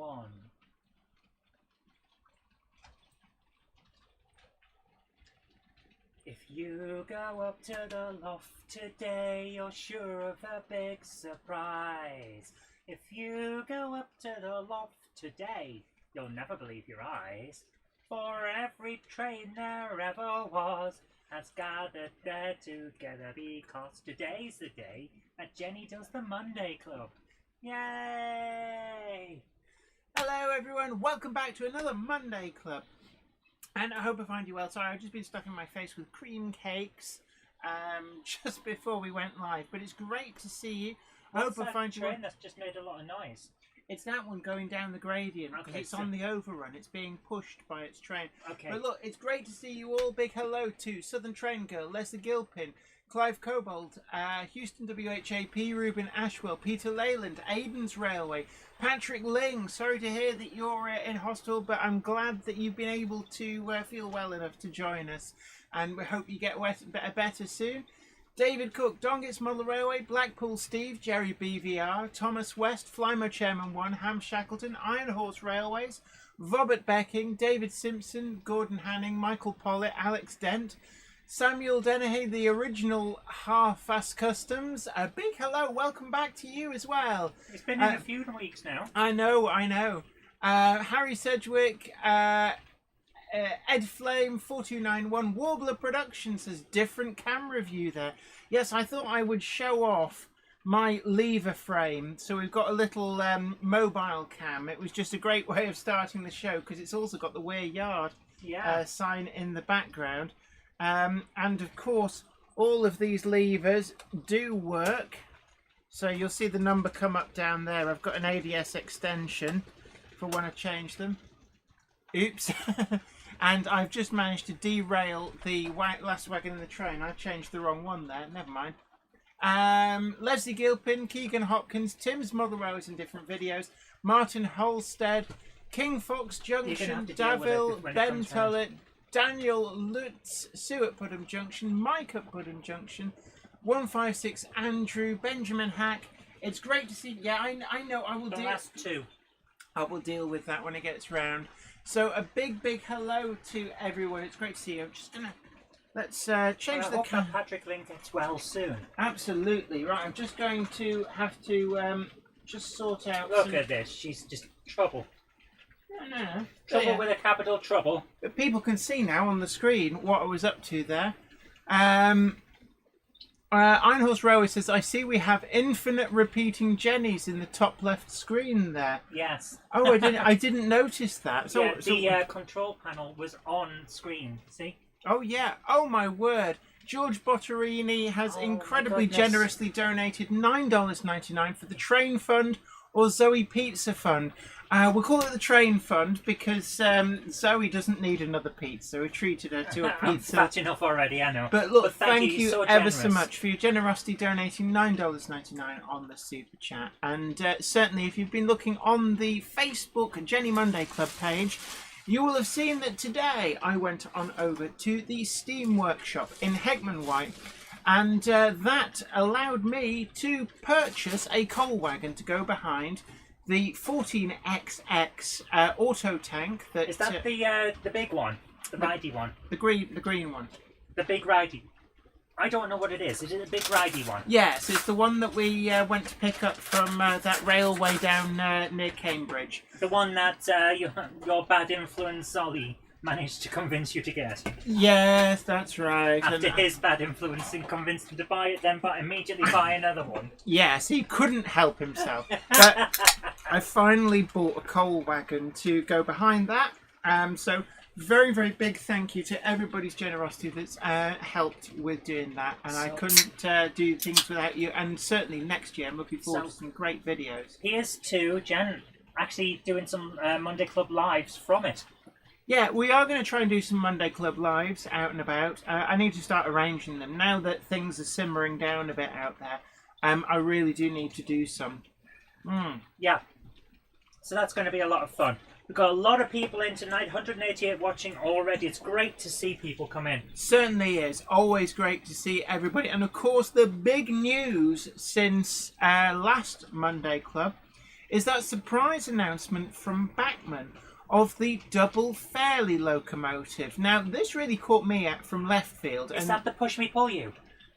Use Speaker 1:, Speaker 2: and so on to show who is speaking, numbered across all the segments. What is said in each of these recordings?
Speaker 1: 1. If you go up to the loft today, you're sure of a big surprise. If you go up to the loft today, you'll never believe your eyes. For every train there ever was has gathered there together, because today's the day that Jenny does the Monday Club. Yay!
Speaker 2: Hello everyone, welcome back to another Monday Club. And I hope I find you well. Sorry, I've just been stuffing my face with cream cakes just before we went live. But it's great to see you. I hope I find you well.
Speaker 1: That's just made a lot of noise.
Speaker 2: It's that one going down the gradient because it's on the overrun. It's being pushed by its train.
Speaker 1: Okay.
Speaker 2: But look, it's great to see you all. Big hello to Southern Train Girl, Leslie Gilpin, Clive Cobold, Houston WHAP, Ruben Ashwell, Peter Leyland, Aiden's Railway, Patrick Ling. Sorry to hear that you're in hospital, but I'm glad that you've been able to feel well enough to join us. And we hope you get better soon. David Cook, Dongit's Model Railway, Blackpool Steve, Jerry BVR, Thomas West, Flymo Chairman 1, Ham Shackleton, Iron Horse Railways, Robert Becking, David Simpson, Gordon Hanning, Michael Pollitt, Alex Dent, Samuel Dennehy, the original Half-Fast Customs. A big hello, welcome back to you as well.
Speaker 1: It's been in a few weeks now.
Speaker 2: I know. Harry Sedgwick, Ed Flame 4291, Warbler Productions says different camera view there. Yes, I thought I would show off my lever frame. So we've got a little mobile cam. It was just a great way of starting the show because it's also got the Weir Yard sign in the background. And of course, all of these levers do work. So you'll see the number come up down there. I've got an ADS extension for when I change them. Oops. And I've just managed to derail the last wagon in the train. I changed the wrong one there. Never mind. Leslie Gilpin, Keegan Hopkins, Tim's Mother Rose in different videos, Martin Holstead, King Fox Junction, Davil, Ben Tullett, Daniel Lutz, Sue at Pudham Junction, Mike at Pudham Junction, 156 Andrew, Benjamin Hack. It's great to see. Yeah, I know. I will
Speaker 1: the
Speaker 2: deal.
Speaker 1: Last two.
Speaker 2: I will deal with that when it gets round. So a big hello to everyone. It's great to see you. I'm just gonna let's change the camera.
Speaker 1: Patrick Link gets well soon.
Speaker 2: Absolutely right. I'm just going to have to just sort out.
Speaker 1: Look at this. She's just trouble.
Speaker 2: No.
Speaker 1: Trouble with a capital trouble.
Speaker 2: But people can see now on the screen what I was up to there. Iron Horse Railway says, I see we have infinite repeating Jennies in the top left screen there.
Speaker 1: Yes.
Speaker 2: Oh, I didn't notice that. So,
Speaker 1: the control panel was on screen, see?
Speaker 2: Oh, yeah. Oh, my word. George Botterini has incredibly generously donated $9.99 for the Train Fund or Zoe Pizza Fund. We'll call it the Train Fund because Zoe doesn't need another pizza. We treated her to a pizza.
Speaker 1: I'm fat enough already, I know.
Speaker 2: But look, thank you
Speaker 1: so
Speaker 2: ever so much for your generosity donating $9.99 on the Super Chat. And certainly if you've been looking on the Facebook Jenny Monday Club page, you will have seen that today I went on over to the Steam Workshop in Heckman White. And that allowed me to purchase a coal wagon to go behind the 14XX auto tank.
Speaker 1: Is that the big one, the ridey one?
Speaker 2: The green one.
Speaker 1: The big ridey. I don't know what it is. Is it a big ridey one?
Speaker 2: Yes, it's the one that we went to pick up from that railway down near Cambridge.
Speaker 1: The one that your bad influence Ollie managed to convince you to get.
Speaker 2: Yes, that's right.
Speaker 1: After his bad influence and convinced him to buy it, then immediately buy another one.
Speaker 2: Yes, he couldn't help himself. But I finally bought a coal wagon to go behind that. So very, very big thank you to everybody's generosity that's helped with doing that. And I couldn't do things without you. And certainly next year I'm looking forward to some great videos.
Speaker 1: Here's to Jen actually doing some Monday Club lives from it.
Speaker 2: Yeah, we are going to try and do some Monday Club lives out and about. I need to start arranging them. Now that things are simmering down a bit out there, I really do need to do some.
Speaker 1: Yeah. So that's going to be a lot of fun. We've got a lot of people in tonight, 188 watching already. It's great to see people come in.
Speaker 2: Certainly is. Always great to see everybody. And of course, the big news since last Monday Club is that surprise announcement from Bachmann of the double fairly locomotive. Now, this really caught me out from left field.
Speaker 1: Is that the Push Me Pull You?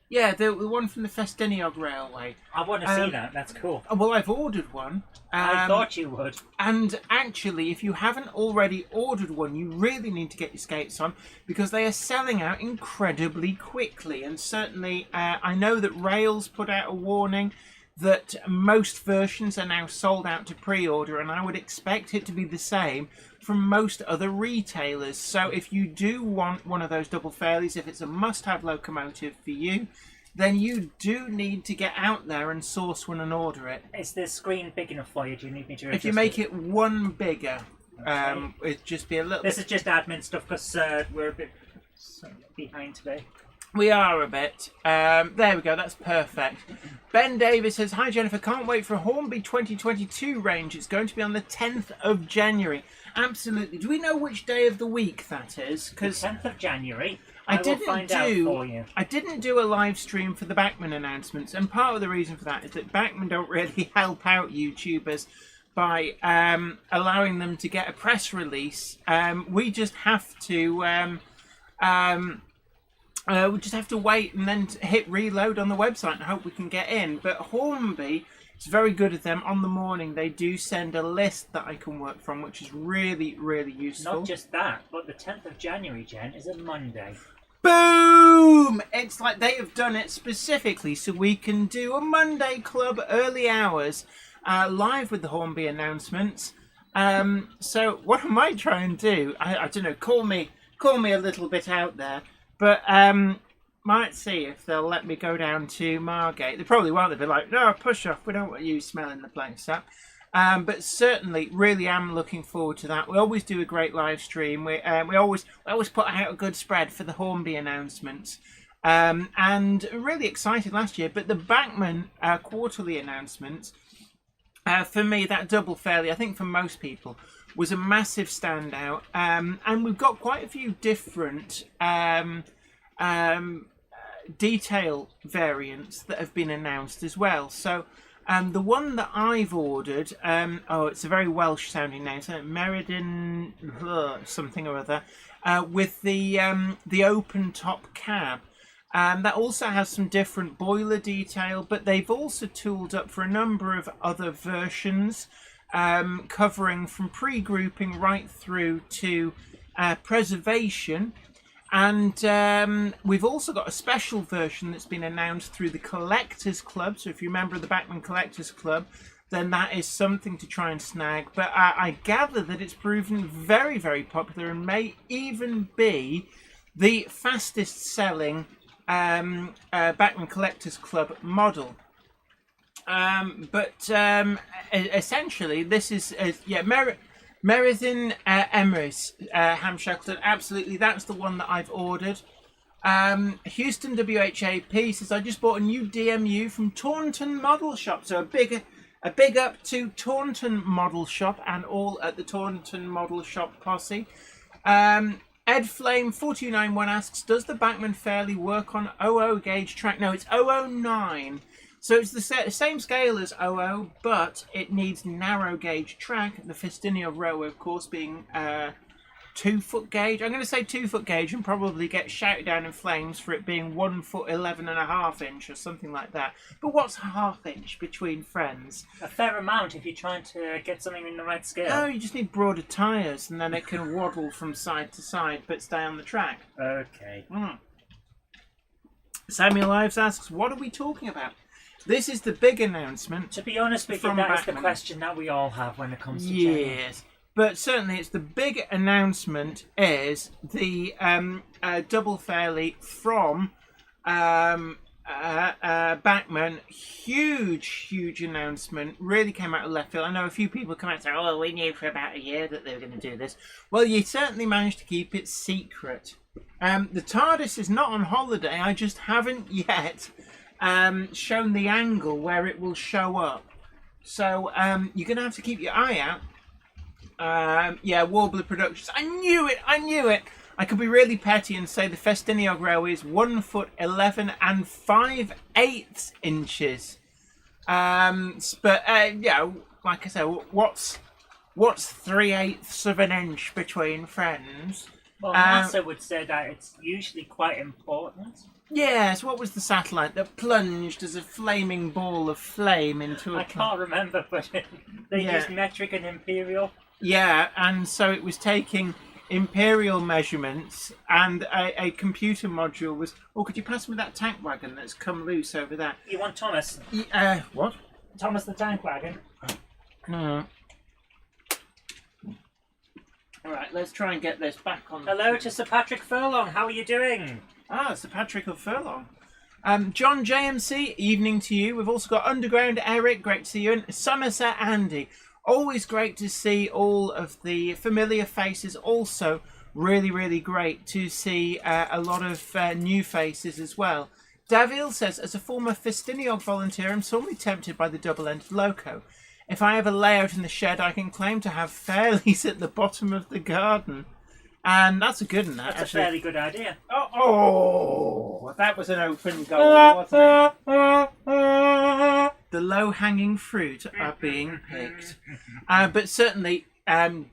Speaker 2: Yeah, the one from the Festiniog Railway.
Speaker 1: I want to see that. That's cool.
Speaker 2: Well, I've ordered one.
Speaker 1: I thought you would.
Speaker 2: And actually, if you haven't already ordered one, you really need to get your skates on because they are selling out incredibly quickly. And certainly, I know that Rails put out a warning that most versions are now sold out to pre-order, and I would expect it to be the same from most other retailers. So if you do want one of those double fairlies, if it's a must-have locomotive for you, then you do need to get out there and source one and order it.
Speaker 1: Is the screen big enough for you? Do you need me to adjust
Speaker 2: If you make it one bigger,
Speaker 1: okay.
Speaker 2: it'd just be a little
Speaker 1: This is just admin stuff because we're a bit behind today.
Speaker 2: We are a bit. There we go, that's perfect. Ben Davis says, "Hi Jennifer, can't wait for Hornby 2022 range. It's going to be on the 10th of January. Absolutely. Do we know which day of the week that is? Because
Speaker 1: 10th of January.
Speaker 2: I didn't do a live stream for the Bachmann announcements, and part of the reason for that is that Bachmann don't really help out YouTubers by allowing them to get a press release. We just have to wait and then hit reload on the website and hope we can get in. But Hornby, it's very good of them. On the morning, they do send a list that I can work from, which is really, really useful.
Speaker 1: Not just that, but the 10th of January, Jen, is a Monday.
Speaker 2: Boom! It's like they have done it specifically so we can do a Monday club early hours live with the Hornby announcements. So what I might try and do, I don't know, call me a little bit out there, but might see if they'll let me go down to Margate. They probably won't. They'll be like, no, push off. We don't want you smelling the place up. But certainly, really am looking forward to that. We always do a great live stream. We always put out a good spread for the Hornby announcements. And really excited last year. But the Bachmann quarterly announcements, for me, that double fairly, I think for most people, was a massive standout. And we've got quite a few different detail variants that have been announced as well. So the one that I've ordered, it's a very Welsh sounding name, so Meriden something or other, with the open top cab. That also has some different boiler detail, but they've also tooled up for a number of other versions, covering from pre-grouping right through to preservation. And we've also got a special version that's been announced through the Collectors Club. So if you're a member of the Bachmann Collectors Club, then that is something to try and snag. But I gather that it's proven very, very popular and may even be the fastest selling Bachmann Collectors Club model. Essentially, this is Meriden Emrys ham shackleton. Absolutely, that's the one that I've ordered. Houston WHAP says, I just bought a new DMU from Taunton Model Shop. So a big up to Taunton Model Shop and all at the Taunton Model Shop posse. Ed Flame 4291 asks, does the Bachmann fairly work on 00 gauge track? No, it's 009. So it's the same scale as 00, but it needs narrow gauge track. The Festiniog Railway, of course, being 2 foot gauge. I'm going to say 2 foot gauge and probably get shouted down in flames for it being 1 foot 11.5 inch or something like that. But what's a half inch between friends?
Speaker 1: A fair amount if you're trying to get something in the right scale.
Speaker 2: No, you just need broader tyres and then it can waddle from side to side but stay on the track.
Speaker 1: Okay.
Speaker 2: Samuel Ives asks, what are we talking about? This is the big announcement.
Speaker 1: To be honest with you, that is the question that we all have when it comes to
Speaker 2: yes, but certainly it's the big announcement is the double fairly from Bachmann. Huge announcement. Really came out of left field. I know a few people come out and say, oh, we knew for about a year that they were going to do this. Well, you certainly managed to keep it secret. The TARDIS is not on holiday. I just haven't yet shown the angle where it will show up. So you're going to have to keep your eye out. Warbler Productions. I knew it. I could be really petty and say the Festiniog Railway is 1 foot 11 5/8 inches. like I say, what's 3/8 of an inch between friends?
Speaker 1: Well, NASA would say that it's usually quite important.
Speaker 2: Yes, what was the satellite that plunged as a flaming ball of flame into a...
Speaker 1: I can't remember, but they used metric and imperial.
Speaker 2: Yeah, and so it was taking imperial measurements, and a computer module was... Oh, could you pass me that tank wagon that's come loose over there?
Speaker 1: You want Thomas?
Speaker 2: What?
Speaker 1: Thomas the tank wagon.
Speaker 2: No. Alright, let's try and get this back on.
Speaker 1: Hello to Sir Patrick Furlong, how are you doing?
Speaker 2: Ah, Sir Patrick of Furlong. John JMC, evening to you. We've also got Underground Eric, great to see you. And Somerset Andy, always great to see all of the familiar faces. Also, really, really great to see a lot of new faces as well. Davil says, as a former Festiniog volunteer, I'm sorely tempted by the double-ended loco. If I ever lay out in the shed, I can claim to have fairlies at the bottom of the garden. And that's a good one, that.
Speaker 1: That's a fairly good idea.
Speaker 2: Oh, that was an open goal, wasn't it? The low-hanging fruit are being picked. But certainly,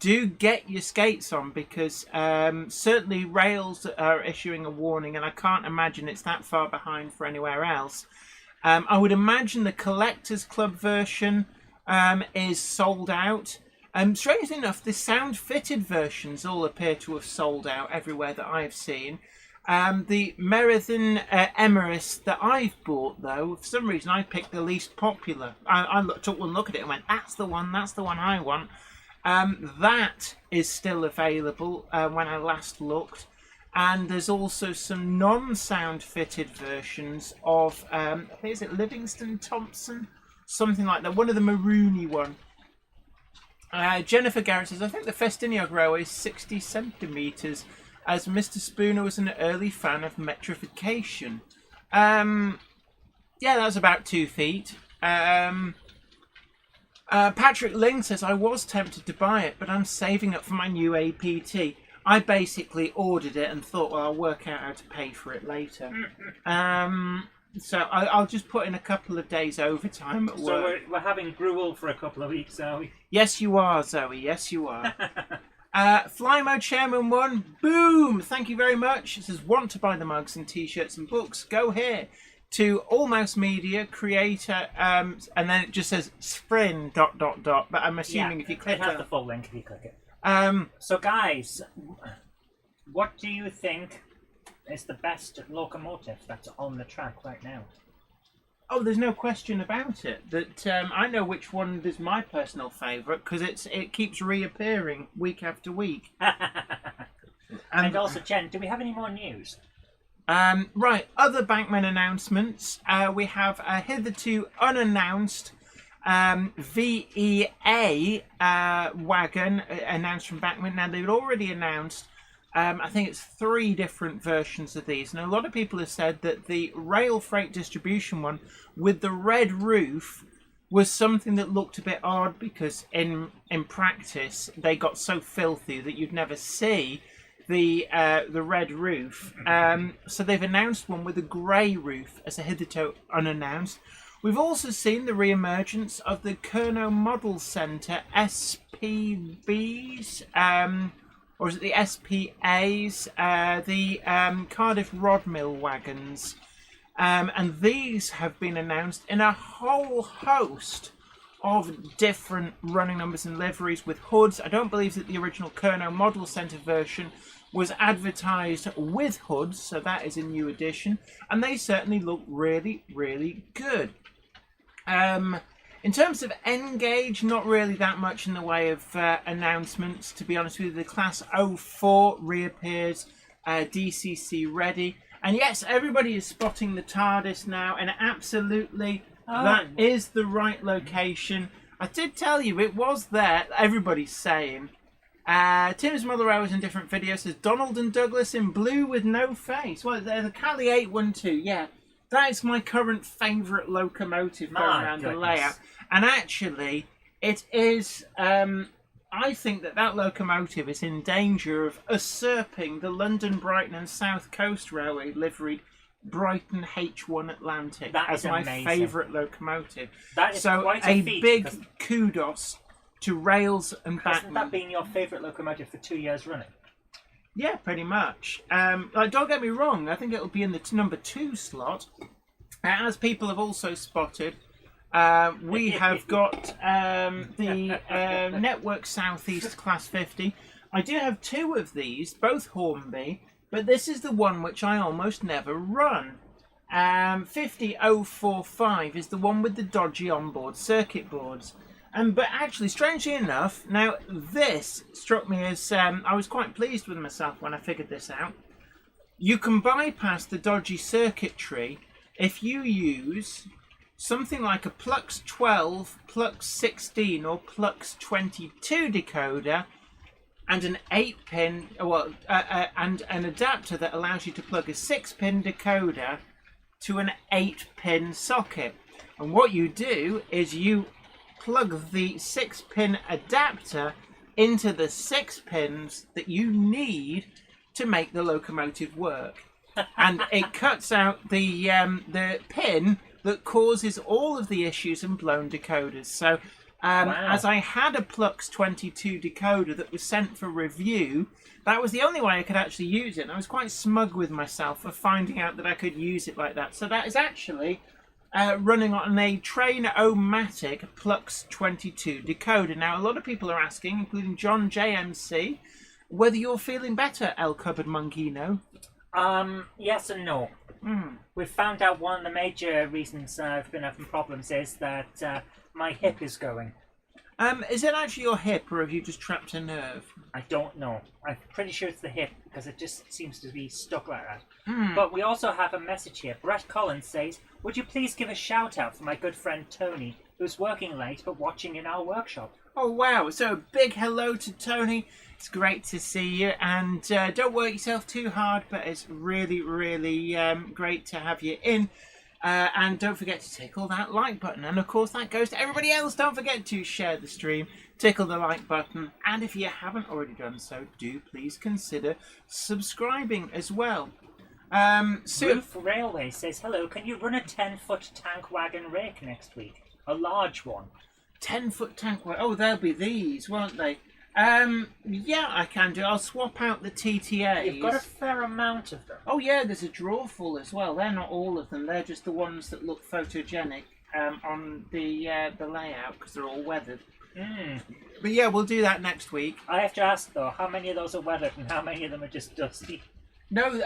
Speaker 2: do get your skates on, because certainly rails are issuing a warning, and I can't imagine it's that far behind for anywhere else. I would imagine the Collectors Club version is sold out. Strangely enough, the sound-fitted versions all appear to have sold out everywhere that I've seen. The Marathon Emeris that I've bought, though, for some reason I picked the least popular. I took one look at it and went, that's the one I want. That is still available when I last looked. And there's also some non-sound-fitted versions of, I think, is it Livingston Thompson? Something like that, one of the maroony one. Jennifer Garrett says, I think the Festiniog Railway is 60 centimetres, as Mr. Spooner was an early fan of metrification. Yeah, that's about 2 feet. Patrick Ling says, I was tempted to buy it, but I'm saving up for my new APT. I basically ordered it and thought, well, I'll work out how to pay for it later. So I'll just put in a couple of days overtime at work.
Speaker 1: So we're having gruel for a couple of weeks, are we?
Speaker 2: Yes, you are, Zoe. Yes, you are. Flymo Chairman 1, boom! Thank you very much. It says, want to buy the mugs and t-shirts and books? Go here to All Mouse Media, creator, and then it just says Sprin ... But I'm assuming if you click
Speaker 1: it has the full link if you click it. So guys, what do you think is the best locomotive that's on the track right now?
Speaker 2: Oh, there's no question about it. That I know which one is my personal favourite, because it keeps reappearing week after week.
Speaker 1: And also, Jen, do we have any more news?
Speaker 2: Right, other Bankman announcements. We have a hitherto unannounced VEA wagon announced from Bankman. Now, they'd already announced I think it's 3 different versions of these. And a lot of people have said that the rail freight distribution one with the red roof was something that looked a bit odd, because in practice they got so filthy that you'd never see the red roof. So they've announced one with a grey roof as a hitherto unannounced. We've also seen the re-emergence of the Kerno Model Centre SPBs, or is it the SPAs, the Cardiff Rod Mill wagons. And these have been announced in a whole host of different running numbers and liveries with hoods. I don't believe that the original Kerno Model Centre version was advertised with hoods, so that is a new addition. And they certainly look really, really good. In terms of N-Gauge, not really that much in the way of announcements, to be honest with you. The Class 04 reappears, DCC ready. And yes, everybody is spotting the TARDIS now, and absolutely, that is the right location. I did tell you, it was there, everybody's saying. Tim's Mother Hours in different videos says, Donald and Douglas in blue with no face. Well, the Cali 812, yeah. That is my current favourite locomotive going around the layout. And actually, it is, I think that locomotive is in danger of usurping the London, Brighton and South Coast Railway liveried Brighton H1 Atlantic
Speaker 1: That
Speaker 2: as
Speaker 1: is
Speaker 2: my
Speaker 1: amazing.
Speaker 2: favourite locomotive.
Speaker 1: That is
Speaker 2: So
Speaker 1: quite
Speaker 2: a
Speaker 1: a feat.
Speaker 2: big
Speaker 1: 'Cause
Speaker 2: kudos to Rails and
Speaker 1: hasn't that
Speaker 2: Backman.
Speaker 1: been your favourite locomotive for 2 years running?
Speaker 2: Yeah, pretty much. Like, don't get me wrong, I think it'll be in the number 2 slot. As people have also spotted, we have got the Network Southeast Class 50. I do have 2 of these, both Hornby, but this is the one which I almost never run. 50045 is the one with the dodgy onboard circuit boards. But actually, strangely enough, now this struck me as I was quite pleased with myself when I figured this out. You can bypass the dodgy circuitry if you use something like a Plux 12, Plux 16, or Plux 22 decoder, and an 8-pin, and an adapter that allows you to plug a 6-pin decoder to an 8-pin socket. And what you do is you plug the 6-pin adapter into the 6 pins that you need to make the locomotive work, and it cuts out the pin that causes all of the issues in blown decoders. So as I had a Plux 22 decoder that was sent for review, that was the only way I could actually use it, and I was quite smug with myself for finding out that I could use it like that. So that is actually running on a Trainomatic Plux 22 decoder. Now, a lot of people are asking, including John JMC, whether you're feeling better, El Cupboard Monkino.
Speaker 1: Yes and no. We've found out one of the major reasons I've been having problems is that my hip is going.
Speaker 2: Is it actually your hip, or have you just trapped a nerve?
Speaker 1: I don't know. I'm pretty sure it's the hip, because it just seems to be stuck like that. But we also have a message here. Brett Collins says, would you please give a shout out for my good friend Tony, who's working late but watching in our workshop?
Speaker 2: Oh, wow. So a big hello to Tony. It's great to see you. And don't work yourself too hard, but it's really, really great to have you in. And don't forget to tickle that like button. And of course, that goes to everybody else. Don't forget to share the stream, tickle the like button. And if you haven't already done so, do please consider subscribing as well.
Speaker 1: Roof Railway says, hello, can you run a 10-foot tank wagon rake next week? A large one.
Speaker 2: 10-foot tank wagon. Oh, they'll be these, won't they? Yeah, I can do. I'll swap out the TTAs.
Speaker 1: You've got a fair amount of them.
Speaker 2: Oh yeah, there's a drawer full as well. They're not all of them. They're just the ones that look photogenic on the layout, because they're all weathered. But yeah, we'll do that next week.
Speaker 1: I have to ask though, how many of those are weathered and how many of them are just dusty?
Speaker 2: No,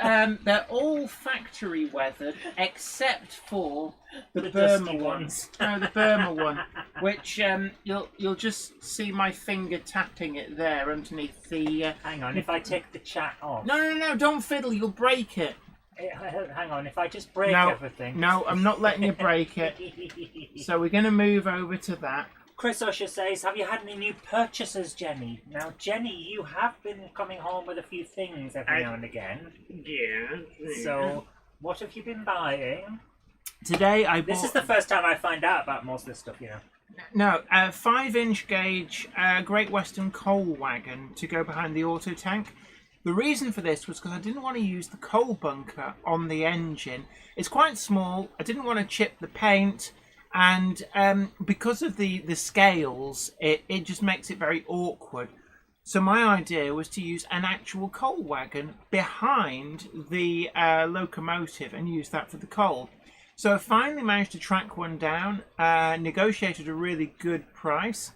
Speaker 2: they're all factory weathered except for the
Speaker 1: dusty
Speaker 2: Burma
Speaker 1: ones.
Speaker 2: No, the Burma one, which you'll just see my finger tapping it there underneath the.
Speaker 1: Hang on, if I take the chat off.
Speaker 2: No, don't fiddle. You'll break it.
Speaker 1: Hang on, if I just break everything.
Speaker 2: No, I'm not letting you break it. So we're going to move over to that.
Speaker 1: Chris Usher says, have you had any new purchases, Jenny? Now, Jenny, you have been coming home with a few things every now and again.
Speaker 2: Yeah.
Speaker 1: So, what have you been buying?
Speaker 2: Today I bought...
Speaker 1: This is the first time I find out about most of this stuff, you know.
Speaker 2: No, a 5-inch gauge Great Western coal wagon to go behind the auto tank. The reason for this was because I didn't want to use the coal bunker on the engine. It's quite small. I didn't want to chip the paint. And because of the scales, it just makes it very awkward. So my idea was to use an actual coal wagon behind the locomotive and use that for the coal. So I finally managed to track one down, negotiated a really good price.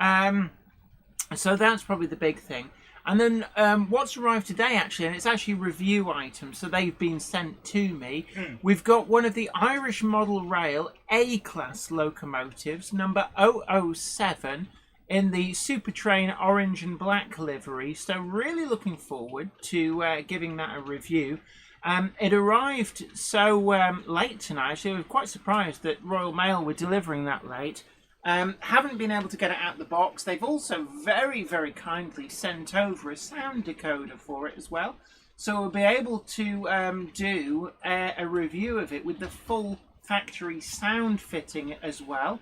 Speaker 2: So that's probably the big thing. And then what's arrived today, actually, and it's actually review items, so they've been sent to me. We've got one of the Irish Model Rail A-Class locomotives, number 007, in the Super Train orange and black livery. So really looking forward to giving that a review. It arrived so late tonight, actually I was quite surprised that Royal Mail were delivering that late. Haven't been able to get it out of the box. They've also very, very kindly sent over a sound decoder for it as well. So we'll be able to do a review of it with the full factory sound fitting as well.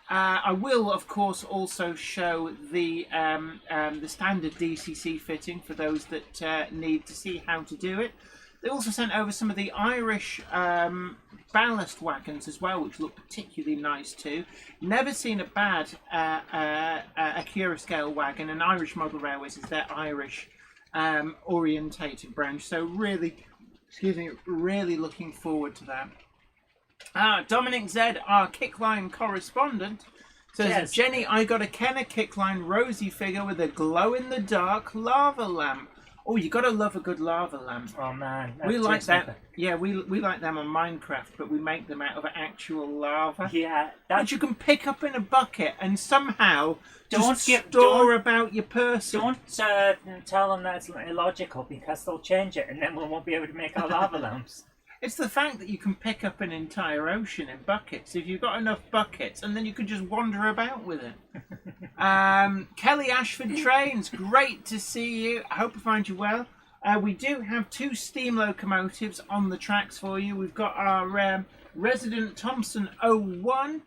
Speaker 2: I will, of course, also show the standard DCC fitting for those that need to see how to do it. They also sent over some of the Irish ballast wagons as well, which look particularly nice too. Never seen a bad Accura scale wagon, and Irish Model Railways is their Irish orientated branch. So really, really looking forward to that. Dominic Z, our Kickline correspondent, says,
Speaker 1: yes.
Speaker 2: Jenny, I got a Kenner Kickline Rosie figure with a glow-in-the-dark lava lamp. Oh, you gotta love a good lava lamp.
Speaker 1: Oh man,
Speaker 2: We like that. Yeah, we like them on Minecraft, but we make them out of actual lava.
Speaker 1: Yeah,
Speaker 2: that you can pick up in a bucket and somehow store about your person.
Speaker 1: Don't tell them that's illogical, because they'll change it, and then we won't be able to make our lava lamps.
Speaker 2: It's the fact that you can pick up an entire ocean in buckets if you've got enough buckets, and then you can just wander about with it. Kelly Ashford Trains, great to see you. I hope I find you well. We do have 2 steam locomotives on the tracks for you. We've got our Resident Thompson 01,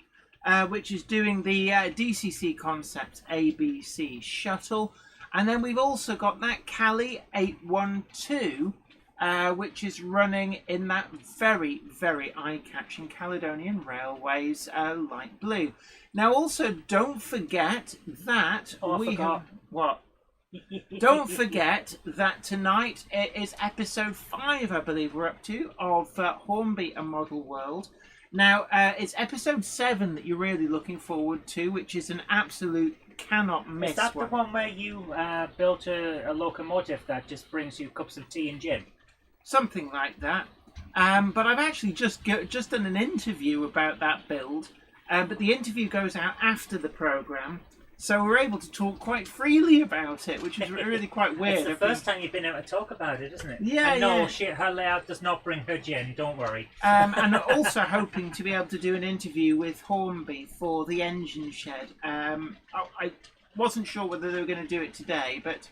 Speaker 2: which is doing the DCC Concepts ABC shuttle. And then we've also got that Cali 812, which is running in that very, very eye-catching Caledonian Railways light blue. Now, also, don't forget that what? Don't forget that tonight it is episode 5, I believe we're up to, of Hornby A Model World. Now, it's episode 7 that you're really looking forward to, which is an absolute cannot miss.
Speaker 1: Is that the one where you built a locomotive that just brings you cups of tea and gin?
Speaker 2: Something like that. But I've actually just done an interview about that build. But the interview goes out after the programme, so we're able to talk quite freely about it, which is really quite weird.
Speaker 1: It's the first time you've been able to talk about it, isn't it?
Speaker 2: Yeah,
Speaker 1: and no,
Speaker 2: yeah.
Speaker 1: Her layout does not bring her gin, don't worry.
Speaker 2: And also hoping to be able to do an interview with Hornby for the Engine Shed. I wasn't sure whether they were going to do it today, but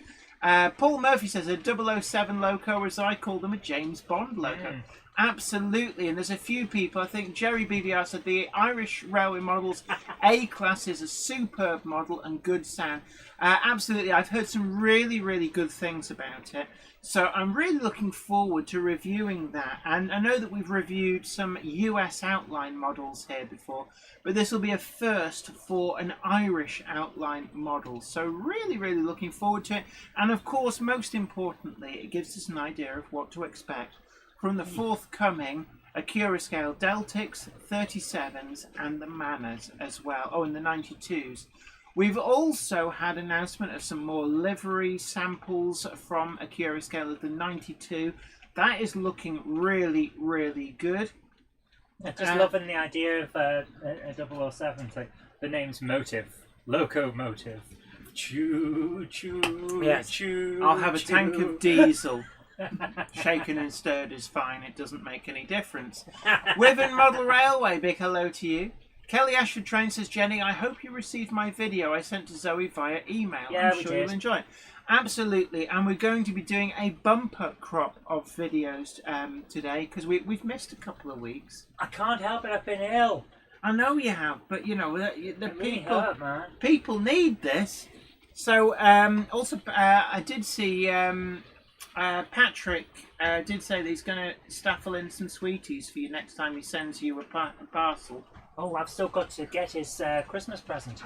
Speaker 2: Paul Murphy says a 007 loco, or as I call them, a James Bond loco. Absolutely, and there's a few people. I think Jerry BVR said the Irish Railway Models A-Class is a superb model and good sound. Absolutely, I've heard some really, really good things about it. So I'm really looking forward to reviewing that. And I know that we've reviewed some US outline models here before, but this will be a first for an Irish outline model. So really, really looking forward to it. And of course, most importantly, it gives us an idea of what to expect from the forthcoming Accura scale Deltics, 37s and the Manners as well. Oh, and the 92s. We've also had announcement of some more livery samples from Accura scale of the 92. That is looking really, really good.
Speaker 1: I'm just loving the idea of a 007. Like, the name's Motive. Locomotive. Choo, choo,
Speaker 2: yes.
Speaker 1: Choo,
Speaker 2: I'll have a
Speaker 1: choo.
Speaker 2: tank of diesel. Shaken and stirred is fine, it doesn't make any difference. Wiven Model Railway, big hello to you. Kelly Ashford Train says, Jenny, I hope you received my video I sent to Zoe via email.
Speaker 1: Yeah,
Speaker 2: I'm sure you'll enjoy it. Absolutely, and we're going to be doing a bumper crop of videos today, because we've missed a couple of weeks.
Speaker 1: I can't help it, I've been ill.
Speaker 2: I know you have, but you know, the
Speaker 1: It
Speaker 2: people,
Speaker 1: really hurt, man.
Speaker 2: people need this. So, also, I did see... Patrick did say that he's going to staffle in some sweeties for you next time he sends you a parcel.
Speaker 1: Oh, I've still got to get his Christmas present.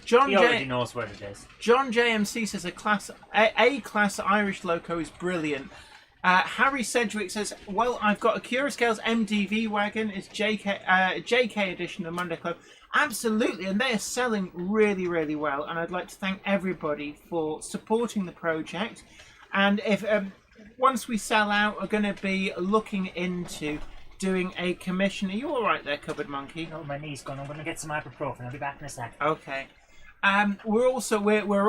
Speaker 2: John
Speaker 1: He already knows what it is.
Speaker 2: John JMC says a class Irish loco is brilliant. Harry Sedgwick says, well, I've got a Accura Scales MDV wagon. It's JK edition of Monday Club. Absolutely, and they are selling really, really well. And I'd like to thank everybody for supporting the project. And if once we sell out, we're going to be looking into doing a commission. Are you all right there, Cupboard Monkey?
Speaker 1: Oh, my knee's gone. I'm going to get some ibuprofen. I'll be back in a sec.
Speaker 2: Okay. We're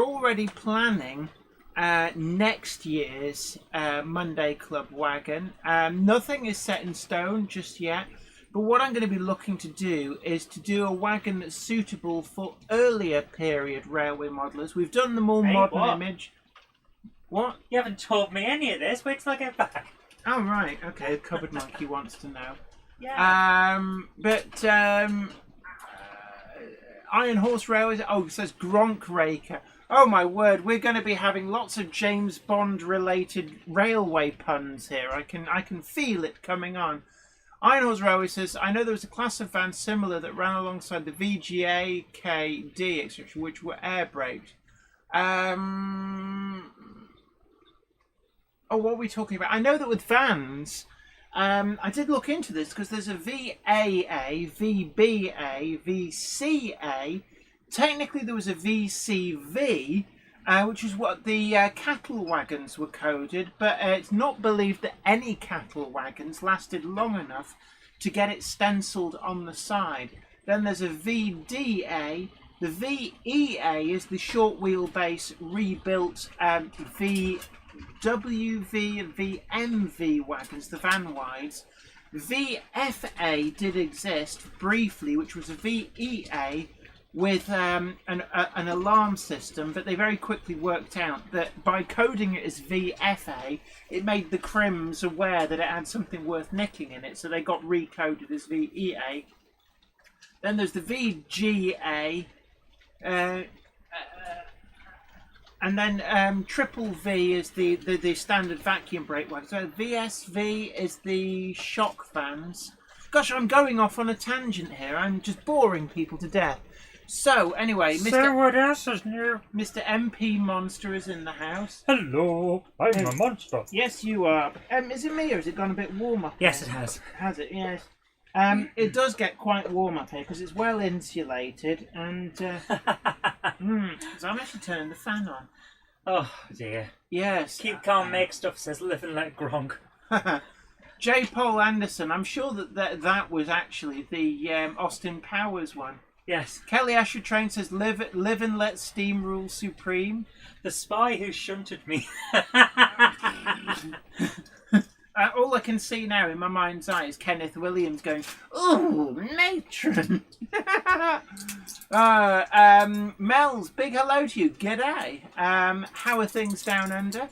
Speaker 2: already planning next year's Monday Club wagon. Nothing is set in stone just yet. But what I'm going to be looking to do is to do a wagon that's suitable for earlier period railway modelers. We've done the more modern image. What?
Speaker 1: You haven't told me any of this. Wait till I get back.
Speaker 2: Oh, right. Okay, the Cupboard Monkey wants to know.
Speaker 1: Yeah.
Speaker 2: Iron Horse Railways. Oh, it says Gronk Raker. Oh my word, we're going to be having lots of James Bond related railway puns here. I can feel it coming on. Einhor's Railway says, I know there was a class of vans similar that ran alongside the VGA, KD, etc., which were air braked. Oh, what are we talking about? I know that with vans, I did look into this because there's a VAA, VBA, VCA. Technically, there was a VCV, which is what the cattle wagons were coded, but it's not believed that any cattle wagons lasted long enough to get it stenciled on the side. Then there's a VDA. The VEA is the short wheelbase rebuilt VWV and VMV wagons, the van wides. VFA did exist briefly, which was a VEA with an alarm system, but they very quickly worked out that by coding it as VFA, it made the crims aware that it had something worth nicking in it, so they got recoded as VEA. Then there's the VGA, and then triple V is the standard vacuum brake wagon. So VSV is the shock vans. Gosh, I'm going off on a tangent here. I'm just boring people to death. So, anyway,
Speaker 1: So what else is new?
Speaker 2: Mr. MP Monster is in the house.
Speaker 1: Hello, I'm a monster.
Speaker 2: Yes, you are. Is it me or has it gone a bit warm up?
Speaker 1: Yes, it has.
Speaker 2: Has it? Yes. It does get quite warm up here because it's well insulated and... so I'm actually turning the fan on.
Speaker 1: Oh, dear.
Speaker 2: Yes.
Speaker 1: Keep calm, make stuff, says live and let Gronk.
Speaker 2: J. Paul Anderson, I'm sure that was actually the Austin Powers one.
Speaker 1: Yes.
Speaker 2: Kelly Asher Train says, live and let steam rule supreme.
Speaker 1: The spy who shunted me.
Speaker 2: All I can see now in my mind's eye is Kenneth Williams going, ooh, matron. Mel's, big hello to you. G'day. How are things down under?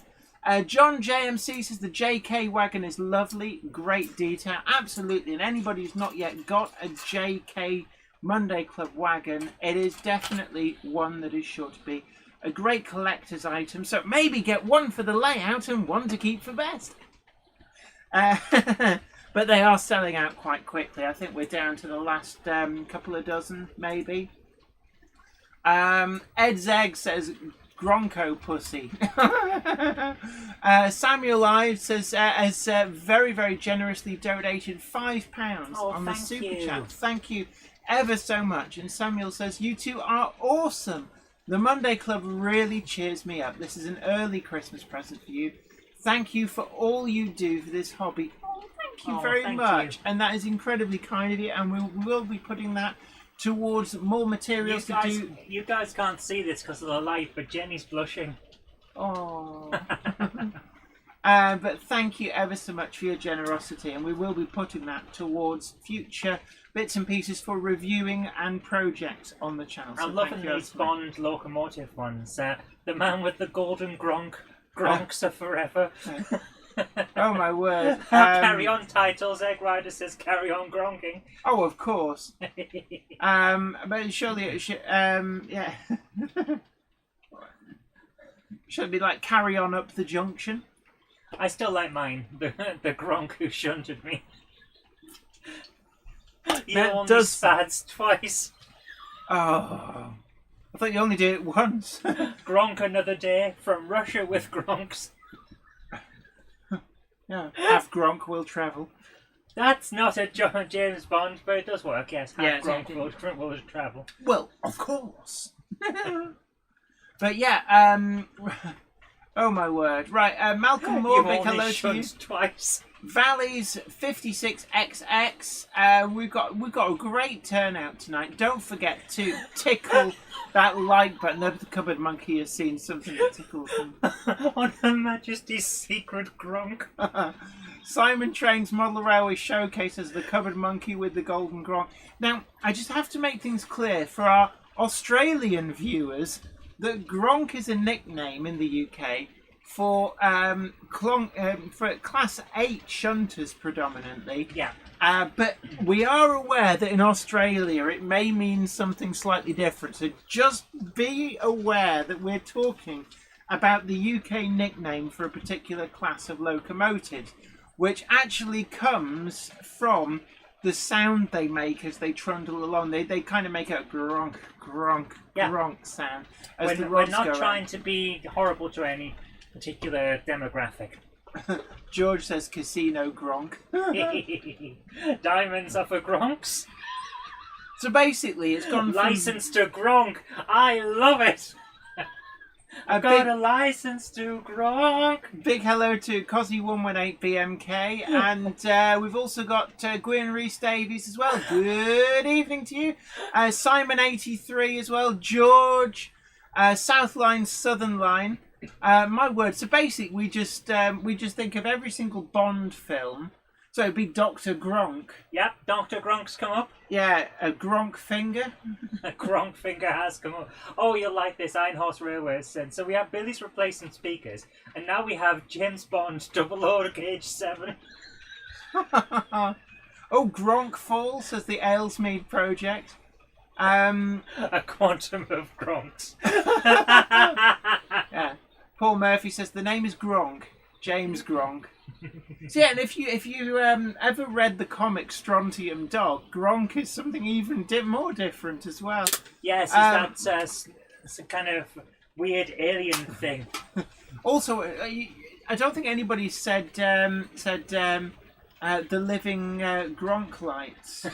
Speaker 2: John JMC says the JK wagon is lovely, great detail. Absolutely. And anybody who's not yet got a JK Monday Club wagon, it is definitely one that is sure to be a great collector's item. So maybe get one for the layout and one to keep for best. But they are selling out quite quickly. I think we're down to the last couple of dozen, maybe. Ed Zeg says, Gronko pussy. Samuel Ives says, has very, very generously donated £5 on the Super Chat. Thank you ever so much. And Samuel says, you two are awesome. The Monday Club really cheers me up. This is an early Christmas present for you. Thank you for all you do for this hobby. Oh, thank you very much. And that is incredibly kind of you. And we will be putting that towards more materials to do.
Speaker 1: You guys can't see this because of the light, but Jenny's blushing.
Speaker 2: Oh. But thank you ever so much for your generosity. And we will be putting that towards future bits and pieces for reviewing and projects on the channel. So
Speaker 1: I'm loving these Bond Locomotive ones. The man with the golden Gronk. Gronks are forever.
Speaker 2: Oh my word.
Speaker 1: Carry on titles. Egg Rider says carry on gronking.
Speaker 2: Oh, of course. But surely it should, yeah. Should be like carry on up the junction.
Speaker 1: I still like mine. The Gronk who shunted me. You only spads twice.
Speaker 2: Oh. I thought you only did it once.
Speaker 1: Gronk another day from Russia with Gronks.
Speaker 2: Yeah, half Gronk will travel.
Speaker 1: That's not a James Bond, but it does work, yes. Half Gronk will travel.
Speaker 2: Well, of course. But yeah, oh my word. Right, Malcolm Moore, hello to you.
Speaker 1: Twice.
Speaker 2: Valleys 56XX. We've got a great turnout tonight. Don't forget to tickle that like button. The cupboard monkey has seen something that tickles him.
Speaker 1: On Her Majesty's secret Gronk.
Speaker 2: Simon Train's Model Railway showcases the cupboard monkey with the golden Gronk. Now, I just have to make things clear for our Australian viewers that Gronk is a nickname in the UK. for for Class 8 shunters predominantly.
Speaker 1: Yeah.
Speaker 2: But we are aware that in Australia it may mean something slightly different. So just be aware that we're talking about the UK nickname for a particular class of locomotives, which actually comes from the sound they make as they trundle along. They kind of make a gronk, gronk, gronk sound as the rods go
Speaker 1: We're not trying
Speaker 2: around.
Speaker 1: to be horrible to any particular demographic.
Speaker 2: George says casino gronk.
Speaker 1: Diamonds are for gronks.
Speaker 2: So basically, it's gone from
Speaker 1: License to gronk. I love it.
Speaker 2: a
Speaker 1: Got a license to gronk.
Speaker 2: big hello to Cosy118BMK, and we've also got Gwyn Reese Davies as well. Good evening to you. Simon83 as well. George, South Line, Southern Line. My word. So basically, we just think of every single Bond film. So it'd be Dr. Gronk.
Speaker 1: Yep, Dr. Gronk's come up.
Speaker 2: Yeah, a Gronk finger.
Speaker 1: A Gronk finger has come up. Oh, you'll like this. Iron Horse Railways said. So we have Billy's replacement speakers, and now we have James Bond 00 Gauge 7.
Speaker 2: Oh, Gronk Fall, says the Aylesmead Project.
Speaker 1: A quantum of Gronks.
Speaker 2: Yeah. Paul Murphy says the name is Gronk, James Gronk. So yeah, and if you ever read the comic Strontium Dog, Gronk is something even more different as well.
Speaker 1: Yes, it's some kind of weird alien thing.
Speaker 2: Also, I don't think anybody said the living Gronk lights.
Speaker 1: The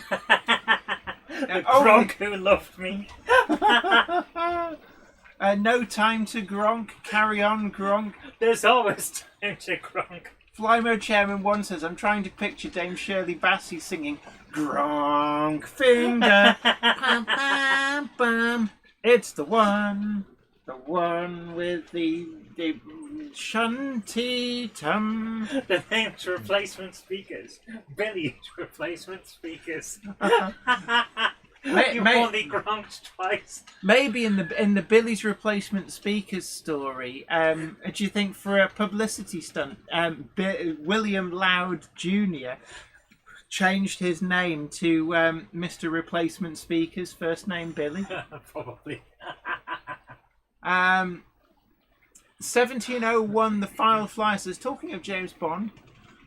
Speaker 1: Gronk who loved me.
Speaker 2: No time to Gronk. Carry on, Gronk.
Speaker 1: There's always time to Gronk.
Speaker 2: Flymo Chairman 1 says, I'm trying to picture Dame Shirley Bassey singing Gronk Finger. Bam, bam, bam. It's the one with the shunty tum.
Speaker 1: The name's replacement speakers. Billy's replacement speakers. You've only gronked twice.
Speaker 2: Maybe in the Billy's replacement speakers story, do you think for a publicity stunt, William Loud Jr. changed his name to Mr. Replacement Speakers, first name Billy?
Speaker 1: Probably.
Speaker 2: 1701, the Firefly says, talking of James Bond,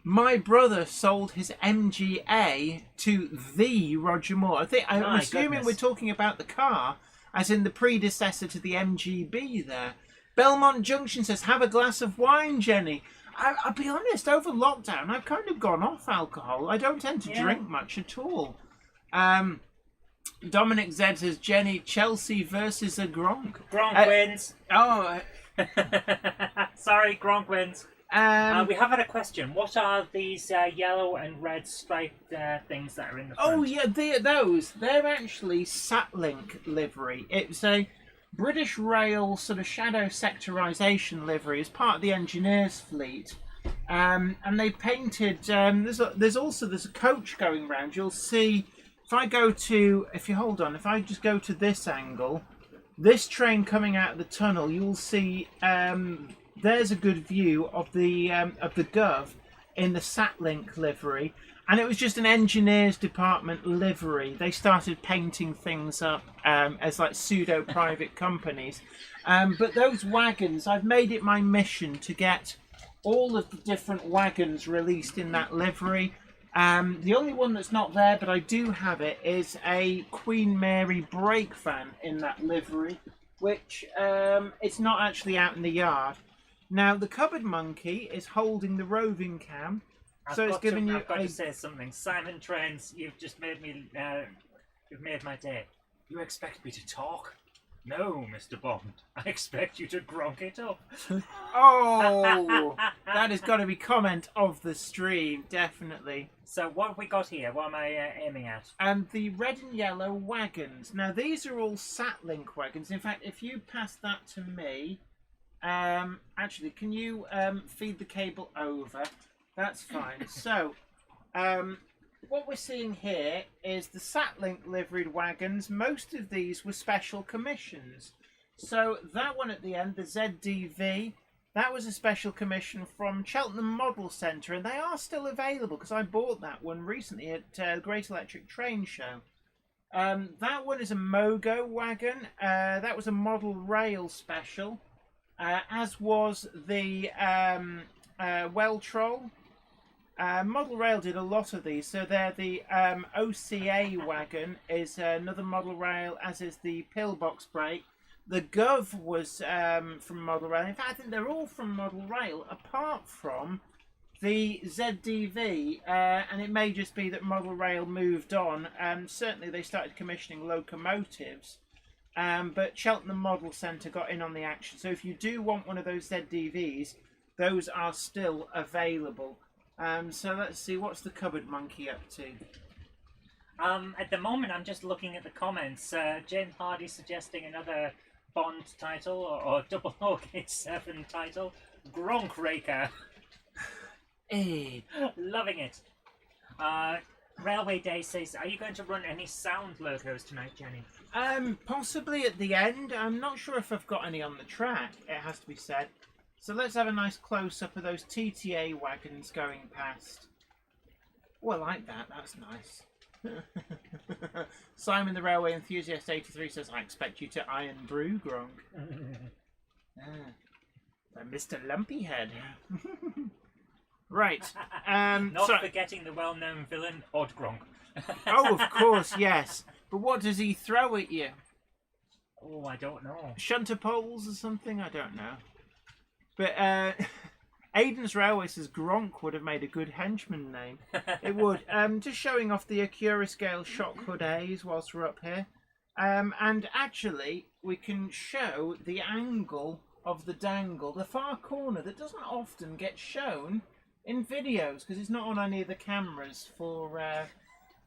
Speaker 2: my brother sold his MGA to the Roger Moore. I'm assuming we're talking about the car, as in the predecessor to the MGB there. Belmont Junction says, have a glass of wine, Jenny. I'll be honest, over lockdown, I've kind of gone off alcohol. I don't tend to drink much at all. Dominic Z says, Jenny, Chelsea versus a Gronk.
Speaker 1: Gronk wins.
Speaker 2: Oh.
Speaker 1: Sorry, Gronk wins. We have had a question. What are these yellow and red striped things that are in the front?
Speaker 2: Oh, yeah, they're actually Satlink livery. It's a British Rail sort of shadow sectorisation livery as part of the engineers fleet. And they painted, there's a coach going round. You'll see, if I just go to this angle, this train coming out of the tunnel, you'll see there's a good view of the Gov in the Satlink livery, and it was just an engineers department livery. They started painting things up as like pseudo private companies, but those wagons, I've made it my mission to get all of the different wagons released in that livery. The only one that's not there, but I do have it, is a Queen Mary brake van in that livery, which it's not actually out in the yard. Now, the Cupboard Monkey is holding the roving cam, I've got to say something. Simon Trends, you've just made me, you've made my day.
Speaker 1: You expect me to talk? No, Mr. Bond. I expect you to gronk it up.
Speaker 2: Oh, that has got to be comment of the stream, definitely.
Speaker 1: So what have we got here? What am I aiming at?
Speaker 2: The red and yellow wagons. Now, these are all Satlink wagons. In fact, if you pass that to me... actually, can you feed the cable over? That's fine. So, what we're seeing here is the Satlink liveried wagons. Most of these were special commissions. So that one at the end, the ZDV, That was a special commission from Cheltenham Model Centre, and they are still available because I bought that one recently at the Great Electric Train Show. That one is a Mogo wagon. That was a model rail special, as was the Well Troll. Model Rail did a lot of these, so they're the OCA wagon is another Model Rail, as is the Pillbox brake. The Gov was from Model Rail. In fact, I think they're all from Model Rail, apart from the ZDV, and it may just be that Model Rail moved on. Certainly they started commissioning locomotives, but Cheltenham Model Centre got in on the action. So if you do want one of those ZDVs, those are still available. So let's see, what's the cupboard monkey up to?
Speaker 1: At the moment, I'm just looking at the comments. James Hardy suggesting another Bond title or 007 title. Gronk Raker.
Speaker 2: Hey.
Speaker 1: Loving it. Railway Day says, are you going to run any sound locos tonight, Jenny?
Speaker 2: Possibly at the end. I'm not sure if I've got any on the track, it has to be said. So let's have a nice close-up of those TTA wagons going past. Oh, I like that. That's nice. Simon the Railway Enthusiast 83 says, I expect you to iron brew, Gronk. Mr. Lumpyhead. Right.
Speaker 1: Not forgetting the well-known villain, Odd Gronk.
Speaker 2: Oh, of course, yes. But what does he throw at you?
Speaker 1: Oh, I don't know.
Speaker 2: Shunter poles or something? I don't know. But Aiden's Railway says Gronk would have made a good henchman name. It would. Just showing off the Acura scale shock hood A's whilst we're up here. And actually, we can show the angle of the dangle, the far corner that doesn't often get shown in videos because it's not on any of the cameras for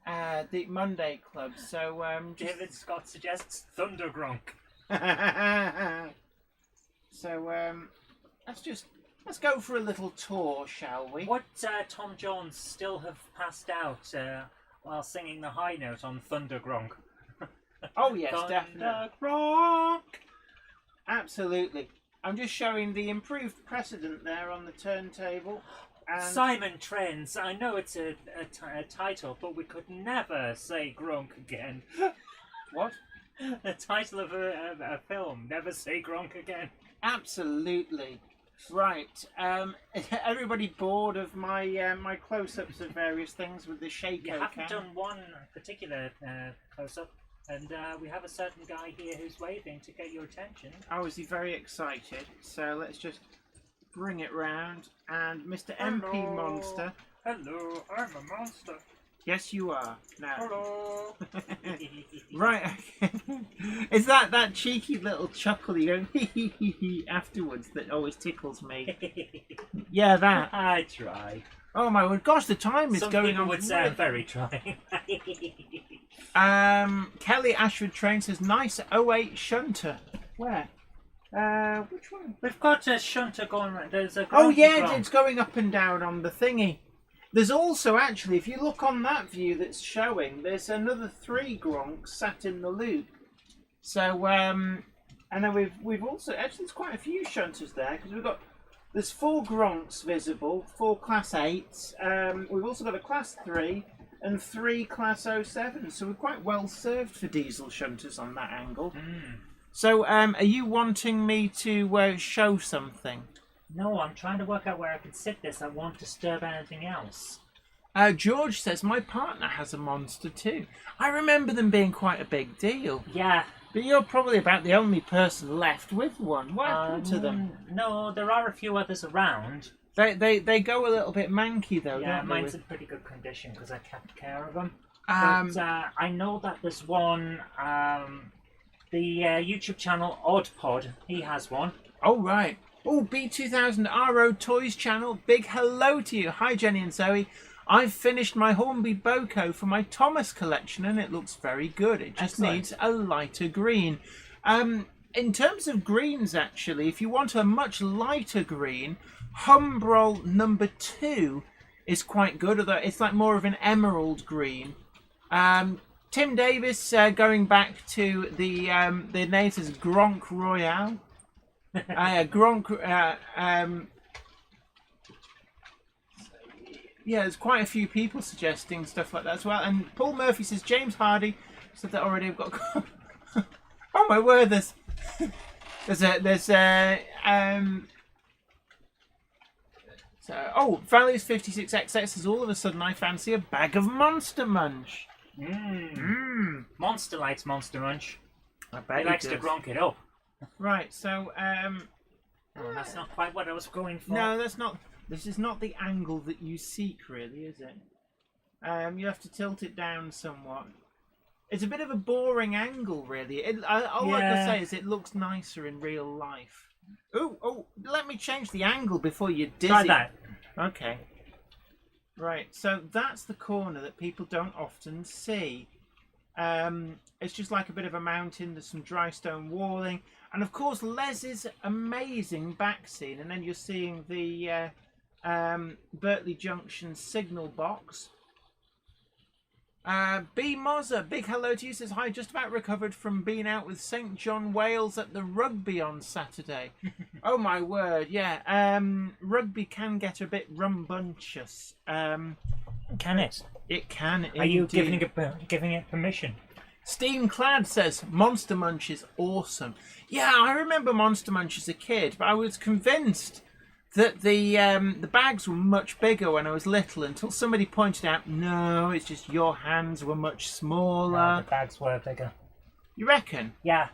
Speaker 2: the Monday Club. So
Speaker 1: David Scott suggests Thunder Gronk.
Speaker 2: So let's go for a little tour, shall we?
Speaker 1: Would Tom Jones still have passed out while singing the high note on Thunder Gronk?
Speaker 2: Oh yes,
Speaker 1: Thunder
Speaker 2: definitely.
Speaker 1: Gronk.
Speaker 2: Absolutely. I'm just showing the improved precedent there on the turntable. And
Speaker 1: Simon Trends, I know it's a title, but we could never say Gronk again.
Speaker 2: What?
Speaker 1: The title of a film, Never Say Gronk Again.
Speaker 2: Absolutely. Right. Everybody bored of my my close-ups of various things with the Shaco
Speaker 1: You haven't
Speaker 2: cam?
Speaker 1: done one particular close-up, and we have a certain guy here who's waving to get your attention.
Speaker 2: Oh, is he very excited? So let's just bring it round. And Mr. MP Monster.
Speaker 1: Hello, I'm a monster.
Speaker 2: Yes, you are. Now.
Speaker 1: Hello.
Speaker 2: Right. Okay. Is that cheeky little chuckle you go hee hee hee hee afterwards that always tickles me? Yeah, that.
Speaker 1: I try.
Speaker 2: Oh my word! Gosh, the time is
Speaker 1: Some
Speaker 2: going
Speaker 1: people
Speaker 2: on.
Speaker 1: would say I'm very trying.
Speaker 2: Kelly Ashford Train says nice 08 shunter. Where? Which one?
Speaker 1: We've got a shunter going right. There's a.
Speaker 2: Oh
Speaker 1: Gronky
Speaker 2: yeah,
Speaker 1: Gronk.
Speaker 2: it's going up and down on the thingy. There's also actually, if you look on that view that's showing, there's another 3 Gronks sat in the loop. So and then we've also actually there's quite a few shunters there because there's 4 Gronks visible, 4 Class 8s. We've also got a Class 3 and 3 Class 07s. So we're quite well served for diesel shunters on that angle. So are you wanting me to show something?
Speaker 1: No, I'm trying to work out where I can sit this. I won't disturb anything else.
Speaker 2: George says, my partner has a monster too. I remember them being quite a big deal.
Speaker 1: Yeah.
Speaker 2: But you're probably about the only person left with one. What happened to them?
Speaker 1: No, there are a few others around.
Speaker 2: They go a little bit manky though,
Speaker 1: Yeah,
Speaker 2: don't
Speaker 1: mine's
Speaker 2: they?
Speaker 1: in pretty good condition because I kept care of them.
Speaker 2: Um,
Speaker 1: But I know that there's one, the YouTube channel Odd Pod, he has one.
Speaker 2: Oh, right. Oh, B2000 RO Toys channel. Big hello to you. Hi, Jenny and Zoe. I've finished my Hornby Boko for my Thomas collection and it looks very good. It just
Speaker 1: Excellent.
Speaker 2: needs a lighter green. In terms of greens, actually, if you want a much lighter green, Humbrol number 2 is quite good, although it's like more of an emerald green. Tim Davis going back to the name says Gronk Royale. Gronk. Yeah, there's quite a few people suggesting stuff like that as well. And Paul Murphy says James Hardy said that already. I've got. Oh my word! Values 56XX says all of a sudden I fancy a bag of Monster Munch.
Speaker 1: Monster likes Monster Munch.
Speaker 2: I bet
Speaker 1: he likes to gronk it up.
Speaker 2: Right, so
Speaker 1: that's not quite what I was going for.
Speaker 2: No, that's not. This is not the angle that you seek, really, is it? You have to tilt it down somewhat. It's a bit of a boring angle, really. All I can say is it looks nicer in real life. Oh, let me change the angle before you're dizzy.
Speaker 1: Try that.
Speaker 2: Okay. Right, so that's the corner that people don't often see. It's just like a bit of a mountain. There's some dry stone walling. And, of course, Les's amazing back scene. And then you're seeing the Berkeley Junction signal box. B. Mozza, big hello to you, says, hi, just about recovered from being out with St. John Wales at the rugby on Saturday. Oh, my word, yeah. Rugby can get a bit rumbunctious.
Speaker 1: Can it?
Speaker 2: It can,
Speaker 1: Are you giving it permission?
Speaker 2: Steam Clad says, Monster Munch is awesome. Yeah, I remember Monster Munch as a kid, but I was convinced that the bags were much bigger when I was little until somebody pointed out, no, it's just your hands were much smaller.
Speaker 1: No, the bags were bigger.
Speaker 2: You reckon?
Speaker 1: Yeah,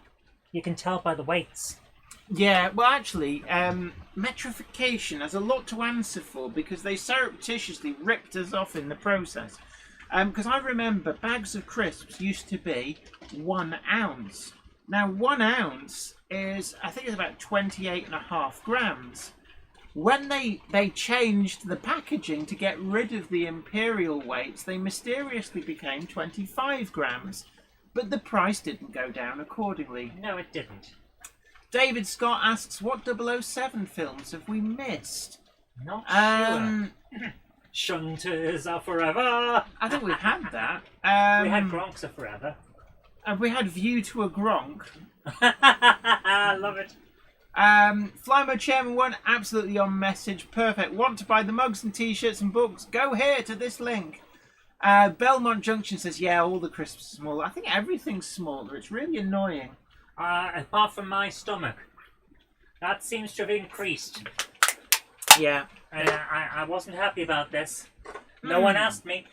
Speaker 1: you can tell by the weights.
Speaker 2: Yeah, well, actually, metrification has a lot to answer for because they surreptitiously ripped us off in the process. Because I remember bags of crisps used to be 1 ounce. Now, 1 ounce is, I think it's about 28.5 grams. When they changed the packaging to get rid of the imperial weights, they mysteriously became 25 grams. But the price didn't go down accordingly.
Speaker 1: No, it didn't.
Speaker 2: David Scott asks, what 007 films have we missed?
Speaker 1: Not sure. Shunters are forever.
Speaker 2: I think we've had that.
Speaker 1: We had Gronks are forever.
Speaker 2: We had View to a Gronk.
Speaker 1: I love it.
Speaker 2: Flymo Chairman 1, absolutely on message. Perfect. Want to buy the mugs and t-shirts and books? Go here to this link. Belmont Junction says, yeah, all the crisps are smaller. I think everything's smaller. It's really annoying.
Speaker 1: Apart from my stomach. That seems to have increased.
Speaker 2: Yeah.
Speaker 1: I wasn't happy about this. No one asked me.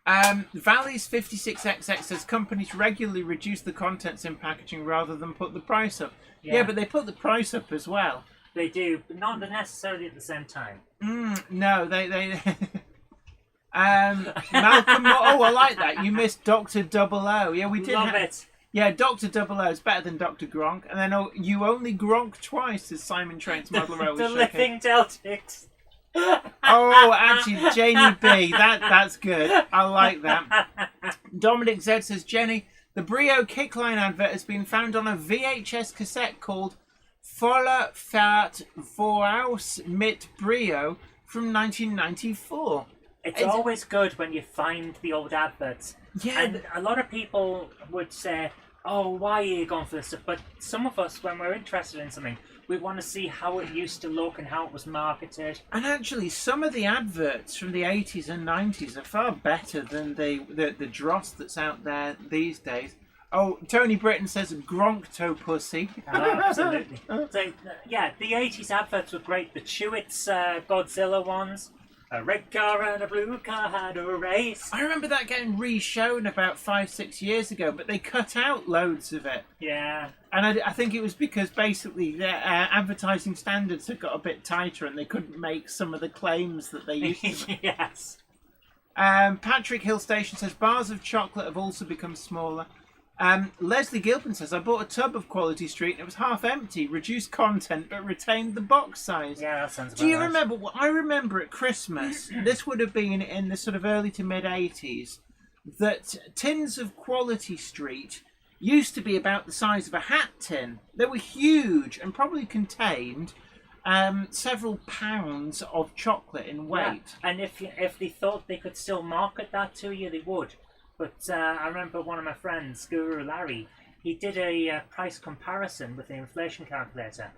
Speaker 2: Valleys 56XX says companies regularly reduce the contents in packaging rather than put the price up. Yeah, but they put the price up as well.
Speaker 1: They do, but not necessarily at the same time.
Speaker 2: No, they Malcolm, oh, I like that. You missed Dr. Double O. Yeah, we did.
Speaker 1: Love it.
Speaker 2: Yeah, Dr. Double O is better than Dr. Gronk. And then you only Gronk twice, as Simon Train's model always
Speaker 1: The living Deltics.
Speaker 2: Oh, actually, Janie B. That's good. I like that. Dominic Z says, Jenny, the Brio Kickline advert has been found on a VHS cassette called Voller Fahrt voraus mit Brio from 1994.
Speaker 1: It's always good when you find the old adverts.
Speaker 2: Yeah.
Speaker 1: And a lot of people would say, oh, why are you going for this stuff? But some of us, when we're interested in something, we want to see how it used to look and how it was marketed.
Speaker 2: And actually, some of the adverts from the 80s and 90s are far better than the dross that's out there these days. Oh, Tony Britton says Gronkto pussy.
Speaker 1: Absolutely. So, yeah, the 80s adverts were great. The Chewits Godzilla ones. A red car and a blue car had a race.
Speaker 2: I remember that getting re-shown about 5-6 years ago, but they cut out loads of it.
Speaker 1: Yeah.
Speaker 2: And I think it was because basically their advertising standards had got a bit tighter and they couldn't make some of the claims that they used to.
Speaker 1: Yes.
Speaker 2: Patrick Hill Station says bars of chocolate have also become smaller. Leslie Gilpin says, I bought a tub of Quality Street and it was half empty, reduced content but retained the box size.
Speaker 1: Yeah, that sounds about
Speaker 2: Do you
Speaker 1: right.
Speaker 2: remember what I remember at Christmas? This would have been in the sort of early to mid 80s, that tins of Quality Street used to be about the size of a hat tin. They were huge and probably contained several pounds of chocolate in weight.
Speaker 1: Yeah. And if they thought they could still market that to you, they would. But I remember one of my friends, Guru Larry, he did a price comparison with the inflation calculator.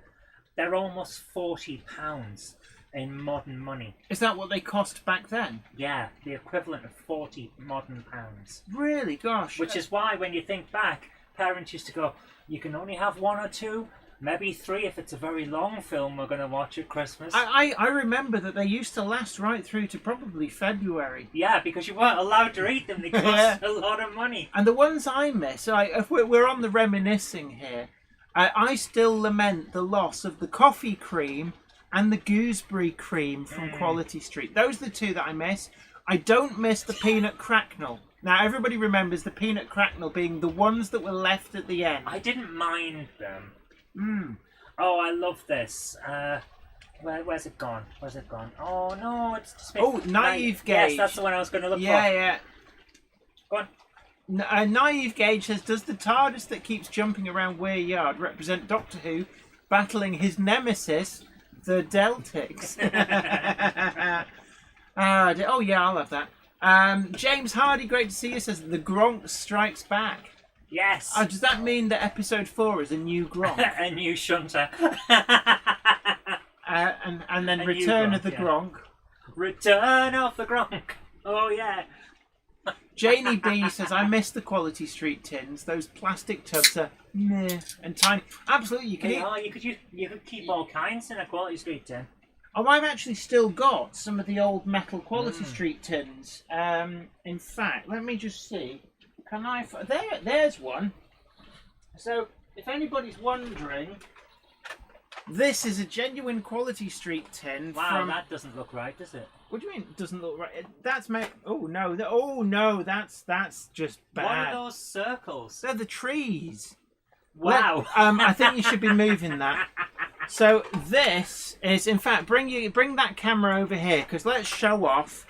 Speaker 1: They're almost £40 in modern money.
Speaker 2: Is that what they cost back then?
Speaker 1: Yeah, the equivalent of 40 modern pounds.
Speaker 2: Really? Gosh.
Speaker 1: Which is why when you think back, parents used to go, you can only have 1 or 2, maybe 3 if it's a very long film we're going to watch at Christmas.
Speaker 2: I remember that they used to last right through to probably February.
Speaker 1: Yeah, because you weren't allowed to eat them. They cost a lot of money.
Speaker 2: And the ones I miss, if we're on the reminiscing here, I still lament the loss of the coffee cream and the gooseberry cream from Quality Street. Those are the 2 that I miss. I don't miss the peanut cracknell. Now, everybody remembers the peanut cracknell being the ones that were left at the end.
Speaker 1: I didn't mind them. Oh, I love this. Where's it gone? Where's it gone? Oh, no, it's just...
Speaker 2: Oh, Naive Gauge.
Speaker 1: Yes, that's the one I was going to look for.
Speaker 2: Yeah.
Speaker 1: Go on.
Speaker 2: Naive Gauge says, does the TARDIS that keeps jumping around Weir Yard represent Doctor Who battling his nemesis, the Deltics? Oh, yeah, I'll have that. James Hardy, great to see you, says, the Gronk strikes back.
Speaker 1: Yes.
Speaker 2: Does that mean that episode 4 is a new Gronk?
Speaker 1: A new shunter.
Speaker 2: And then Return of the Gronk.
Speaker 1: Return of the Gronk. Oh, yeah.
Speaker 2: Janie B says, I miss the Quality Street tins. Those plastic tubs are meh and tiny. Absolutely, you can eat.
Speaker 1: Oh, you could keep all kinds in a Quality Street tin.
Speaker 2: Oh, I've actually still got some of the old metal Quality Street tins. In fact, let me just see. Can I... There's one. So, if anybody's wondering, this is a genuine Quality Street tin.
Speaker 1: Wow, that doesn't look right, does it?
Speaker 2: What do you mean it doesn't look right? That's Oh no, that's just bad.
Speaker 1: What are those circles?
Speaker 2: They're the trees.
Speaker 1: Wow.
Speaker 2: I think you should be moving that. So this is, in fact, bring that camera over here, because let's show off.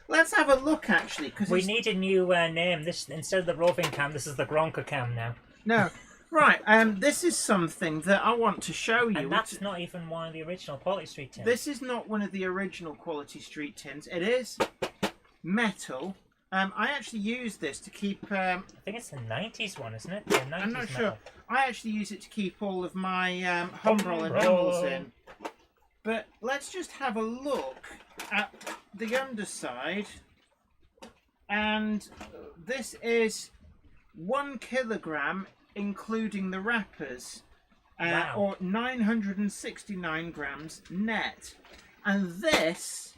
Speaker 2: Let's have a look, actually. Cause
Speaker 1: we need a new name. This, instead of the roving cam, this is the Gronker cam now.
Speaker 2: No. Right, this is something that I want to show you.
Speaker 1: And that's not even one of the original Quality Street tins.
Speaker 2: This is not one of the original Quality Street tins. It is metal. I actually use this to keep... I
Speaker 1: think it's the 90s one, isn't it? The 90s
Speaker 2: I'm not
Speaker 1: metal.
Speaker 2: sure. I actually use it to keep all of my home-roll enamels in. But let's just have a look at the underside. And this is 1 kilogram, including the wrappers,
Speaker 1: Wow.
Speaker 2: or 969 grams net. And this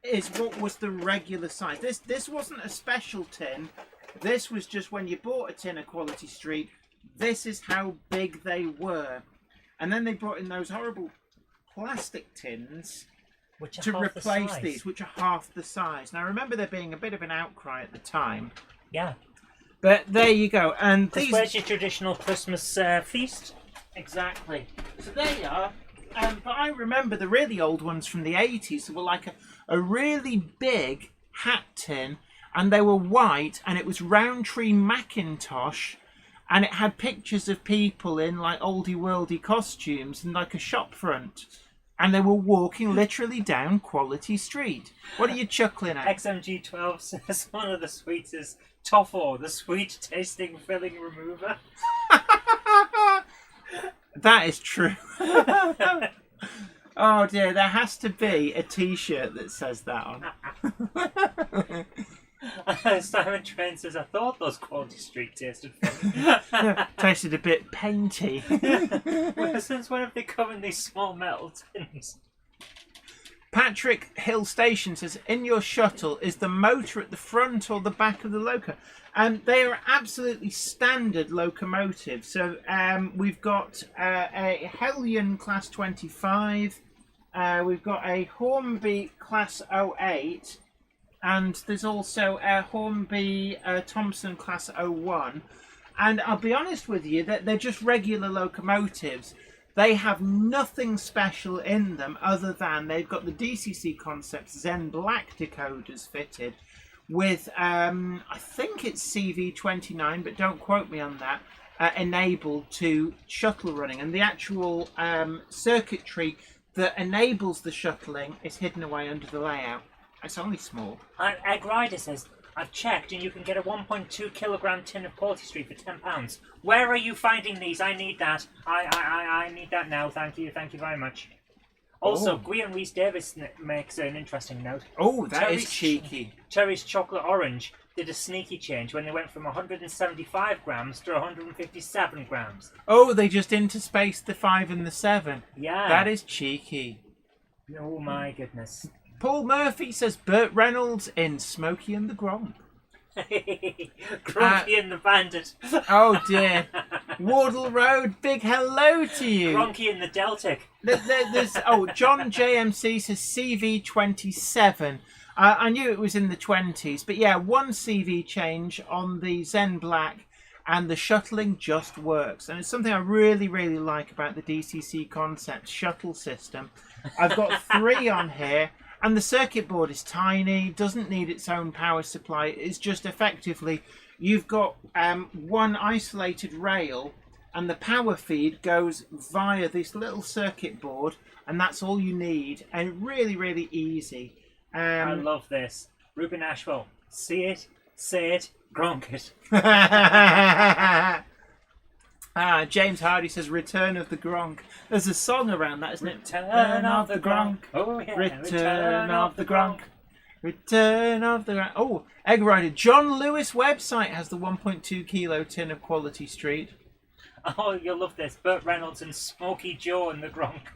Speaker 2: is what was the regular size. This wasn't a special tin. This was just when you bought a tin of Quality Street, this is how big they were. And then they brought in those horrible plastic tins to replace these, which are half the size. Now, I remember there being a bit of an outcry at the time.
Speaker 1: Yeah.
Speaker 2: But there you go. And
Speaker 1: these... Where's your traditional Christmas feast?
Speaker 2: Exactly. So there you are. But I remember the really old ones from the 80s that were like a really big hat tin, and they were white, and it was Roundtree Macintosh, and it had pictures of people in like oldie worldy costumes and like a shop front, and they were walking literally down Quality Street. What are you chuckling at?
Speaker 1: XMG12 says one of the sweets is Toffo, the sweet tasting filling remover.
Speaker 2: That is true. Oh dear, there has to be a t-shirt that says that on.
Speaker 1: Simon Train says, I thought those Quality Street tasted funny.
Speaker 2: Tasted a bit painty.
Speaker 1: Well, since when have they come in these small metal tins?
Speaker 2: Patrick Hill Station says, in your shuttle, is the motor at the front or the back of the loco? They are absolutely standard locomotives. So we've got a Hellion Class 25, we've got a Hornby Class 08, and there's also a Hornby Thompson Class 01. And I'll be honest with you, that they're just regular locomotives. They have nothing special in them other than they've got the DCC Concepts Zen Black decoders fitted with, I think it's CV29, but don't quote me on that, enabled to shuttle running. And the actual circuitry that enables the shuttling is hidden away under the layout. It's only small.
Speaker 1: Egg Rider says, I've checked, and you can get a 1.2 kilogram tin of Quality Street for £10. Where are you finding these? I need that. I need that now. Thank you very much. Also, Gwion Rhys Davis makes an interesting note.
Speaker 2: Oh, that is cheeky.
Speaker 1: Cherry's Chocolate Orange did a sneaky change when they went from 175 grams to 157 grams.
Speaker 2: Oh, they just interspaced the 5 and the 7.
Speaker 1: Yeah.
Speaker 2: That is cheeky.
Speaker 1: Oh my goodness.
Speaker 2: Paul Murphy says Burt Reynolds in Smokey and the Gronk.
Speaker 1: Gronky and the Bandit.
Speaker 2: Oh dear. Wardle Road, big hello to you.
Speaker 1: Gronky and the Deltic.
Speaker 2: John JMC says CV27. I knew it was in the 20s, but yeah, one CV change on the Zen Black and the shuttling just works. And it's something I really, really like about the DCC Concept shuttle system. I've got 3 on here. And the circuit board is tiny, doesn't need its own power supply. It's just effectively, you've got one isolated rail and the power feed goes via this little circuit board, and that's all you need. And really, really easy.
Speaker 1: I love this. Ruben Ashwell, see it, say it, Gronk it.
Speaker 2: James Hardy says Return of the Gronk. There's a song around that, isn't it?
Speaker 1: Return of the Gronk. Oh yeah.
Speaker 2: Return of the Gronk. Return of the Gronk. Oh, Egg Rider. John Lewis website has the 1.2 kilo tin of Quality Street.
Speaker 1: Oh, you'll love this. Burt Reynolds and Smokey Joe and the Gronk.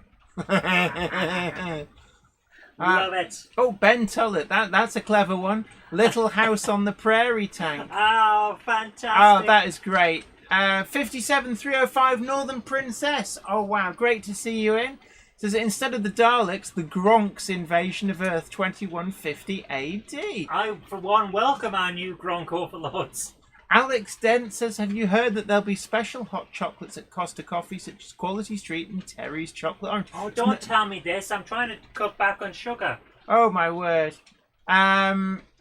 Speaker 1: Love it.
Speaker 2: Oh, Ben Tullett. That's a clever one. Little House on the Prairie Tank.
Speaker 1: Oh, fantastic.
Speaker 2: Oh, that is great. 57305 Northern Princess. Oh wow, great to see you in. Says instead of the Daleks, the Gronk's invasion of Earth 2150 AD.
Speaker 1: I, for one, welcome our new Gronk overlords.
Speaker 2: Alex Dent says, have you heard that there'll be special hot chocolates at Costa Coffee, such as Quality Street and Terry's Chocolate Orange?
Speaker 1: Oh, don't tell me this. I'm trying to cut back on sugar.
Speaker 2: Oh my word.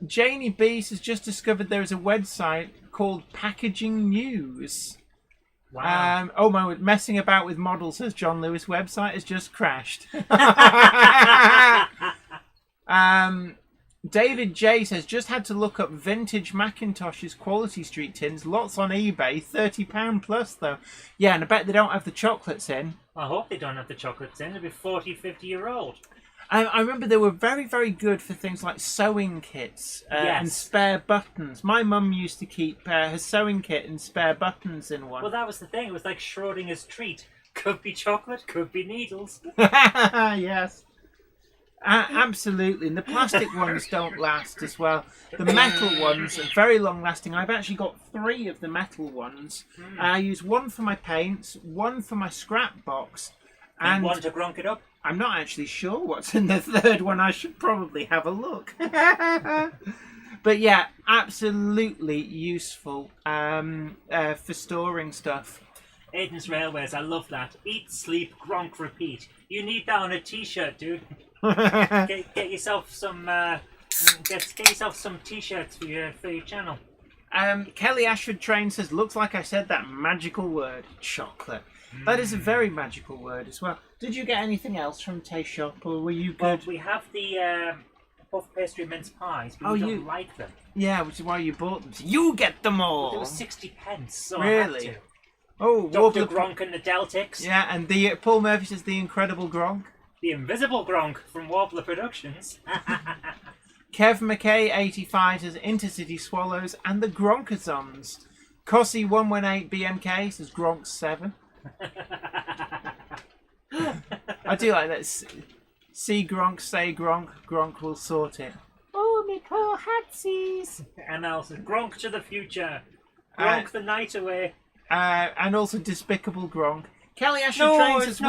Speaker 2: Janie B has just discovered there is a website called Packaging News.
Speaker 1: Wow.
Speaker 2: Oh my word, messing about with models, says John Lewis website has just crashed. David J says just had to look up vintage Macintosh's Quality Street tins, lots on eBay, £30 plus though. Yeah, and I bet they don't have the chocolates in.
Speaker 1: I hope they don't have the chocolates in. They'll be 40, 50-year-old.
Speaker 2: I remember they were very, very good for things like sewing kits and spare buttons. My mum used to keep her sewing kit and spare buttons in one.
Speaker 1: Well, that was the thing. It was like Schrodinger's treat. Could be chocolate, could be needles.
Speaker 2: Yes. Absolutely. And the plastic ones don't last as well. The metal ones are very long lasting. I've actually got 3 of the metal ones. I use one for my paints, one for my scrap box.
Speaker 1: And one to Gronk it up?
Speaker 2: I'm not actually sure what's in the 3rd one. I should probably have a look. But yeah, absolutely useful for storing stuff.
Speaker 1: Aiden's Railways, I love that. Eat, sleep, Gronk, repeat. You need that on a t-shirt, dude. Get yourself some get yourself some t-shirts for your channel.
Speaker 2: Kelly Ashford Train says, looks like I said that magical word, chocolate. That is a very magical word as well. Did you get anything else from Taste Shop, or were you good?
Speaker 1: Well, we have the puff pastry mince pies, but we don't like them.
Speaker 2: Yeah, which is why you bought them. So you get them all!
Speaker 1: They were 60 pence, so
Speaker 2: really?
Speaker 1: I had to.
Speaker 2: Oh,
Speaker 1: Dr. Gronk and the Deltics.
Speaker 2: Yeah, and the Paul Murphy says the Incredible Gronk.
Speaker 1: The Invisible Gronk from Warbler Productions.
Speaker 2: Kev McKay 85 says Intercity Swallows and the Gronkazons. Cossie 118 BMK says Gronk 7. I do like that. See Gronk, say Gronk, Gronk will sort it. Oh, me poor hatsies.
Speaker 1: And also Gronk to the future. Gronk the night away.
Speaker 2: And also Despicable Gronk. Kelly Ashley Train says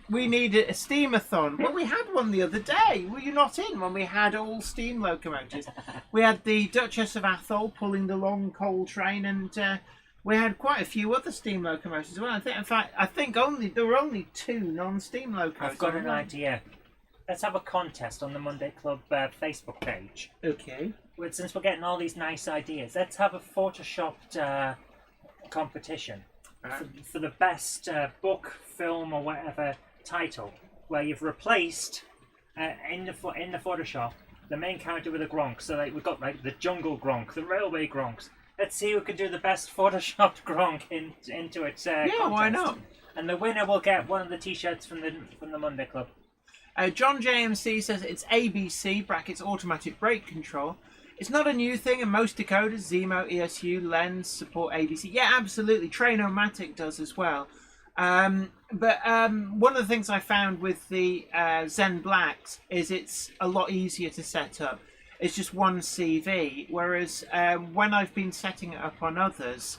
Speaker 2: we need a steamathon. Well, we had one the other day. Were you not in when we had all steam locomotives? We had the Duchess of Atholl pulling the long coal train, and we had quite a few other steam locomotives as well. I think there were only 2 non-steam locomotives.
Speaker 1: I've got an idea. Let's have a contest on the Monday Club Facebook page.
Speaker 2: Okay.
Speaker 1: Since we're getting all these nice ideas, let's have a photoshopped competition for the best book, film, or whatever title, where you've replaced in the Photoshop the main character with a Gronk. So like we've got like the jungle Gronk, the railway Gronks. Let's see who can do the best photoshopped Gronk into its
Speaker 2: yeah,
Speaker 1: contest.
Speaker 2: why not?
Speaker 1: And the winner will get one of the T-shirts from the Monday Club.
Speaker 2: John JMC says it's ABC brackets automatic brake control. It's not a new thing, and most decoders, Zemo, ESU, Lens support ABC. Yeah, absolutely. Trainomatic does as well. But one of the things I found with the Zen Blacks is it's a lot easier to set up. It's just one CV, whereas when I've been setting it up on others,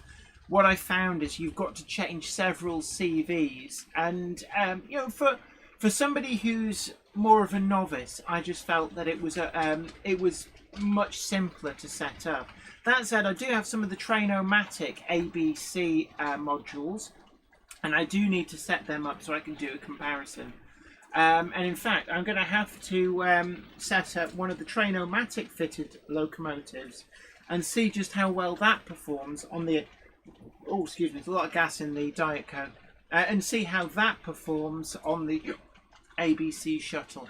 Speaker 2: what I found is you've got to change several CVs, and you know, for somebody who's more of a novice, I just felt that it was much simpler to set up. That said, I do have some of the Trainomatic ABC modules, and I do need to set them up so I can do a comparison. And in fact, I'm going to have to set up one of the Trainomatic fitted locomotives and see just how well that performs on the... Oh, excuse me, there's a lot of gas in the Diet Coke. And see how that performs on the ABC shuttle.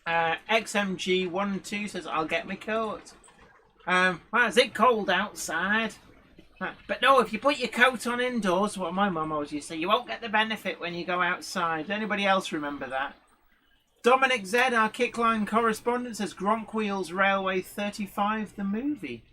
Speaker 2: XMG12 says, I'll get my coat. Well, is it cold outside? But no, if you put your coat on indoors, what my mum always used to say, you won't get the benefit when you go outside. Anybody else remember that? Dominic Z, our Kickline correspondent, says Gronk Wheels Railway 35, the movie.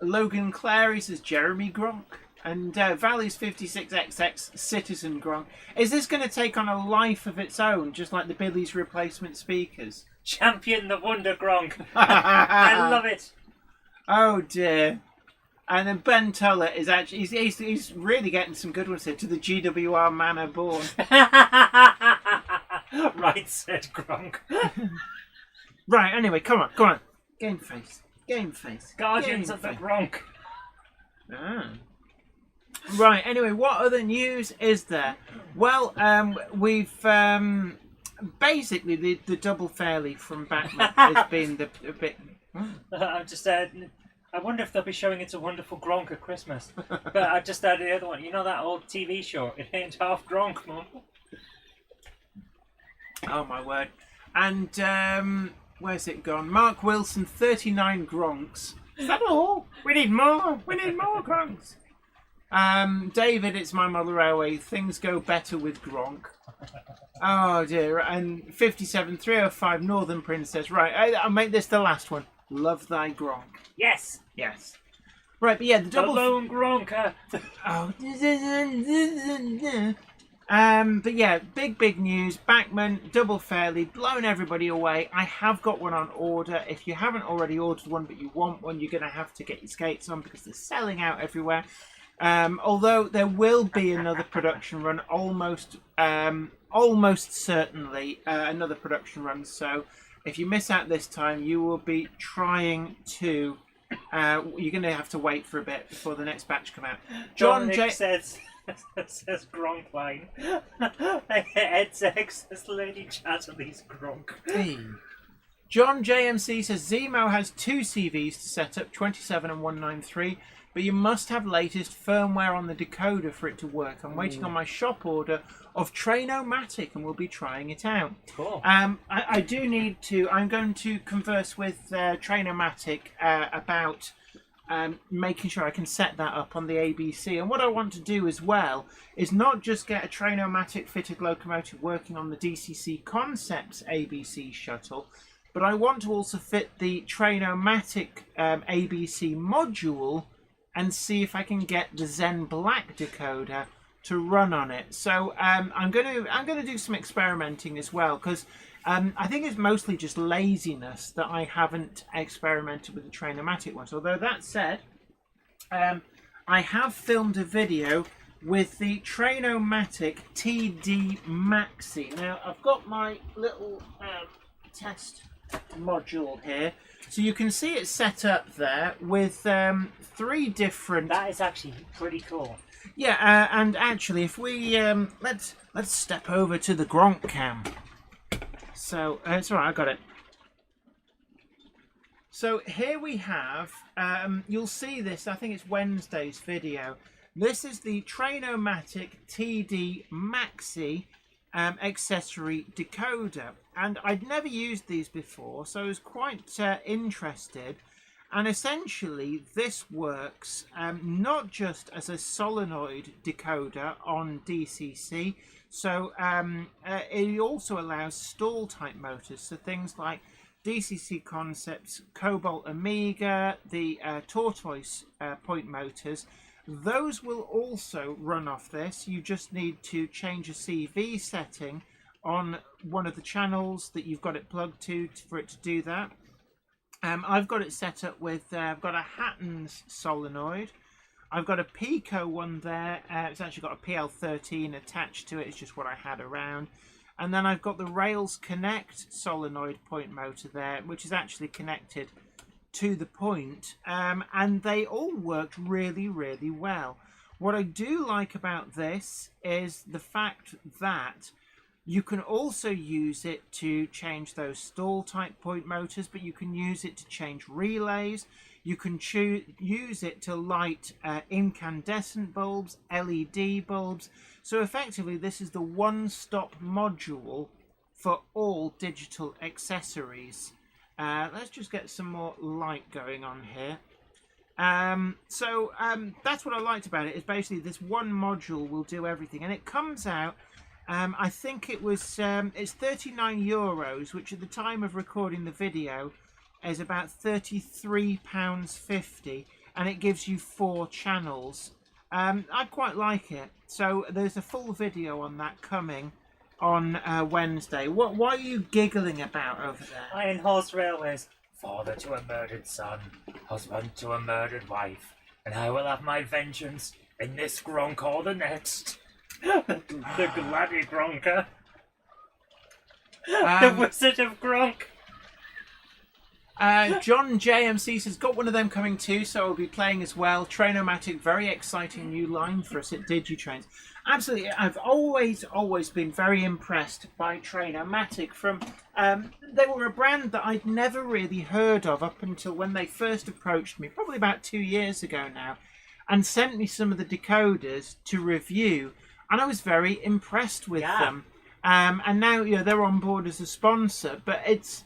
Speaker 2: Logan Clary says Jeremy Gronk. And Valley's 56XX Citizen Gronk. Is this going to take on a life of its own, just like the Billy's replacement speakers?
Speaker 1: Champion the Wonder Gronk. I love it.
Speaker 2: Oh dear. And then Ben Tullett is actually he's really getting some good ones here to the GWR Manor Born.
Speaker 1: Right, said Gronk.
Speaker 2: Right, anyway, come on. Game face.
Speaker 1: Guardians of the Gronk.
Speaker 2: Right, anyway, what other news is there? Well, we've basically the double fairly from Batman has been a bit...
Speaker 1: I just I wonder if they'll be showing It's a Wonderful Gronk at Christmas. But I just added the other one. You know that old TV show? It ain't half Gronk, Mum.
Speaker 2: Oh my word. And where's it gone? Mark Wilson, 39 Gronks. Is that all? We need more Gronks. David, it's my mother railway. Things go better with Gronk. Oh dear. And 57305 Northern Princess. Right, I'll make this the last one. Love thy Gronk.
Speaker 1: Yes.
Speaker 2: Right, but yeah, the double...
Speaker 1: The lone Gronker.
Speaker 2: But yeah, big news. Backman, double fairly, blowing everybody away. I have got one on order. If you haven't already ordered one, but you want one, you're going to have to get your skates on because they're selling out everywhere. Although there will be another production run, almost certainly another production run. So if you miss out this time, you will be trying to. You're going to have to wait for a bit before the next batch come out. John J
Speaker 1: says Gronk line. Ed says Lady Chatterley's Gronk.
Speaker 2: Hey. John JMC says Zemo has two CVs to set up, 27 and 193. But you must have latest firmware on the decoder for it to work. I'm waiting on my shop order of Trainomatic and we'll be trying it out.
Speaker 1: Cool.
Speaker 2: I do need to... I'm going to converse with Trainomatic about making sure I can set that up on the ABC. And what I want to do as well is not just get a Trainomatic fitted locomotive working on the DCC Concepts ABC shuttle, but I want to also fit the Trainomatic ABC module and see if I can get the Zen Black decoder to run on it. So I'm gonna do some experimenting as well, because I think it's mostly just laziness that I haven't experimented with the Trainomatic ones. Although that said, I have filmed a video with the Trainomatic TD Maxi. Now I've got my little test module here. So you can see it set up there with three different...
Speaker 1: That is actually pretty cool.
Speaker 2: Yeah, and actually, if we... let's step over to the Gronk cam. So, it's alright, I got it. So here we have... you'll see this, I think it's Wednesday's video. This is the Trainomatic TD Maxi accessory decoder. and I'd never used these before, so I was quite interested. And essentially, this works not just as a solenoid decoder on DCC, so it also allows stall type motors, so things like DCC Concepts, Cobalt Amiga, the tortoise point motors. Those will also run off this. You just need to change a CV setting on one of the channels that you've got it plugged to for it to do that. I've got it set up with, I've got a Hatton's solenoid. I've got a Pico one there. It's actually got a PL13 attached to it. It's just what I had around. And then I've got the Rails Connect solenoid point motor there, which is actually connected to the point. And they all worked really, really well. What I do like about this is the fact that you can also use it to change those stall type point motors, but you can use it to change relays. You can use it to light incandescent bulbs, LED bulbs. So effectively, this is the one-stop module for all digital accessories. Let's just get some more light going on here. That's what I liked about it, is basically this one module will do everything, and it comes out. I think it was it's €39, which at the time of recording the video is about £33.50, and it gives you 4 channels. I quite like it. So there's a full video on that coming on Wednesday. What are you giggling about over there?
Speaker 1: Iron Horse Railways. Father to a murdered son, husband to a murdered wife, and I will have my vengeance in this Gronk or the next. The Gladdy Gronker. The Wizard of Gronk.
Speaker 2: John JMC says, got one of them coming too, so I'll be playing as well. Trainomatic, very exciting new line for us at DigiTrains. Absolutely, I've always been very impressed by Trainomatic. They were a brand that I'd never really heard of up until when they first approached me, probably about 2 years ago now, and sent me some of the decoders to review. And I was very impressed with them. And now, they're on board as a sponsor. But it's,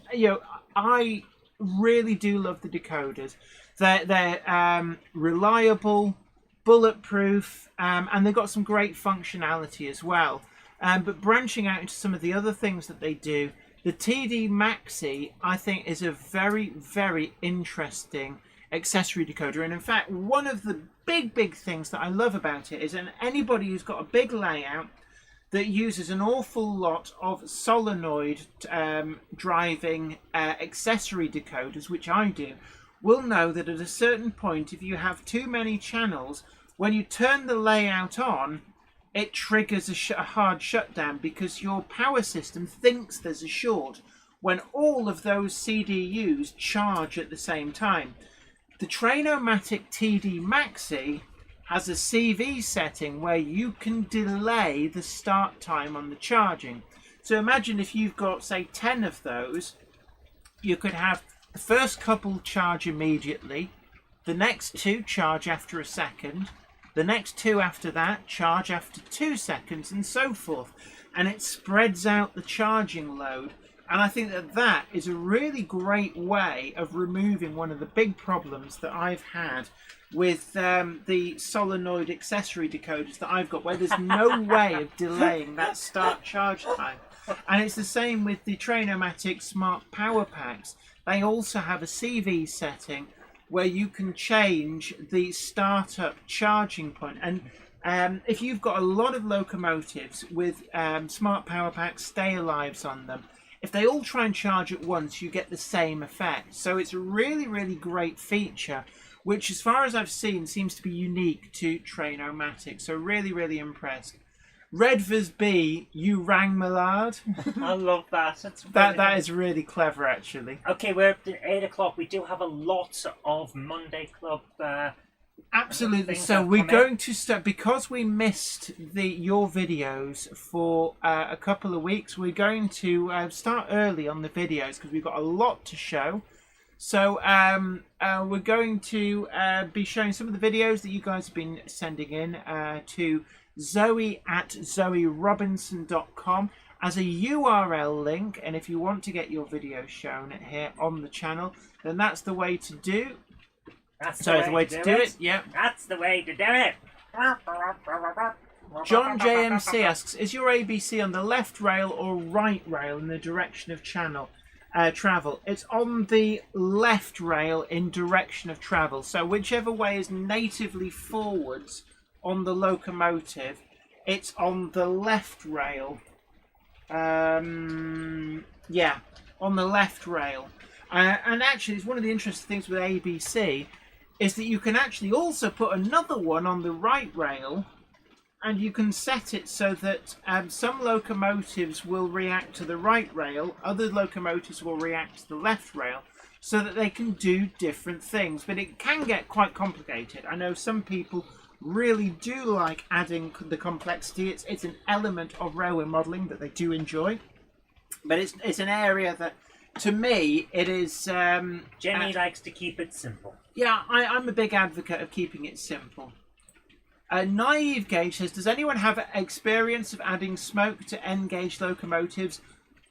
Speaker 2: I really do love the decoders. They're reliable, bulletproof, and they've got some great functionality as well. But branching out into some of the other things that they do, the TD Maxi, I think, is a very, very interesting accessory decoder. And in fact, one of the big things that I love about it is anybody who's got a big layout that uses an awful lot of solenoid driving accessory decoders, which I do, will know that at a certain point, if you have too many channels, when you turn the layout on, it triggers a hard shutdown because your power system thinks there's a short when all of those CDUs charge at the same time. The Trainomatic TD Maxi has a CV setting where you can delay the start time on the charging. So imagine if you've got, say, 10 of those, you could have the first couple charge immediately, the next 2 charge after a second, the next 2 after that charge after 2 seconds, and so forth. And it spreads out the charging load. And I think that is a really great way of removing one of the big problems that I've had with the solenoid accessory decoders that I've got, where there's no way of delaying that start charge time. And it's the same with the Trainomatic Smart Power Packs. They also have a CV setting where you can change the startup charging point. And if you've got a lot of locomotives with Smart Power Packs Stay Alives on them, if they all try and charge at once, you get the same effect. So it's a really, really great feature, which as far as I've seen, seems to be unique to Trainomatic. So really, really impressed. Red vs B, you rang Millard.
Speaker 1: I love that.
Speaker 2: That is really clever, actually.
Speaker 1: Okay, we're at 8 o'clock. We do have a lot of Monday Club.
Speaker 2: Absolutely. So we're going to start, because we missed your videos for a couple of weeks. We're going to start early on the videos because we've got a lot to show. So we're going to be showing some of the videos that you guys have been sending in to Zoe at zoerobinson.com. as a URL link, and if you want to get your video shown here on the channel, then that's the way to do.
Speaker 1: That's
Speaker 2: the way to do it. Yeah.
Speaker 1: That's the way to do it.
Speaker 2: John JMC asks, is your ABC on the left rail or right rail in the direction of travel? It's on the left rail in direction of travel. So whichever way is natively forwards on the locomotive, it's on the left rail. Yeah, on the left rail. And actually, it's one of the interesting things with ABC is that you can actually also put another one on the right rail, and you can set it so that some locomotives will react to the right rail, other locomotives will react to the left rail, so that they can do different things. But it can get quite complicated. I know some people really do like adding the complexity. It's an element of railway modelling that they do enjoy. But it's an area that, to me, it is...
Speaker 1: Jenny likes to keep it simple.
Speaker 2: Yeah, I'm a big advocate of keeping it simple. Naive Gauge says, does anyone have experience of adding smoke to N-gauge locomotives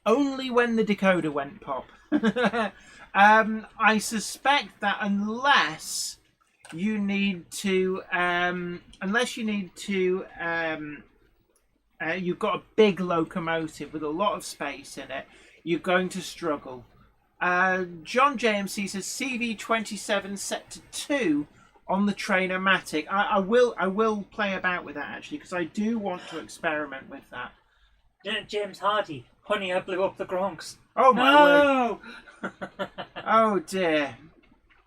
Speaker 2: only when the decoder went pop? I suspect that unless you need to, you've got a big locomotive with a lot of space in it, you're going to struggle. John JMC says CV27 set to 2 on the Trainomatic. I will play about with that actually, because I do want to experiment with that.
Speaker 1: James Hardy, honey, I blew up the Gronks.
Speaker 2: Oh my word.
Speaker 1: No!
Speaker 2: Oh dear.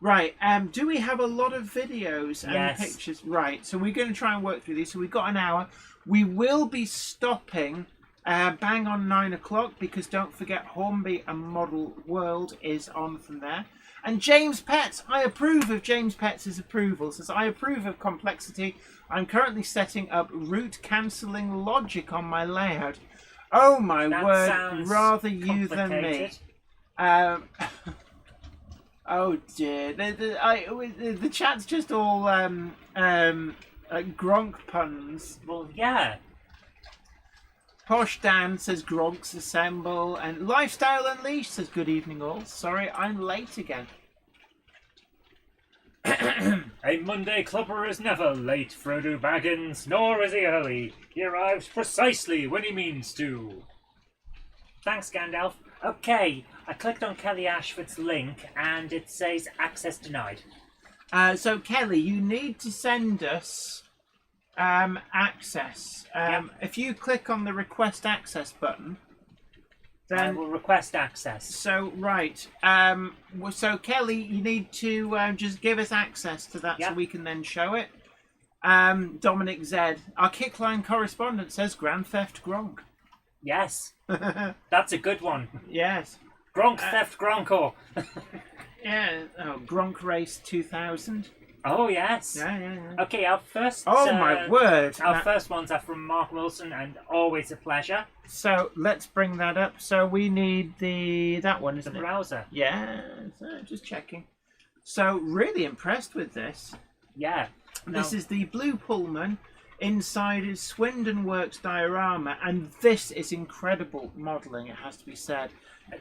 Speaker 2: Right, do we have a lot of videos and
Speaker 1: Yes.
Speaker 2: pictures? Right, so we're going to try and work through these. So we've got an hour. We will be stopping bang on 9 o'clock, because don't forget Hornby and Model World is on from there. And James Petts, I approve of James Petts' approval. Says, I approve of complexity. I'm currently setting up route cancelling logic on my layout. Oh my
Speaker 1: That
Speaker 2: word,
Speaker 1: sounds
Speaker 2: rather you than me. Oh dear, the chat's just all Gronk puns.
Speaker 1: Well, yeah.
Speaker 2: Posh Dan says Gronks assemble, and Lifestyle Unleashed says good evening all. Sorry, I'm late again.
Speaker 1: A Monday clubber is never late, Frodo Baggins, nor is he early. He arrives precisely when he means to. Thanks, Gandalf. Okay, I clicked on Kelly Ashford's link and it says access denied.
Speaker 2: So Kelly, you need to send us access. If you click on the request access button, then
Speaker 1: I will request access.
Speaker 2: So right, so Kelly, you need to just give us access to that so we can then show it. Dominic Z, our Kickline correspondent says Grand Theft Gronk.
Speaker 1: Yes, that's a good one.
Speaker 2: Yes.
Speaker 1: Gronk Theft Gronkor.
Speaker 2: Yeah. Oh, Gronk Race 2000.
Speaker 1: Oh yes.
Speaker 2: Yeah.
Speaker 1: Okay, our first.
Speaker 2: Oh my word!
Speaker 1: Our first ones are from Mark Wilson, and always a pleasure.
Speaker 2: So let's bring that up. So we need that one, isn't
Speaker 1: The
Speaker 2: it?
Speaker 1: browser.
Speaker 2: Yeah. So just checking. So really impressed with this.
Speaker 1: Yeah.
Speaker 2: This is the Blue Pullman. Inside is Swindon Works diorama, and this is incredible modelling, it has to be said.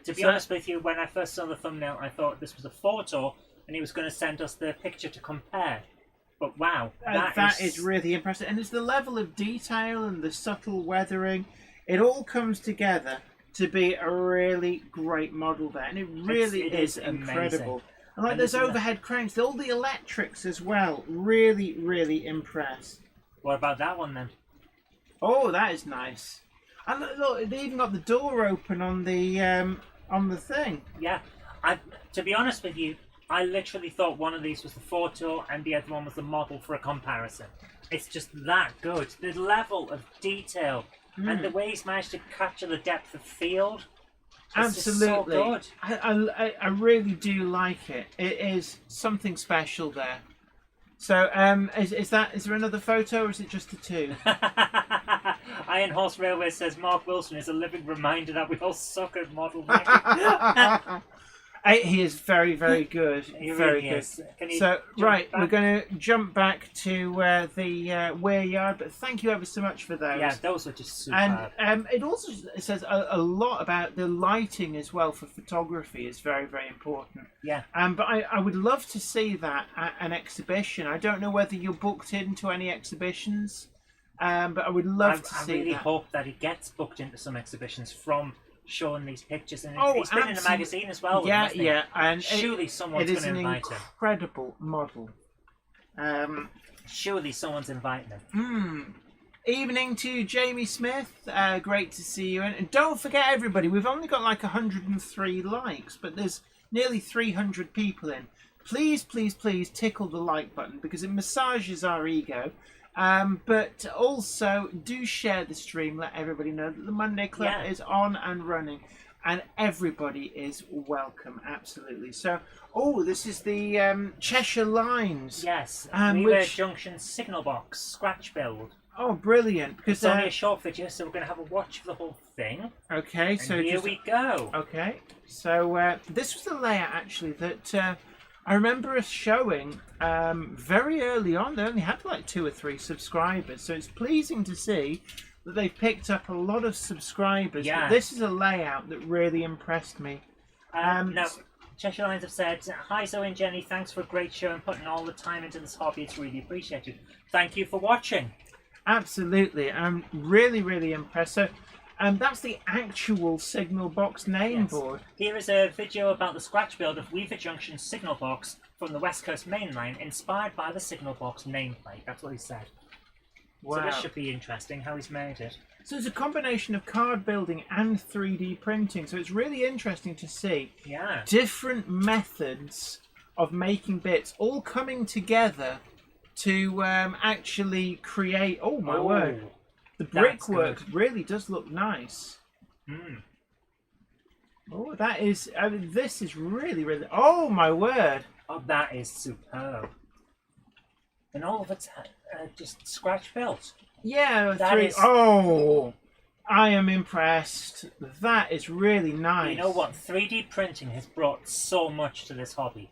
Speaker 1: To be honest with you, when I first saw the thumbnail, I thought this was a photo, and he was going to send us the picture to compare. But wow,
Speaker 2: that is really impressive. And it's the level of detail and the subtle weathering. It all comes together to be a really great model there. And it really is incredible. And like there's overhead cranes, all the electrics as well. Really, really impressed.
Speaker 1: What about that one then?
Speaker 2: Oh, that is nice. And look, they even got the door open on the thing.
Speaker 1: Yeah. To be honest with you, I literally thought one of these was the photo and the other one was the model for a comparison. It's just that good. The level of detail and the way he's managed to capture the depth of field.
Speaker 2: Absolutely.
Speaker 1: So good.
Speaker 2: I really do like it. It is something special there. So, is there another photo, or is it just the two?
Speaker 1: Iron Horse Railway says Mark Wilson is a living reminder that we all suck at model
Speaker 2: He is very, very good.
Speaker 1: He
Speaker 2: very
Speaker 1: really
Speaker 2: good.
Speaker 1: is. Can you
Speaker 2: So,
Speaker 1: jump
Speaker 2: right,
Speaker 1: back?
Speaker 2: we're going to jump back to the wear yard, but thank you ever so much for those.
Speaker 1: Yeah, those were just superb.
Speaker 2: And it also says a lot about the lighting as well for photography is very, very important.
Speaker 1: Yeah.
Speaker 2: But I would love to see that at an exhibition. I don't know whether you're booked into any exhibitions, but I would love to see
Speaker 1: I really
Speaker 2: that.
Speaker 1: hope that he gets booked into some exhibitions from showing these pictures. And
Speaker 2: Oh,
Speaker 1: he's been in a
Speaker 2: absolutely.
Speaker 1: magazine as well.
Speaker 2: Yeah,
Speaker 1: hasn't he?
Speaker 2: yeah. And
Speaker 1: Surely someone's
Speaker 2: it
Speaker 1: going
Speaker 2: is
Speaker 1: to
Speaker 2: an
Speaker 1: invite him.
Speaker 2: incredible model.
Speaker 1: Surely someone's inviting him.
Speaker 2: Evening to Jamie Smith. Great to see you. And don't forget, everybody, we've only got like 103 likes, but there's nearly 300 people in. Please, please, please tickle the like button because it massages our ego. But also, do share the stream. Let everybody know that the Monday Club is on and running. And everybody is welcome, absolutely. So, this is the Cheshire Lines.
Speaker 1: Yes,
Speaker 2: which...
Speaker 1: Junction signal box scratch build.
Speaker 2: Oh, brilliant! Because
Speaker 1: it's only a short video, so we're going to have a watch of the whole thing.
Speaker 2: Okay,
Speaker 1: and
Speaker 2: so
Speaker 1: here we go.
Speaker 2: Okay, so this was the layout actually that I remember us showing very early on. They only had like 2 or 3 subscribers, so it's pleasing to see that they've picked up a lot of subscribers.
Speaker 1: Yeah.
Speaker 2: But this is a layout that really impressed me.
Speaker 1: Now, Cheshire Lines have said, "Hi Zoe and Jenny, thanks for a great show and putting all the time into this hobby. It's really appreciated. Thank you for watching."
Speaker 2: Absolutely, I'm really, really impressed. So, that's the actual signal box name board.
Speaker 1: Here is a video about the scratch build of Weaver Junction signal box from the West Coast Main Line, inspired by the signal box nameplate. That's what he said.
Speaker 2: Wow.
Speaker 1: So this should be interesting how he's made it.
Speaker 2: So it's a combination of card building and 3D printing. So it's really interesting to see different methods of making bits all coming together to actually create. Oh my word! The brickwork really does look nice. Oh, that is. I mean, this is really, really. Oh my word!
Speaker 1: Oh, that is superb. And all of it's just scratch built.
Speaker 2: Yeah,
Speaker 1: that is...
Speaker 2: Oh, I am impressed. That is really nice.
Speaker 1: You know what? 3D printing has brought so much to this hobby.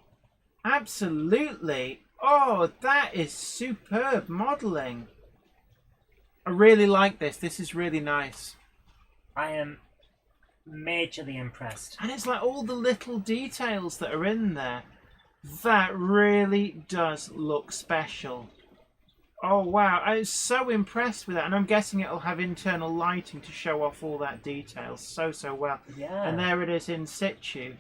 Speaker 2: Absolutely. Oh, that is superb modelling. I really like this. This is really nice.
Speaker 1: I am majorly impressed.
Speaker 2: And it's like all the little details that are in there. That really does look special. Oh wow, I was so impressed with that, and I'm guessing it'll have internal lighting to show off all that detail so well.
Speaker 1: Yeah.
Speaker 2: And there it is in situ.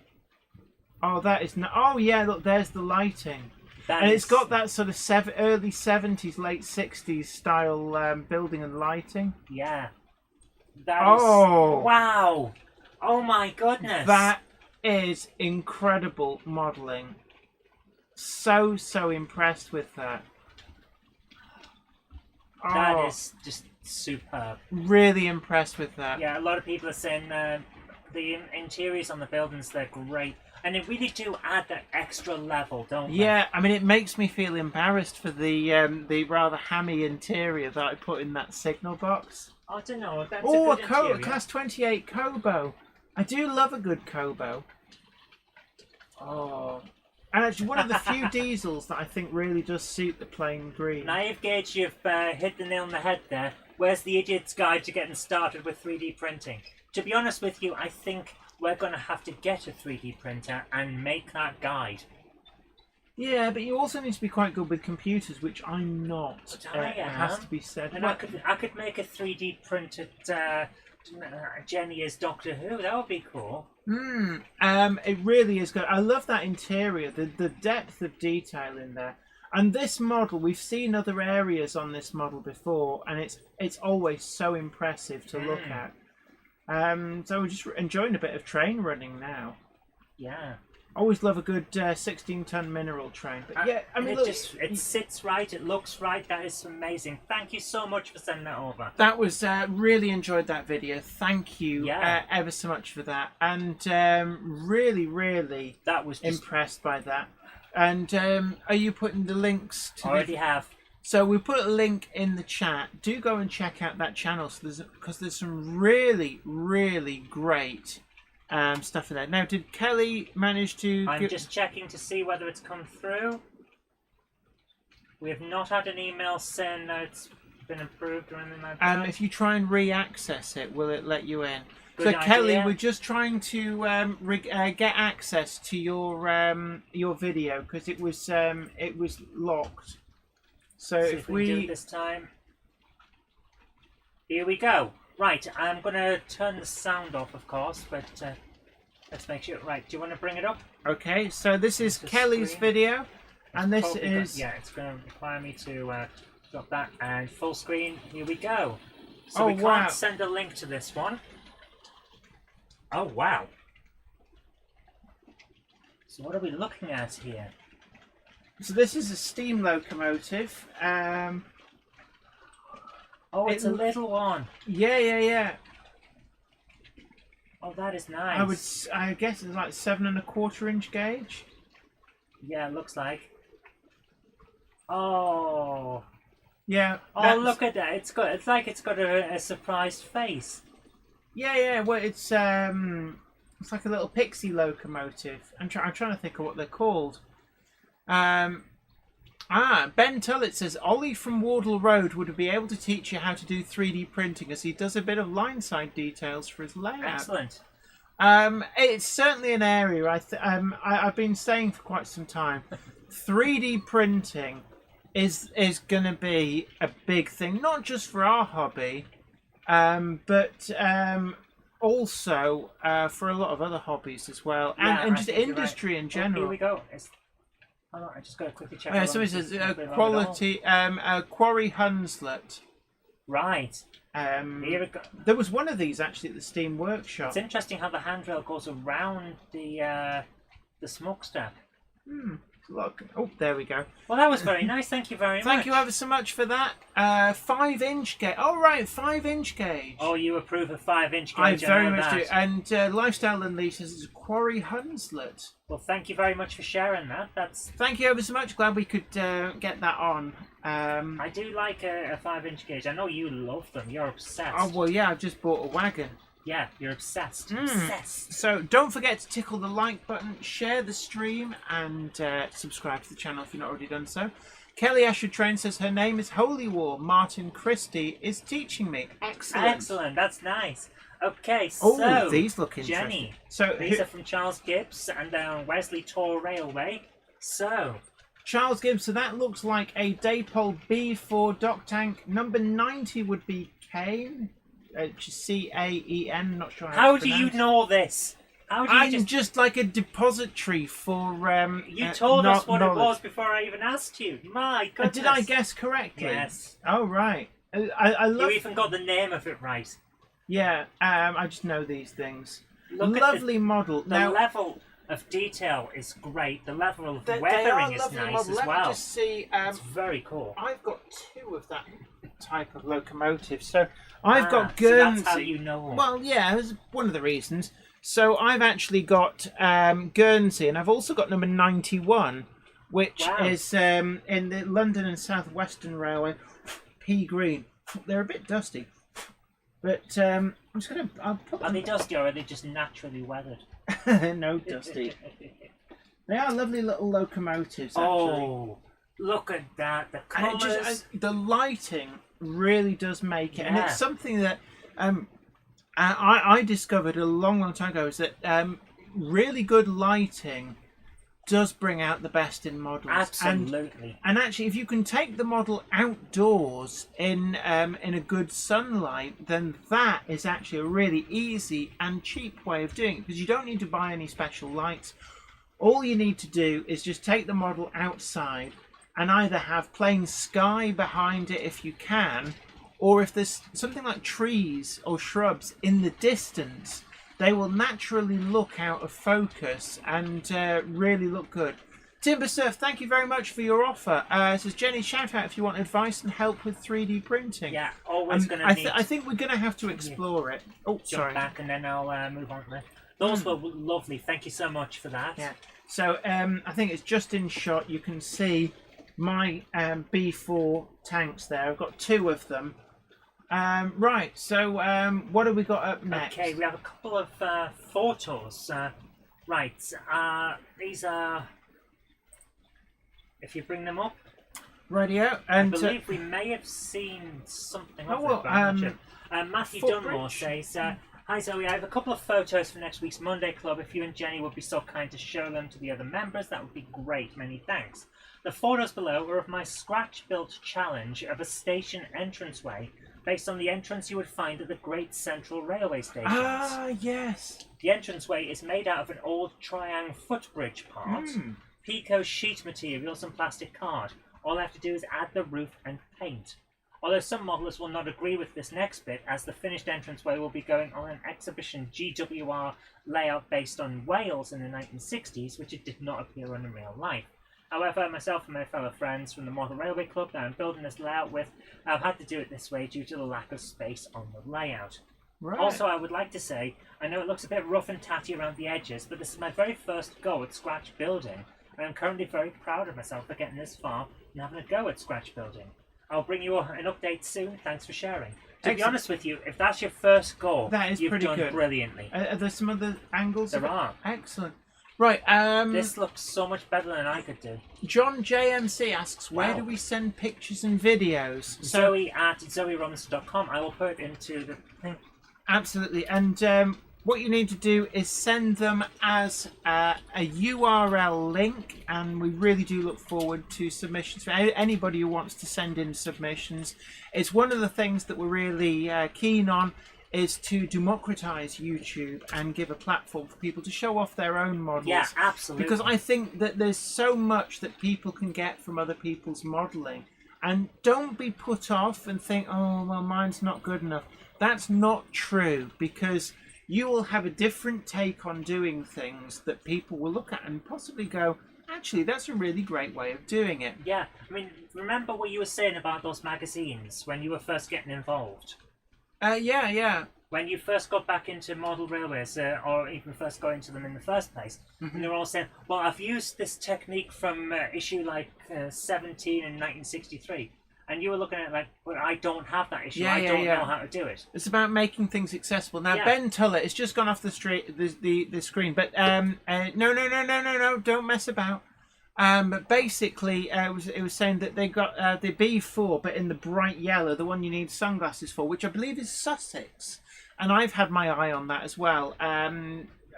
Speaker 2: Oh, that is oh yeah, look, there's the lighting. And it's got that sort of early 70s, late 60s style building and lighting.
Speaker 1: Yeah. That is... Wow. Oh my goodness.
Speaker 2: That is incredible modelling. So impressed with that.
Speaker 1: That is just superb.
Speaker 2: Really impressed with that.
Speaker 1: Yeah, a lot of people are saying the interiors on the buildings, they're great. And they really do add that extra level, don't they?
Speaker 2: Yeah, I mean, it makes me feel embarrassed for the rather hammy interior that I put in that signal box.
Speaker 1: I don't know. That's
Speaker 2: a Class 28 Kobo. I do love a good Kobo. Oh. And actually, one of the few diesels that I think really does suit the plain green.
Speaker 1: Now you've Gage, you've hit the nail on the head there. Where's the idiot's guide to getting started with 3D printing? To be honest with you, I think we're going to have to get a 3D printer and make that guide.
Speaker 2: Yeah, but you also need to be quite good with computers, which I'm not.
Speaker 1: But I am.
Speaker 2: It has to be said.
Speaker 1: And I could make a 3D printed Jenny as Doctor Who. That would be cool.
Speaker 2: It really is good. I love that interior, the depth of detail in there. And this model, we've seen other areas on this model before, and it's always so impressive to look at. So we're just enjoying a bit of train running now.
Speaker 1: Yeah.
Speaker 2: Always love a good 16-ton mineral train. But yeah, I mean,
Speaker 1: it sits right, it looks right. That is amazing. Thank you so much for sending that over.
Speaker 2: That was really enjoyed that video. Thank you ever so much for that, and really
Speaker 1: that was
Speaker 2: impressed by that. And are you putting the links to?
Speaker 1: Already have.
Speaker 2: So we put a link in the chat. Do go and check out that channel. So because there's some really great stuff in there. Now, did Kelly manage to...
Speaker 1: I'm just checking to see whether it's come through. We have not had an email saying that it's been approved or anything like that.
Speaker 2: If you try and re-access it, will it let you in?
Speaker 1: Good
Speaker 2: so,
Speaker 1: idea.
Speaker 2: Kelly, we're just trying to get access to your video because it was locked. So
Speaker 1: see
Speaker 2: if
Speaker 1: we can do
Speaker 2: we
Speaker 1: it this time. Here we go. Right, I'm going to turn the sound off, of course, but let's make sure. Right, do you want to bring it up?
Speaker 2: Okay, so this is Kelly's
Speaker 1: screen.
Speaker 2: video, and this
Speaker 1: Probably
Speaker 2: is...
Speaker 1: yeah, it's going to require me to drop that and full screen. Here we go. So we can't send a link to this one. Oh, wow. So what are we looking at here?
Speaker 2: So this is a steam locomotive.
Speaker 1: Oh, it's a little one.
Speaker 2: Yeah.
Speaker 1: Oh, that is nice.
Speaker 2: I guess it's like 7¼ inch gauge.
Speaker 1: Yeah, it looks like. Oh.
Speaker 2: Yeah.
Speaker 1: Oh, look at that! It's like it's got a surprised face.
Speaker 2: Yeah. Well, it's like a little pixie locomotive. I'm trying to think of what they're called. Ben Tullett says Ollie from Wardle Road would be able to teach you how to do 3D printing as he does a bit of line side details for his layout.
Speaker 1: Excellent.
Speaker 2: It's certainly an area I've been saying for quite some time. 3D printing is going to be a big thing, not just for our hobby, but also for a lot of other hobbies as well, and just industry in general.
Speaker 1: Oh, here we go. Hold on, I just got to quickly check.
Speaker 2: So it says quality Quarry Hunslet.
Speaker 1: Right. Here we go.
Speaker 2: There was one of these actually at the Steam Workshop.
Speaker 1: It's interesting how the handrail goes around the smokestack.
Speaker 2: Look. Oh, there we go.
Speaker 1: Well, that was very nice. Thank you very much.
Speaker 2: Thank you ever so much for that. 5-inch gauge. Oh, right, 5-inch gauge.
Speaker 1: Oh, you approve of 5-inch gauge.
Speaker 2: I very much do. And Lifestyle Unleashed says it's Quarry Hunslet.
Speaker 1: Well, thank you very much for sharing that.
Speaker 2: Thank you ever so much. Glad we could get that on.
Speaker 1: I do like a 5-inch gauge. I know you love them. You're obsessed.
Speaker 2: Oh, well, yeah, I've just bought a wagon.
Speaker 1: Yeah, you're obsessed. Obsessed.
Speaker 2: So don't forget to tickle the like button, share the stream, and subscribe to the channel if you've not already done so. Kelly Asher Train says her name is Holy War. Martin Christie is teaching me. Excellent.
Speaker 1: Excellent. That's nice. Okay, so
Speaker 2: these look interesting.
Speaker 1: Jenny.
Speaker 2: So
Speaker 1: these are from Charles Gibbs and Wesley Tor Railway. So
Speaker 2: Charles Gibbs. So that looks like a Dapol B4 dock tank. Number 90 would be Kane. Caen, not sure
Speaker 1: how do you know this? How do you
Speaker 2: I'm just like a depository for
Speaker 1: you told us what
Speaker 2: knowledge.
Speaker 1: It was before I even asked you. My goodness.
Speaker 2: Did I guess correctly?
Speaker 1: Yes.
Speaker 2: Oh, right. I love...
Speaker 1: You even got the name of it right.
Speaker 2: Yeah, I just know these things.
Speaker 1: Look
Speaker 2: lovely model.
Speaker 1: The level of detail is great. The level of weathering is nice as well.
Speaker 2: Let me just see.
Speaker 1: It's very cool.
Speaker 2: I've got 2 of that type of locomotive. So I've got Guernsey.
Speaker 1: So that's how you know.
Speaker 2: Well, yeah, that's one of the reasons. So I've actually got Guernsey, and I've also got number 91, which is in the London and South Western Railway. Pea green. They're a bit dusty, but I'm just gonna.
Speaker 1: Are they dusty or are they just naturally weathered?
Speaker 2: No, dusty. They are lovely little locomotives. Actually.
Speaker 1: Oh, look at that! The colours,
Speaker 2: the lighting really does make it, and it's something that I discovered a long time ago. Is that really good lighting does bring out the best in models.
Speaker 1: Absolutely.
Speaker 2: And actually, if you can take the model outdoors in a good sunlight, then that is actually a really easy and cheap way of doing it, because you don't need to buy any special lights. All you need to do is just take the model outside and either have plain sky behind it if you can, or if there's something like trees or shrubs in the distance, they will naturally look out of focus and really look good. Timber Surf, thank you very much for your offer. Says Jenny, shout out if you want advice and help with 3D printing.
Speaker 1: Yeah, always going to need...
Speaker 2: I think we're going to have to explore it. Oh, sorry.
Speaker 1: Jump back and then I'll move on to that. Those were lovely. Thank you so much for that.
Speaker 2: Yeah. So I think it's just in shot. You can see my B4 tanks there. I've got 2 of them. Right, so what have we got up next?
Speaker 1: Okay, we have a couple of photos. Right, these are... If you bring them up,
Speaker 2: Radio. And
Speaker 1: I believe we may have seen something of
Speaker 2: well,
Speaker 1: it, but I'm not sure. Matthew Dunmore
Speaker 2: footbridge.
Speaker 1: says, "Hi Zoe, I have a couple of photos for next week's Monday Club. If you and Jenny would be so kind to show them to the other members, that would be great. Many thanks. The photos below are of my scratch-built challenge of a station entranceway based on the entrance you would find at the Great Central Railway stations.
Speaker 2: Ah, yes.
Speaker 1: The entranceway is made out of an old Triang footbridge part, Pico sheet materials and plastic card. All I have to do is add the roof and paint. Although some modelers will not agree with this next bit, as the finished entranceway will be going on an exhibition GWR layout based on Wales in the 1960s, which it did not appear on in real life. However, myself and my fellow friends from the Model Railway Club that I'm building this layout with have had to do it this way due to the lack of space on the layout.
Speaker 2: Right.
Speaker 1: Also, I would like to say, I know it looks a bit rough and tatty around the edges, but this is my very first go at scratch building, and I'm currently very proud of myself for getting this far and having a go at scratch building. I'll bring you an update soon. Thanks for sharing. To be honest with you, if that's your first go,
Speaker 2: that is
Speaker 1: you've
Speaker 2: pretty
Speaker 1: done
Speaker 2: good.
Speaker 1: Brilliantly.
Speaker 2: Are there some other angles?
Speaker 1: There are.
Speaker 2: Excellent. Right.
Speaker 1: This looks so much better than I could do.
Speaker 2: John JMC asks, where do we send pictures and videos?
Speaker 1: Zoe at zoerobinson.com. I will put it into the thing.
Speaker 2: Absolutely. And what you need to do is send them as a URL link, and we really do look forward to submissions for anybody who wants to send in submissions. It's one of the things that we're really keen on, is to democratize YouTube and give a platform for people to show off their own models.
Speaker 1: Yeah, absolutely.
Speaker 2: Because I think that there's so much that people can get from other people's modeling. And don't be put off and think, oh, well, mine's not good enough. That's not true, because you will have a different take on doing things that people will look at and possibly go, actually, that's a really great way of doing it.
Speaker 1: Yeah, I mean, remember what you were saying about those magazines when you were first getting involved?
Speaker 2: Yeah.
Speaker 1: When you first got back into model railways, or even first got into them in the first place, and they were all saying, well, I've used this technique from issue like 17 in 1963. And you were looking at it like, well, I don't have that issue. I don't know how to do it.
Speaker 2: It's about making things accessible. Now, Ben Tuller, it's just gone off the screen, but no, don't mess about. But basically, it was saying that they got the B4, but in the bright yellow, the one you need sunglasses for, which I believe is Sussex. And I've had my eye on that as well.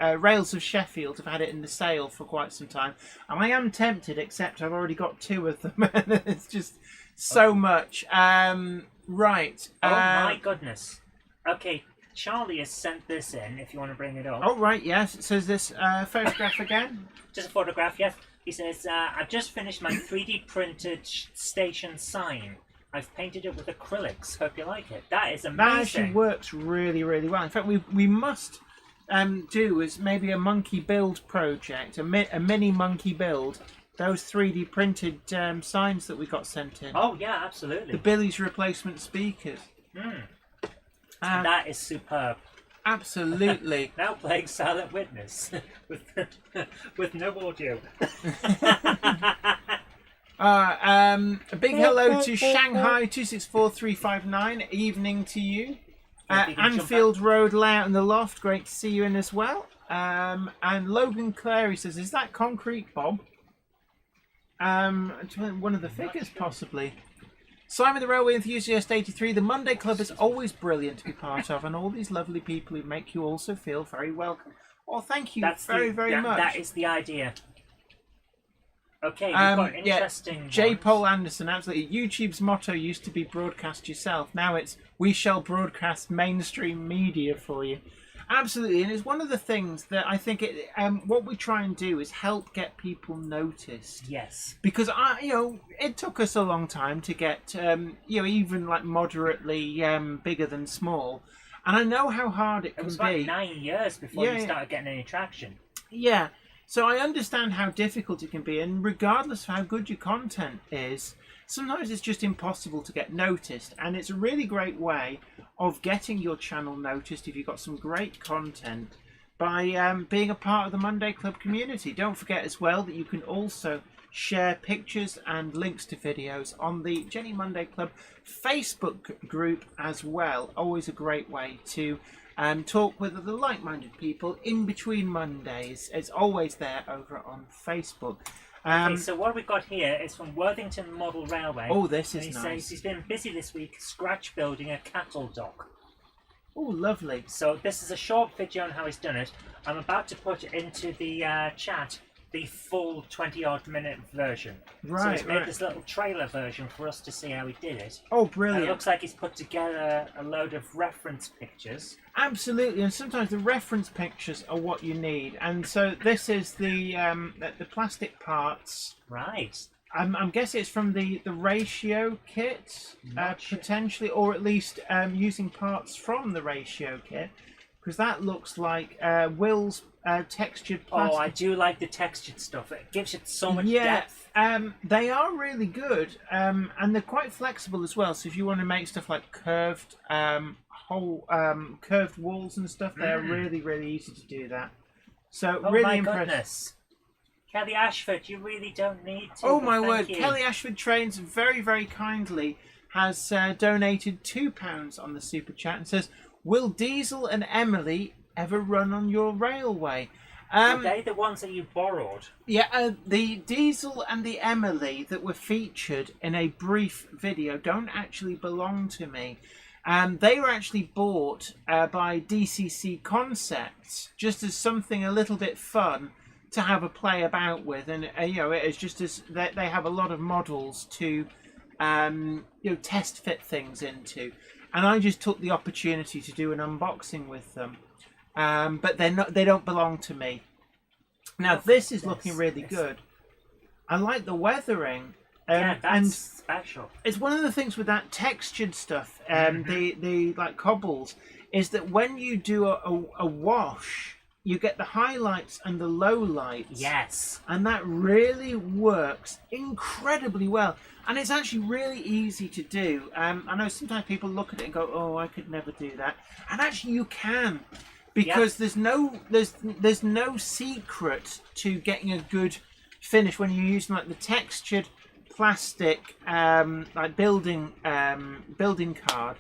Speaker 2: Rails of Sheffield have had it in the sale for quite some time. And I am tempted, except I've already got 2 of them. It's just so much. Right.
Speaker 1: Oh my goodness. Okay, Charlie has sent this in, if you want to bring it up.
Speaker 2: Oh, right, yes. It says this photograph again.
Speaker 1: Just a photograph, yes. He says, I've just finished my 3D printed station sign. I've painted it with acrylics. Hope you like it. That is amazing.
Speaker 2: That actually works really, really well. In fact, we must do is maybe a monkey build project, a mini monkey build. Those 3D printed signs that we got sent in.
Speaker 1: Oh, yeah, absolutely.
Speaker 2: The Billy's replacement speakers.
Speaker 1: That is superb.
Speaker 2: Absolutely.
Speaker 1: Now playing Silent Witness with no audio.
Speaker 2: A big hello to Shanghai 264359. Evening to you. Anfield Road layout in the loft. Great to see you in as well. And Logan Clary says, "Is that concrete, Bob?" One of the figures, possibly. Simon the Railway Enthusiast 83. The Monday Club is always brilliant to be part of, and all these lovely people who make you also feel very welcome. Well, thank you very much.
Speaker 1: That is the idea. Okay, we've got interesting
Speaker 2: J. Paul Anderson, absolutely. YouTube's motto used to be broadcast yourself. Now it's we shall broadcast mainstream media for you. Absolutely, and it's one of the things that I think what we try and do is help get people noticed.
Speaker 1: Yes.
Speaker 2: Because it took us a long time to get even like moderately bigger than small, and I know how hard it can be.
Speaker 1: It was like 9 years before you started getting any traction.
Speaker 2: Yeah. So I understand how difficult it can be, and regardless of how good your content is, sometimes it's just impossible to get noticed, and it's a really great way of getting your channel noticed if you've got some great content by being a part of the Monday Club community. Don't forget as well that you can also share pictures and links to videos on the Jenny Monday Club Facebook group as well. Always a great way to talk with other like-minded people in between Mondays. It's always there over on Facebook.
Speaker 1: Okay, so what we've got here is from Worthington Model Railway.
Speaker 2: Oh, this is
Speaker 1: and he
Speaker 2: nice.
Speaker 1: says he's been busy this week scratch building a cattle dock.
Speaker 2: Oh, lovely.
Speaker 1: So this is a short video on how he's done it. I'm about to put into the chat the full 20-odd minute version.
Speaker 2: Right,
Speaker 1: so he's made
Speaker 2: right.
Speaker 1: this little trailer version for us to see how he did it.
Speaker 2: Oh,
Speaker 1: And
Speaker 2: brilliant.
Speaker 1: it looks like he's put together a load of reference pictures.
Speaker 2: Absolutely, and sometimes the reference pictures are what you need. And so this is the plastic parts.
Speaker 1: Right.
Speaker 2: I'm guessing it's from the ratio kit,
Speaker 1: Not sure.
Speaker 2: potentially, or at least using parts from the ratio kit, because that looks like Will's textured plastic.
Speaker 1: Oh, I do like the textured stuff. It gives it so much depth.
Speaker 2: They are really good, and they're quite flexible as well. So if you want to make stuff like curved curved walls and stuff, they're really, really easy to do that. So
Speaker 1: Oh
Speaker 2: really
Speaker 1: my
Speaker 2: impressive.
Speaker 1: goodness. Kelly Ashford, you really don't need to.
Speaker 2: Oh
Speaker 1: but
Speaker 2: my
Speaker 1: thank
Speaker 2: word!
Speaker 1: you.
Speaker 2: Kelly Ashford Trains very, very kindly has donated £2 on the super chat and says, "Will Diesel and Emily ever run on your railway?"
Speaker 1: Are they the ones that you borrowed?
Speaker 2: Yeah, the Diesel and the Emily that were featured in a brief video don't actually belong to me. They were actually bought by DCC Concepts just as something a little bit fun to have a play about with, and you know, it's just as they have a lot of models to you know, test fit things into, and I just took the opportunity to do an unboxing with them. But they don't belong to me. Now this is looking really good. I like the weathering.
Speaker 1: Yeah, that's
Speaker 2: and
Speaker 1: special.
Speaker 2: it's one of the things with that textured stuff, the like cobbles, is that when you do a wash, you get the highlights and the lowlights.
Speaker 1: Yes.
Speaker 2: And that really works incredibly well. And it's actually really easy to do. I know sometimes people look at it and go, "Oh, I could never do that." And actually you can. Because there's no secret to getting a good finish when you're using like the textured plastic like building card.